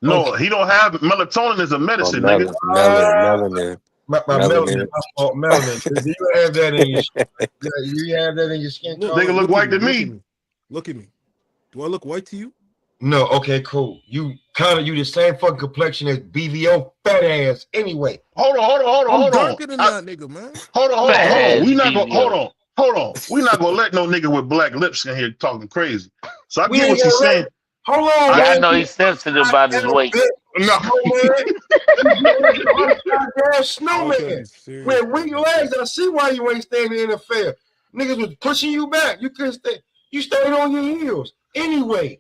No, he don't have melatonin is a medicine, nigga. Melanin. Melanin. Do you have that in your skin? Do you have that in your skin? Nigga look white to me. Look at me. Do I look white to you? No. Okay, cool. You the same fucking complexion as BVO fat ass anyway. Hold on. I'm darker than that nigga, man. Hold on. We not gonna hold on. hold on. We're not gonna let no nigga with black lips in here talking crazy. So I We get ain't what you're gonna let. saying. Hold on, Yeah, I man. know he's sensitive about his weight. No. Goddamn Y'all snowman can't be serious. with weak legs. I see why you ain't staying in the NFL. Niggas was pushing you back. You couldn't stay. You stayed on your heels anyway.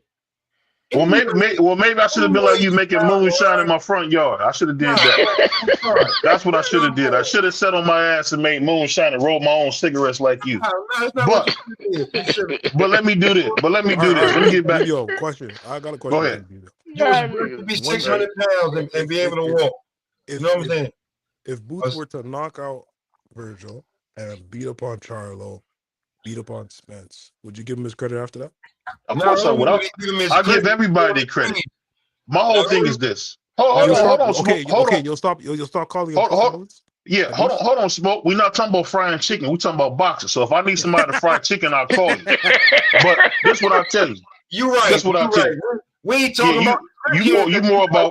Well, maybe I should have been like you, making moonshine in my front yard. I should have did that. That's what I should have did. I should have sat on my ass and made moonshine and rolled my own cigarettes like you. But let me do this. But let me do this. Let me get back. Yo, question. I got a question. Go ahead. You was built to be 600 pounds and be able to walk. You know what I'm saying? If Boots were to knock out Virgil and beat up on Charlo, beat up on Spence, would you give him his credit after that? Of course I would. I give everybody their credit. My whole thing is this. Hold on. Okay, you'll stop calling him silence? Yeah, hold on, Smoke. We're not talking about frying chicken. We're talking about boxing. So if I need somebody to fry chicken, I'll call you. But this is what I'll tell you. You're right. That's what I'll tell you. We ain't talking about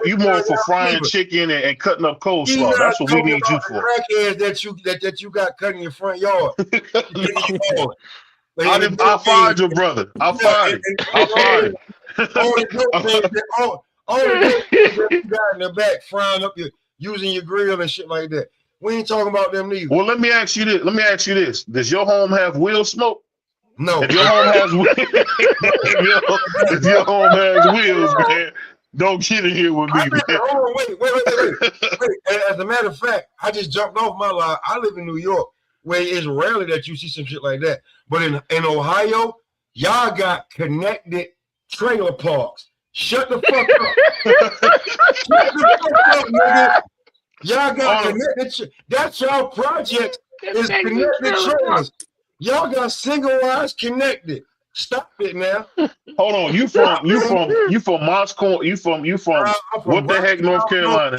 you more for frying chicken and cutting up coleslaw. That's what we need you for. Crackheads that you got cut in your front yard. I fired your brother. I fired him. All the you got in the back frying up using your grill and shit like that. We ain't talking about them neither. Well, let me ask you this. Does your home have wheel smoke? No. If your home has if your home has wheels, man, don't get in here with me, man. Hold on, wait. As a matter of fact, I just jumped off my line. I live in New York, where it's rarely that you see some shit like that. But in Ohio, y'all got connected trailer parks. Shut the fuck up. Shut the fuck up, nigga. Y'all got connected. That's y'all project is connected trailers. Y'all got single wires connected. Stop it now. Hold on. You from Moscow? You from what the heck, North Carolina?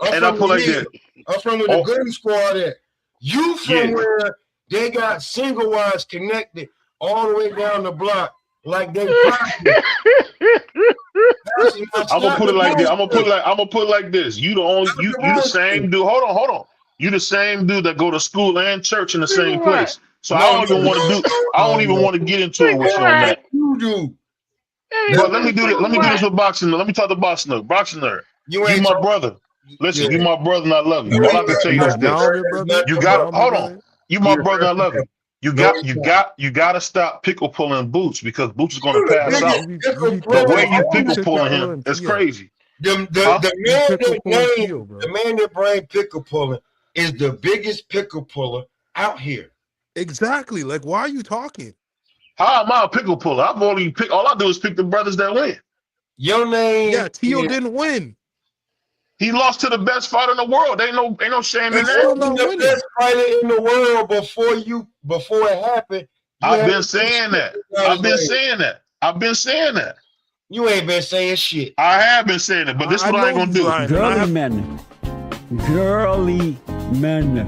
And I put like that. I'm from where the Goody Squad at. You from where they got single wires connected all the way down the block, like they I'm gonna put it like this. I'm gonna put it like this. You the same dude. Hold on. You the same dude that go to school and church in the same place. So I don't even want to get into it with you on that. You do. But let me do this. Let me do this with boxing. Let me talk to boxing nerd. Boxing nerd. You my brother. Listen, you my brother and I love you. All I can tell you is this. You got hold on. You my brother and I love you. You got to stop pickle pulling Boots because Boots is going to pass out. The way you pickle pulling him is crazy. The man that bring pickle pulling is the biggest pickle puller out here. Exactly. Like, why are you talking? How am I a pickle puller? All I do is pick the brothers that win. Your name? Yeah, Tio didn't win. He lost to the best fighter in the world. Ain't no shame in that. The best fighter in the world before it happened. I've been saying that. You ain't been saying shit. I have been saying it, but this is what I ain't gonna do. Girly men.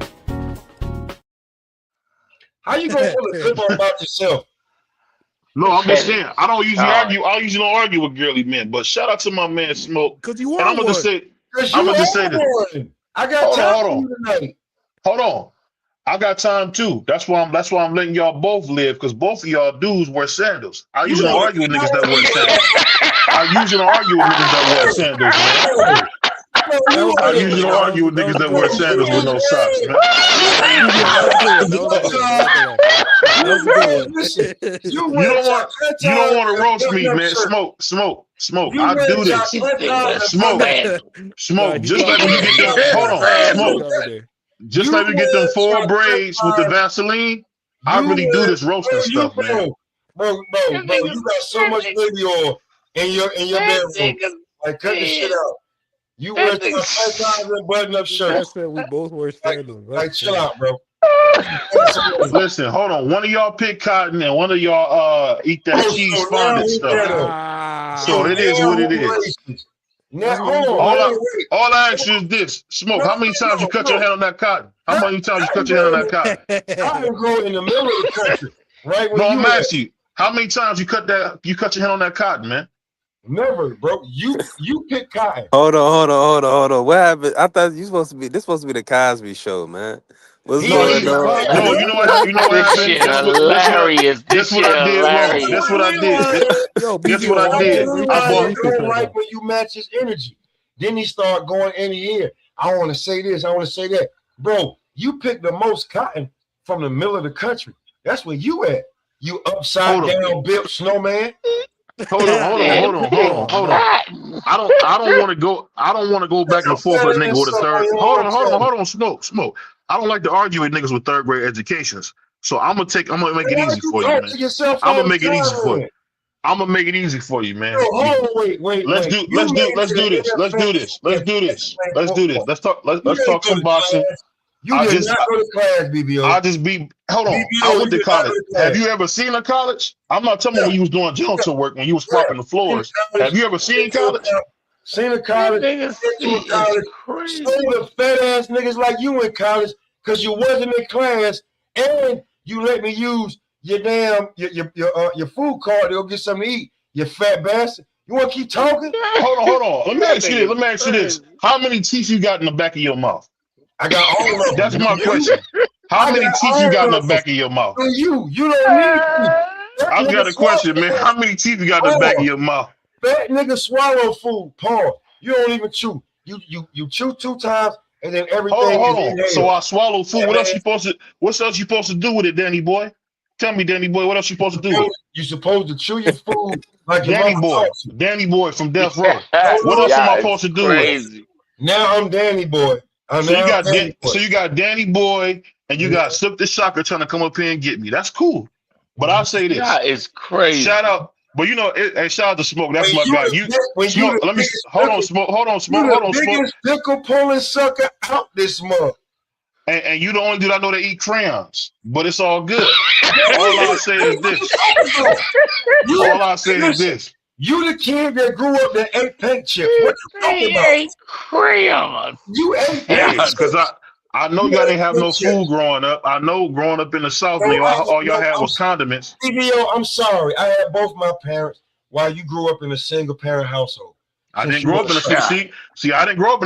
How you gonna pull a clip about yourself? No, I'm just saying. I don't usually argue. I usually don't argue with girly men. But shout out to my man Smoke. Because you are. And I'm gonna just say this. I got time tonight. Hold on. I got time too. That's why I'm letting y'all both live, because both of y'all dudes wear sandals. I usually don't argue with niggas that wear sandals. I usually don't argue with niggas that wear sandals, man. I usually don't argue with niggas that wear sandals with no socks, man. You don't want to roast me, man. Smoke. I do this. Smoke. Just like when you get them. Hold on, Smoke. Just like we get them 4 braids with the Vaseline, I really do this roasting stuff, man. Bro, you got so much baby oil in your bedroom. Like, cut the shit out. You wear and button-up shirts. I said we both wear sandals. Like, chill out, bro. Listen, hold on. One of y'all pick cotton and one of y'all eat that cheese fondant stuff. So it is what it is. Now, all I ask you is this: Smoke. How many times you cut your hand on that cotton? How many times you cut your hand on that cotton? I can go in the middle of the country, right? No, I'm asking you. How many times you cut your hand on that cotton, man? Never, bro. You pick cotton. Hold on. What happened? I thought this supposed to be the Cosby Show, man. What's No, good, dog? no. You know what? You know what This happened? shit hilarious. This This what shit I did wrong. hilarious. This what I did. Yo, This what I I did. I realize bought. he don't like when you match his energy. Then he start going in the ear. I want to say this. I want to say that, bro. You pick the most cotton from the middle of the country. That's where you at. You upside down built snowman. Hold on. I don't want to go. I don't want to go back and forth with a nigga with a third. Hold on. Smoke. I don't like to argue with niggas with third grade educations. So I'm gonna make it easy for you, man. I'm gonna make it easy for you. I'm gonna make it easy for you, man. Wait. Let's do this. Let's talk some boxing. You did not go to class, BBO. Hold on. BBO, I went to college. Have you ever seen a college? I'm not talking about when you was doing genital work, when you was propping the floors. Have you ever seen college? Seen a college. So the fat ass niggas like you in college because you wasn't in class and you let me use your damn your food card to go get something to eat. You fat bastard. You want to keep talking? Hold on. Let me ask you this. How many teeth you got in the back of your mouth? I got all of them. That's my question. How many teeth you got in the back of your mouth? You don't need teeth. I got a question, man. How many teeth you got in the back of your mouth? Fat nigga swallow food, Paul. You don't even chew. You chew 2 times and then everything. Hold on. So I swallow food. What else you supposed to do with it, Danny boy? Tell me, Danny boy, what else you supposed to do with it? You supposed to chew your food like Danny boy from Death Row. What else am I supposed to do with it? Now I'm Danny boy. So you got Danny boy and you got Slip the Shocker trying to come up here and get me. That's cool. But I'll say this. That is crazy. Shout out. But you know, shout out to Smoke. That's my guy. Smoke. Let me hold on, Smoke. Biggest pickle pulling sucker out this month. And you the only dude I know that eat crayons, but it's all good. All I say is this. You the kid that grew up that ate paint chips. What you talking about? Ate crayons. You ate paint chips. Because I know y'all didn't have no food growing up. I know growing up in the South, all y'all had was condiments. BBO, I'm sorry. I had both my parents while you grew up in a single parent household. I didn't grow up in a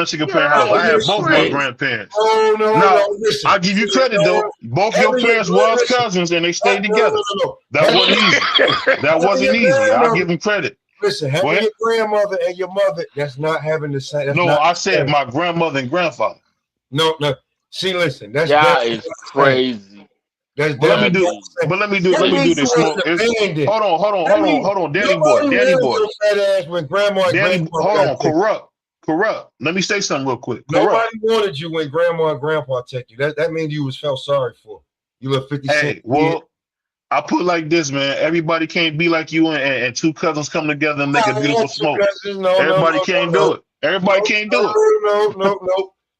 single parent house. I had both my grandparents. No. Listen, I give you credit though. Both your parents was cousins and they stayed together. That wasn't easy. That wasn't easy. I'll give them credit. Listen, having your grandmother and your mother, that's not having the same. No, I said my grandmother and grandfather. No. See, listen, that's crazy. But let me do this. Hold on. Danny boy. Hold on. Corrupt. Let me say something real quick. Nobody wanted you when grandma and grandpa took you. That means you was felt sorry for. You look 50 cents. Hey, well, I put it like this, man. Everybody can't be like you and 2 cousins come together and make a beautiful smoke. Everybody can't do it. Everybody can't do it.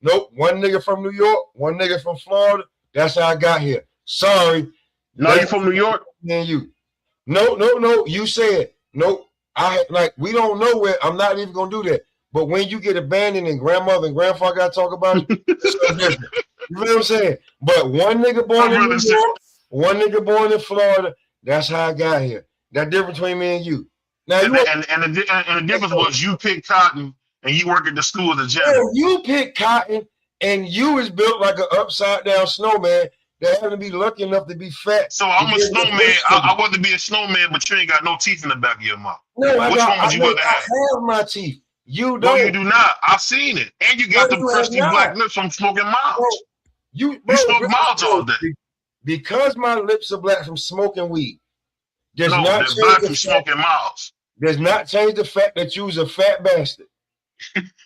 Nope. One nigga from New York, one nigga from Florida. That's how I got here. Sorry. No, you from New York? And you. No. You said nope. We don't know where. I'm not even gonna do that. But when you get abandoned and grandmother and grandfather gotta talk about it, it's so different. You know what I'm saying? But one nigga born in New York, one nigga born in Florida. That's how I got here. That difference between me and you. Now the difference was you picked cotton and you work at the school as a janitor. You picked cotton and you is built like an upside down snowman that happened to be lucky enough to be fat. So I'm a snowman. I want to be a snowman, but you ain't got no teeth in the back of your mouth. No, Which one would you rather have? I have my teeth. You don't. No, you do not. I've seen it. And you got the crusty black lips from smoking miles. You smoke miles all day. Because my lips are black from smoking weed. They're black from smoking miles. Does not change the fact that you was a fat bastard.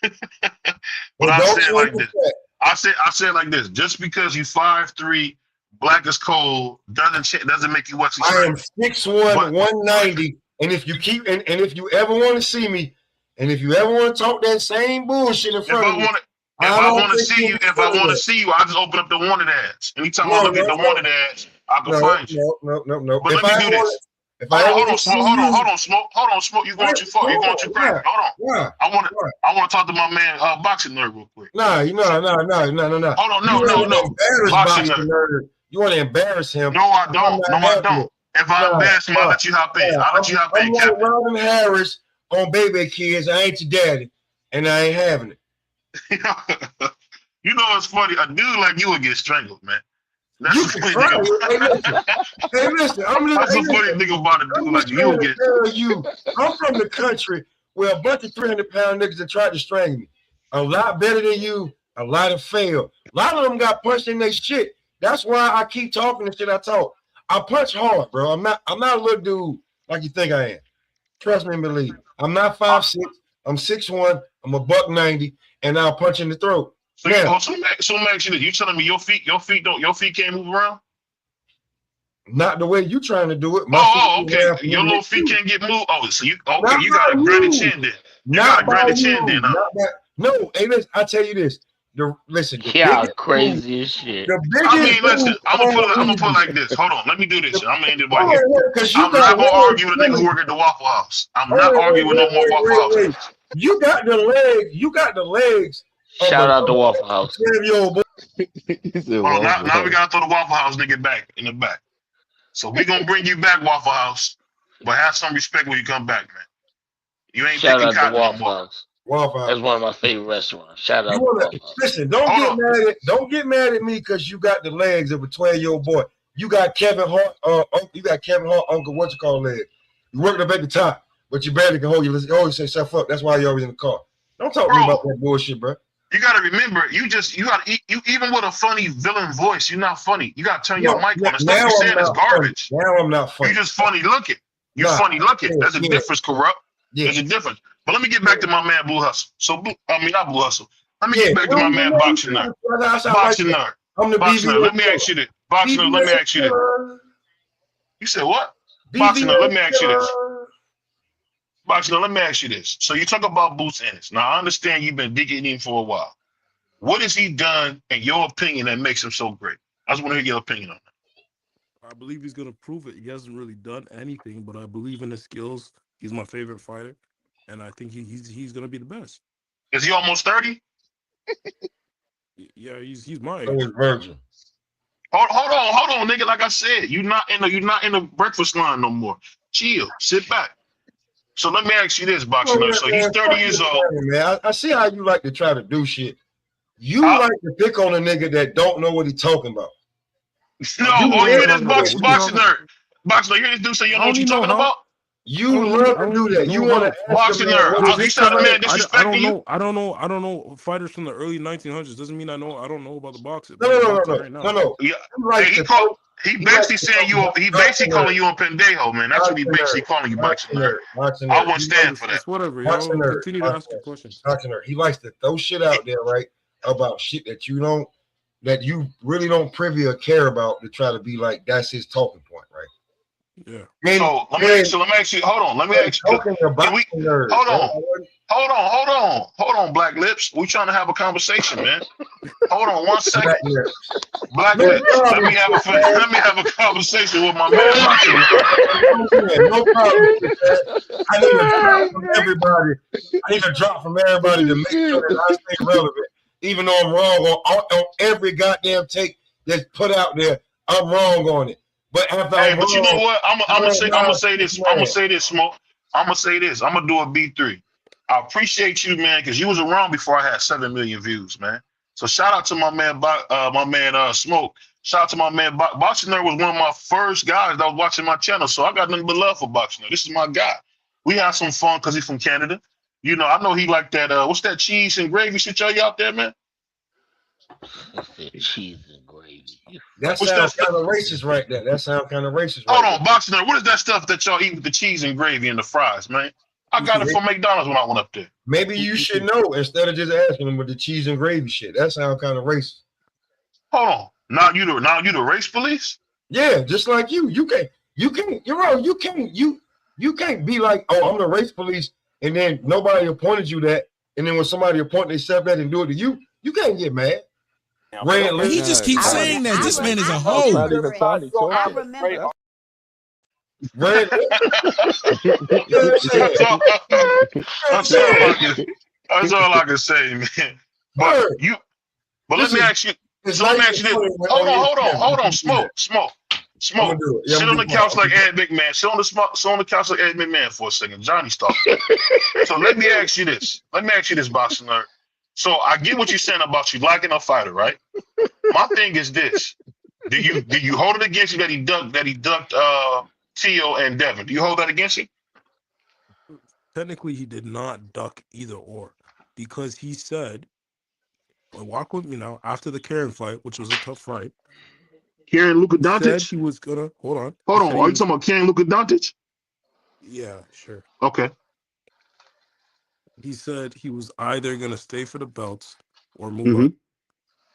But I say it like this. I say it like this. Just because you 5'3", black as coal, doesn't make you what you say. I am 6'1", 190, and if you keep and if you ever want to see me, and if you ever want to talk that same bullshit in front of me, if I want to see you, I just open up the wanted ads. Anytime I look at the wanted ads, I can find you. No. But let me do this. Hold on, Smoke. You're going too far. You're going too crazy. Hold on. I want to talk to my man, Boxing Nerd, real quick. No. Hold on, no. Boxing Nerd. You want to embarrass him? No, I don't. If I embarrass him, I'll let you hop in. I'm like Robin Harris on Baby Kids. I ain't your daddy, and I ain't having it. You know what's funny? A dude like you would get strangled, man. That's You the can funny try thing it. Hey, listen. Hey, listen. That's the funny thing about a dude like you. I'm Get tell you, I'm from the country where a bunch of 300-pound niggas that tried to strangle me. A lot better than you. A lot have failed. A lot of them got punched in their shit. That's why I keep talking the shit I talk. I punch hard, bro. I'm not a little dude like you think I am. Trust me and believe. I'm not 5'6". I'm 6'1". I'm a $190, and I'll punch in the throat. so Max, you telling me your feet can't move around? Not the way you trying to do it. Okay. Your little feet can't get moved. Oh, so you got a granite chin then. You got a granite chin then, huh? No, hey, listen, I tell you this. Listen, y'all crazy as shit. Listen, I'm gonna put it like this. Hold on, let me do this. I'm gonna end it right here. I'm not gonna argue with a nigga who work at the Waffle House. I'm not arguing with no more Waffle House. You got the legs. Shout out to Waffle House. Hold on, now we gotta throw the Waffle House nigga back in the back. So we gonna bring you back, Waffle House, but have some respect when you come back, man. You ain't Shout picking out cotton to no Waffle more. House. That's one of my favorite restaurants. Shout out to Waffle House. Listen, don't get mad at me because you got the legs of a 12-year-old boy. You got Kevin Hart, Uncle what you call leg. You worked up at the top, but you barely can hold yourself yourself up. That's why you're always in the car. Don't talk to me about that bullshit, bro. You gotta remember, you even with a funny villain voice, you're not funny. You gotta turn your mic on. The stuff you're saying is garbage. Now I'm not funny. You just funny looking. You're funny looking. There's a difference, corrupt. There's a difference. But let me get back to my man Blue Hustle. Not Blue Hustle. Let me get back to my man Boxing Nerd. Boxing Nerd. Let me ask you this. Boxing Nerd, let me ask you this. You said what? Boxing Nerd, let me ask you this. Boxing Nerd, let me ask you this. So you talk about Boots Ennis. Now I understand you've been digging him for a while. What has he done, in your opinion, that makes him so great? I just want to hear your opinion on that. I believe he's gonna prove it. He hasn't really done anything, but I believe in his skills. He's my favorite fighter, and I think he's gonna be the best. Is he almost 30? Yeah, he's my age. Virgin. Hold on, nigga. Like I said, you're not in the breakfast line no more. Chill, sit back. So let me ask you this, Boxing Nerd. So he's 30 years old. Man, I see how you like to try to do shit. You like to pick on a nigga that don't know what he's talking about. No, hear this Boxing Nerd. Boxing Nerd, you hear this dude say you don't know what you're talking about? You love to do that. You want to Boxing Nerd. You sound a man disrespecting you. I don't know fighters from the early 1900s. Doesn't mean I don't know about the boxing. No. Yeah, he basically saying he basically calling you a pendejo, man. That's what he basically calling you, Boxing Nerd. I won't stand for that. It's whatever. Continue to ask your questions. Boxing Nerd. He likes to throw shit out there, right? About shit that you really don't privy or care about to try to be like that's his talking point, right? Yeah. So let me ask you. Hold on. Let me ask you. Hold on, Black Lips. We trying to have a conversation, man. Hold on 1 second. Black Lips. Let me have a conversation with my man. No problem. I need a drop from everybody. To make sure that I stay relevant. Even though I'm wrong on every goddamn take that's put out there, I'm wrong on it. But you know what? I'm gonna say this, Smoke. I'm gonna say this. I'm gonna do a B3. I appreciate you, man, because you was around before I had 7 million views, man. So shout out to my man, Smoke. Shout out to my man, Boxing Nerd was one of my first guys that was watching my channel. So I got nothing but love for Boxing Nerd. This is my guy. We had some fun because he's from Canada. You know, I know he like that. What's that cheese and gravy shit y'all out there, man? Cheese and gravy. That sounds kind of racist right there. Hold on, Boxing Nerd. What is that stuff that y'all eat with the cheese and gravy and the fries, man? I got it from McDonald's when I went up there. Maybe you should know instead of just asking them with the cheese and gravy shit. That sounds kind of racist. Hold on. Now you the race police? Yeah, just like you. You can't. You're wrong. You can't be like, oh, I'm the race police, and then nobody appointed you that, and then when somebody appointed themselves that and do it to you, you can't get mad. He just keeps saying that. This man is a hoe. I remember. That's all I can say, man. But let me ask you. So let me ask you this. Hold on. Smoke. Sit on the couch like Ed McMahon. Sit on the couch like Ed McMahon for a second. Johnny's talking. So let me ask you this. Boxing Nerd. So I get what you're saying about you liking a fighter, right? My thing is this: do you hold it against you that he ducked Tio and Devin? Do you hold that against you? Technically, he did not duck either or, because he said, well, walk with me now, after the Karen fight, which was a tough fight. Karen Luka He said Doncic? he was gonna hold on. Hold on. Are you talking about Karen Luka Doncic? Yeah, sure. Okay. He said he was either gonna stay for the belts or move up,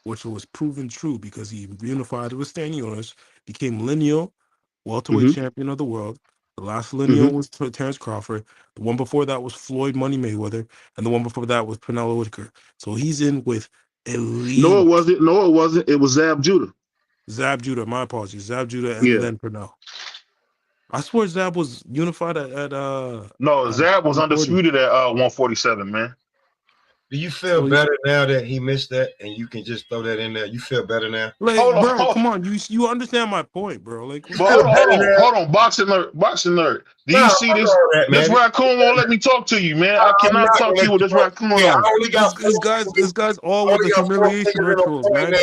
which was proven true because he unified with Stanionis, became lineal welterweight champion of the world. The last lineal was Terrence Crawford. The one before that was Floyd Money Mayweather, and the one before that was Pernell Whitaker. So he's in with elite. No, it wasn't. No, it wasn't. It was Zab Judah. Zab Judah, my apologies. Zab Judah and then Pernell. I swear Zab was unified at No, Zab was 140. undisputed at 147, man. Do you feel better now that he missed that and you can just throw that in there? You feel better now? Like, bro, come on. You understand my point, bro. Like, hold on. Boxing nerd. Do you see this? This raccoon won't let me talk to you, man. I cannot talk to you with this raccoon on. This guy's all with the humiliation rituals, man.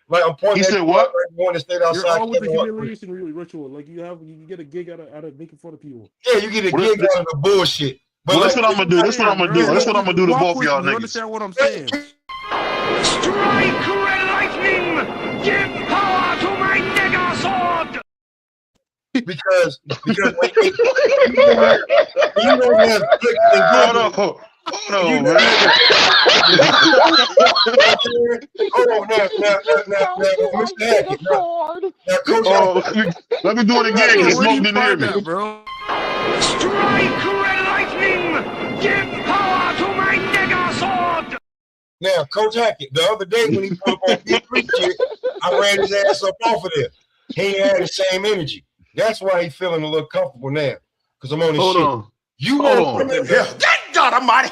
Like I'm pointing. He said what? Want to stay outside. You're all with the humiliation ritual. Like you get a gig out of making fun of people. Yeah, you get a gig out of the bullshit. But that's what I'm gonna do. That's what I'm gonna do. That's what I'm gonna do to both of y'all niggas. You understand what I'm saying? Strike red lightning! Give power to my mega sword! Because when you don't have clicks and Hold on, man. Hold on, now, Mr. Hackett. Now, Coach, let me do it again. Because Smoke didn't hear me, bro. Strike red lightning! Give power to my mega sword! Now, Coach Hackett, the other day when he put up on B3 shit, I ran his ass up off of there. He ain't had the same energy. That's why he's feeling a little comfortable now. Because I'm on his shit. On. You Hold on. Good God Almighty!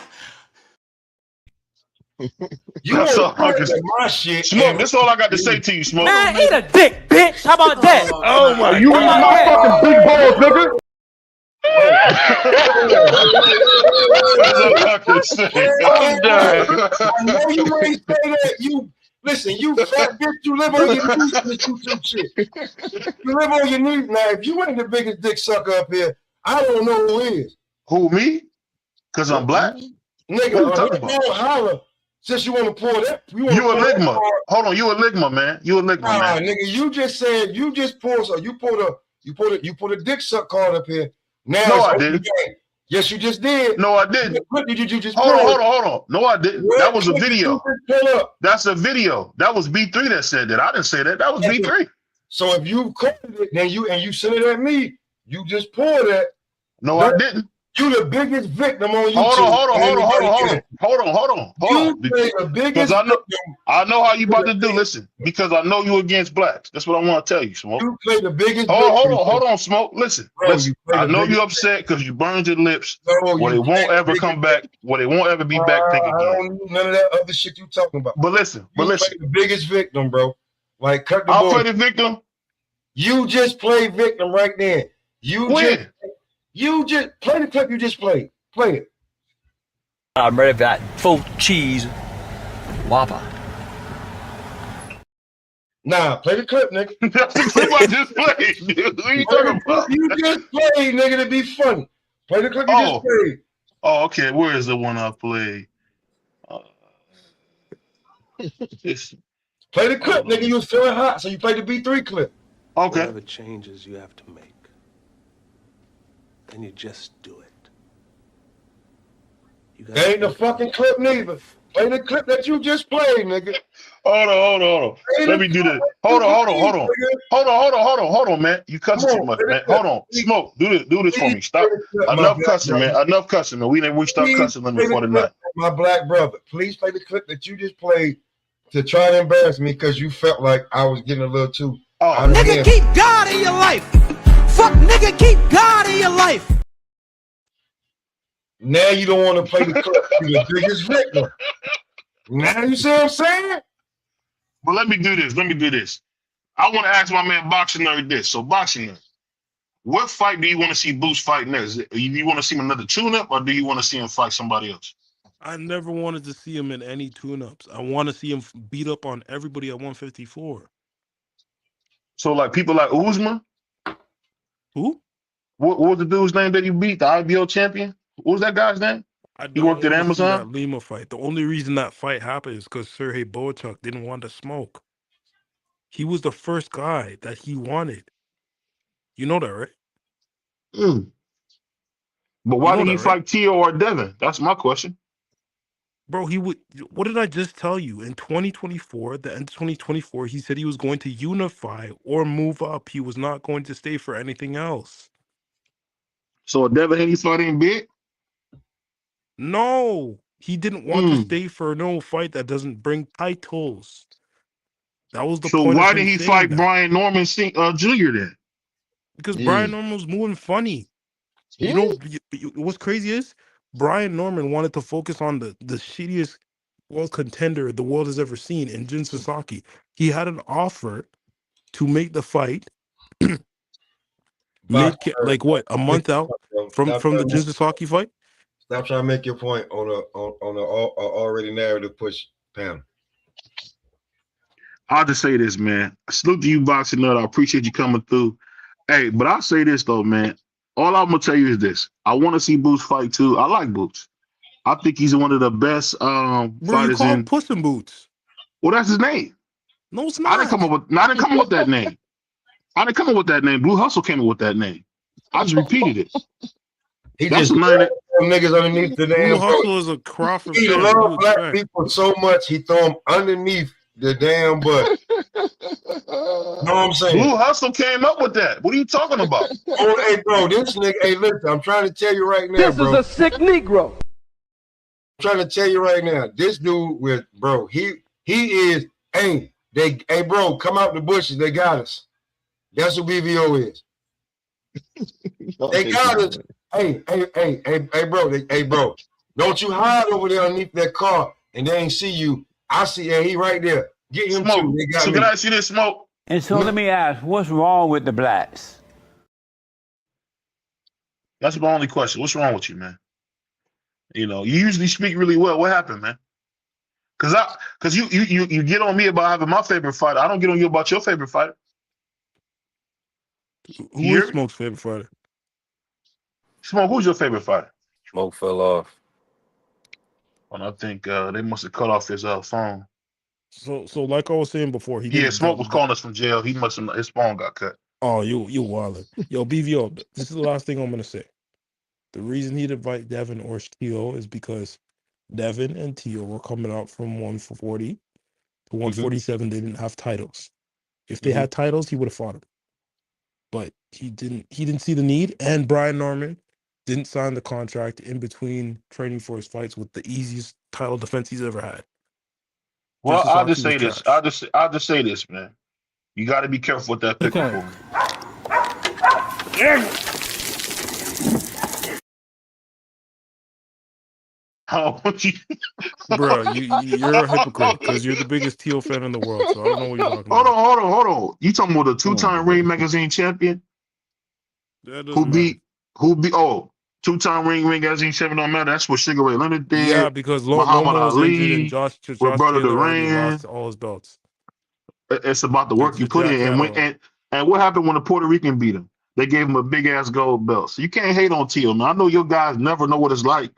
You my shit. Smoke, that's all I got to say to you, Smoke. Man, eat a dick, bitch! How about that? Oh my You God. my fucking big balls, nigga. I know you ain't say that. You listen, you fat bitch, you live on your knees and you do shit. You live on your knees. Now, if you ain't the biggest dick sucker up here, I don't know who is. Who, me? Because I'm black? Nigga, you holler. Since you want to pour that, you a ligma. Hold on, you a ligma, man. You a ligma, man. Nigga, you just said you just poured. So you put a dick suck card up here. Now no, I didn't. Yes, you just did. No, I didn't. You just hold on. No, I didn't. That was a video. That's a video. That was B3 that said that. I didn't say that. That was B3. So if you coded it, then you sent it at me. You just poured it. No, I didn't. You the biggest victim on YouTube. Hold on. Because I know how you about to do. Listen, because I know you against blacks. That's what I want to tell you, Smoke. You play the biggest. Hold on, Smoke. Listen. I know you're upset because you burned your lips. Where they won't ever come back. Where they won't ever be back pink again. I don't need none of that other shit you talking about. But listen. Play the biggest victim, bro. Like cut the. I'll play the victim. You just played victim right there. You just play the clip you just played. Play it. I'm ready for that full cheese Whopper. Nah, play the clip, nigga. That's the clip I just played, dude. What are you talking about? You just played, nigga, to be funny. Play the clip you just played. Oh, okay. Where is the one I played? Play the clip, nigga. You was feeling hot, so you played the B3 clip. Okay. Whatever changes you have to make. And you just do it. That ain't the fucking clip neither. Play the clip that you just played, nigga. Hold on. Let me do this. Hold on, man. You cussing too much, man. Hold on. Smoke. Do this for me. Stop. Enough cussing, man. Enough cussing, man. We stop cussing them before the night. My black brother, please play the clip that you just played to try to embarrass me because you felt like I was getting a little too. Nigga, keep God in your life. Fuck nigga, keep God in your life. Now you don't want to play the clip. You're the biggest victim. Now you see what I'm saying? But let me do this. I want to ask my man Boxing Nerd this. So Boxing Nerd, what fight do you want to see Boost fight next? Do you want to see him another tune-up or do you want to see him fight somebody else? I never wanted to see him in any tune-ups. I want to see him beat up on everybody at 154. So like people like Uzma. Who? What was the dude's name that you beat? The IBO champion? What was that guy's name? I He don't worked at want to see Amazon. that Lima fight. The only reason that fight happened is because Sergey Bochuk didn't want to smoke. He was the first guy that he wanted. You know that, right? Mm. But You why know did he that, right? fight Tio or Devin? That's my question. Bro, he would. What did I just tell you? In 2024, the end of 2024, he said he was going to unify or move up. He was not going to stay for anything else. So Devin Haney fight ain't big? No, he didn't want to stay for no fight that doesn't bring titles. That was the So point of why him did he saying fight that. Brian Norman Jr. then? Because Brian Norman was moving funny. You know, what's crazy is Brian Norman wanted to focus on the shittiest world contender the world has ever seen in Jin Sasaki. He had an offer to make the fight Box, like what, a month out from the Jin Sasaki fight. Stop trying to make your point on a already narrative push panel. I'll just say this, man. Salute to you, Boxing Nut. I appreciate you coming through. Hey, but I'll say this though, man. All I'm gonna tell you is this: I want to see Boots fight too. I like Boots. I think he's one of the best Bro, you fighters call him in. Puss in Boots. Well, that's his name. No, it's I didn't come up with that name. I didn't come up with that name. Blue Hustle came up with that name. I just repeated it. He That's just the name that niggas underneath the Blue damn. Hustle is a Crawford He fan. loves black people so much he throw them underneath the damn butt. Know what I'm saying? Blue Hustle came up with that. What are you talking about? Oh, hey, bro, this nigga. Hey, listen, I'm trying to tell you right now, This bro. is a sick Negro. I'm trying to tell you right now. This dude with bro, he is. Hey, bro, come out the bushes. They got us. That's what BVO is. They got us. Hey, bro. Don't you hide over there underneath that car and they ain't see you. I see. Yeah, he right there. Get him Smoke. too. They got So me. can I see this, Smoke? And so let me ask, what's wrong with the blacks? That's my only question. What's wrong with you, man? You know, you usually speak really well. What happened, man? Because you get on me about having my favorite fighter. I don't get on you about your favorite fighter. Who is Smoke's favorite fighter? Smoke, who's your favorite fighter? Smoke fell off. Well, I think they must have cut off his phone. So like I was saying before, he didn't. Smoke was calling us from jail. He must have his phone got cut. Oh, you wildin'. Yo, BVO, this is the last thing I'm gonna say. The reason he'd invite Devin or Tio is because Devin and Tio were coming out from 140 to 147. They didn't have titles. If they had titles, he would have fought him. But he didn't see the need, and Brian Norman didn't sign the contract in between training for his fights with the easiest title defense he's ever had. Well, I'll just say this. I'll just say this, man. You got to be careful with that pickle for me. Bro, you're a hypocrite because you're the biggest Tio fan in the world. So I don't know what you're talking about. Hold on. You talking about the two-time Ring Magazine champion? That doesn't matter. Two-time Ring Magazine champion don't matter. That's what Sugar Ray Leonard did. Yeah, because Muhammad Lomo was injured Ali, and Josh Roberto Taylor already Duran. lost all his belts. It's about the work you put Jack in. And what happened when the Puerto Rican beat him? They gave him a big-ass gold belt. So you can't hate on Tio. Now, I know your guys never know what it's like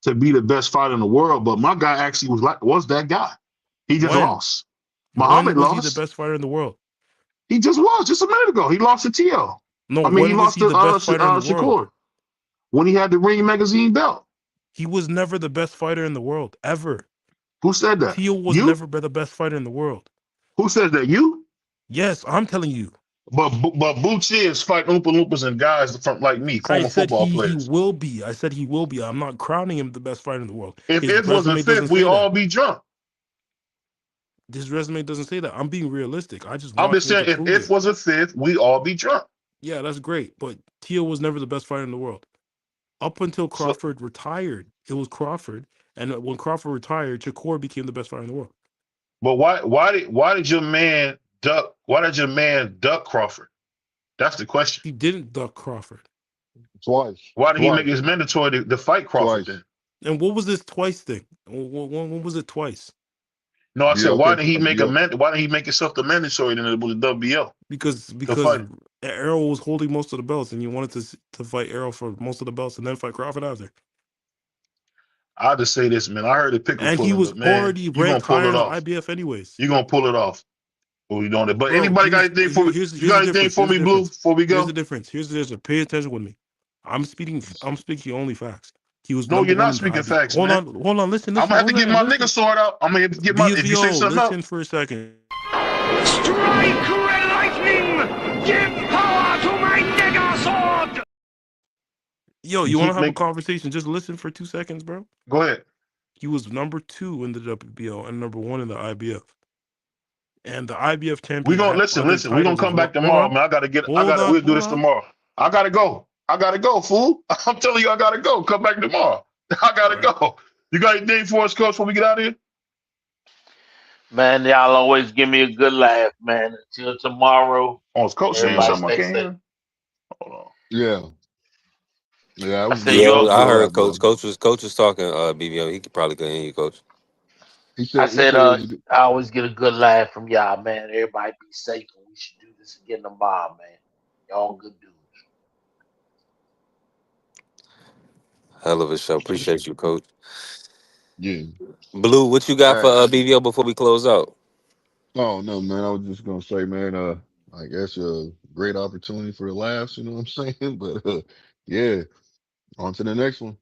to be the best fighter in the world, but my guy actually was that guy. He just lost. Muhammad when was lost. He the best fighter in the world? He just was a minute ago. He lost to Tio. No, I mean, he lost to the best fighter in the Shakur world? When he had the Ring Magazine belt. He was never the best fighter in the world, ever. Who said that? Tio was never the best fighter in the world. Who says that? You? Yes, I'm telling you. But Boots is fighting Oompa Loompas and guys from like me, former football players. He will be. I said he will be. I'm not crowning him the best fighter in the world. If it wasn't fifth, we all be drunk. This resume doesn't say that. I'm being realistic. I'm just saying if it was a fifth, we all be drunk. Yeah, that's great. But Tio was never the best fighter in the world. Up until Crawford retired, it was Crawford. And when Crawford retired, Shakur became the best fighter in the world. But why did your man duck? Why did your man duck Crawford? That's the question. He didn't duck Crawford. Twice. Why did he make it mandatory to fight Crawford then? And what was this twice thing? What was it twice? No, I said, BL why can't did he fight make BL. why did he make himself the mandatory then it was a WBO? Because The fight. Errol was holding most of the belts, and you wanted to fight Errol for most of the belts, and then fight Crawford after. I'll just say this, man. I heard the pickle And he pulling, was but man, already you gonna ranked pull higher it in the off. IBF anyways. You gonna pull it off. What we doing it? But Bro, anybody got anything for me? here's You got the anything difference. for Here's the me, Blue, difference. before we Here's go? the difference. Here's the difference. Pay attention with me. I'm speaking only facts. He was No, number you're one not in the speaking IBF. facts, man. Hold on, listen, I'm gonna have to hold get on, my listen. nigga sword out. I'm gonna have to get my. If you say BVO, something listen else, for a second. Strike, red lightning! Give power to my nigga sword! Yo, you you want to keep have a making. conversation? Just listen for 2 seconds, bro. Go ahead. He was number 2 in the WBO and number 1 in the IBF. And the IBF We champion gonna had listen. other Listen, we gonna titles as come well. back tomorrow, man. I gotta get. We'll do Hold this on. tomorrow. I gotta go. I gotta go, fool. I'm telling you, I gotta go. Come back tomorrow. I gotta All right. go. You got anything for us, Coach? Before we get out of here? Man, y'all always give me a good laugh, man. Until tomorrow, Oh, is Coach saying everybody something I stay can't safe. hear? Hold on. Yeah. Yeah, it I was said good. Yeah, It you. was I good heard laugh, Coach. bro. Coach was talking. BBO. He could probably couldn't hear you, Coach. I He said said it was a good. I always get a good laugh from y'all, man. Everybody be safe, and we should do this again tomorrow, man. Y'all good dudes. Hell of a show. Appreciate you, Coach. Yeah. Blue, what you All got for right. BBO before we close out? Oh no, man. I was just gonna say, man. I guess a great opportunity for the laughs. You know what I'm saying? But yeah. On to the next one.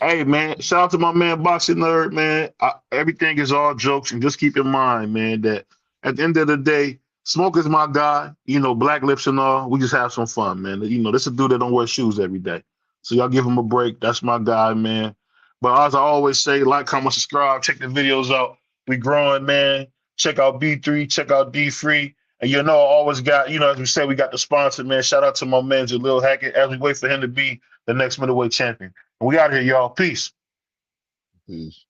Hey, man, shout out to my man, Boxing Nerd, man. Everything is all jokes. And just keep in mind, man, that at the end of the day, Smoke is my guy. You know, Black Lips and all. We just have some fun, man. You know, this is a dude that don't wear shoes every day. So y'all give him a break. That's my guy, man. But as I always say, like, comment, subscribe, check the videos out. We growing, man. Check out B3, check out D3. And you know, I always got, you know, as we say, we got the sponsor, man. Shout out to my man, Jalil Hackett, as we wait for him to be the next middleweight champion. We out here, y'all. Peace. Peace.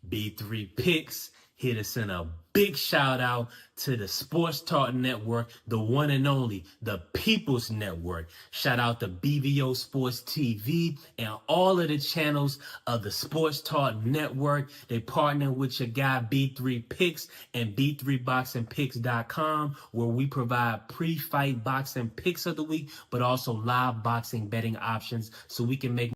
B3 Picks. Here to send a big shout out to the Sports Talk Network, the one and only, the People's Network. Shout out to BVO Sports TV and all of the channels of the Sports Talk Network. They partner with your guy B3 Picks and B3BoxingPicks.com, where we provide pre-fight boxing picks of the week, but also live boxing betting options so we can make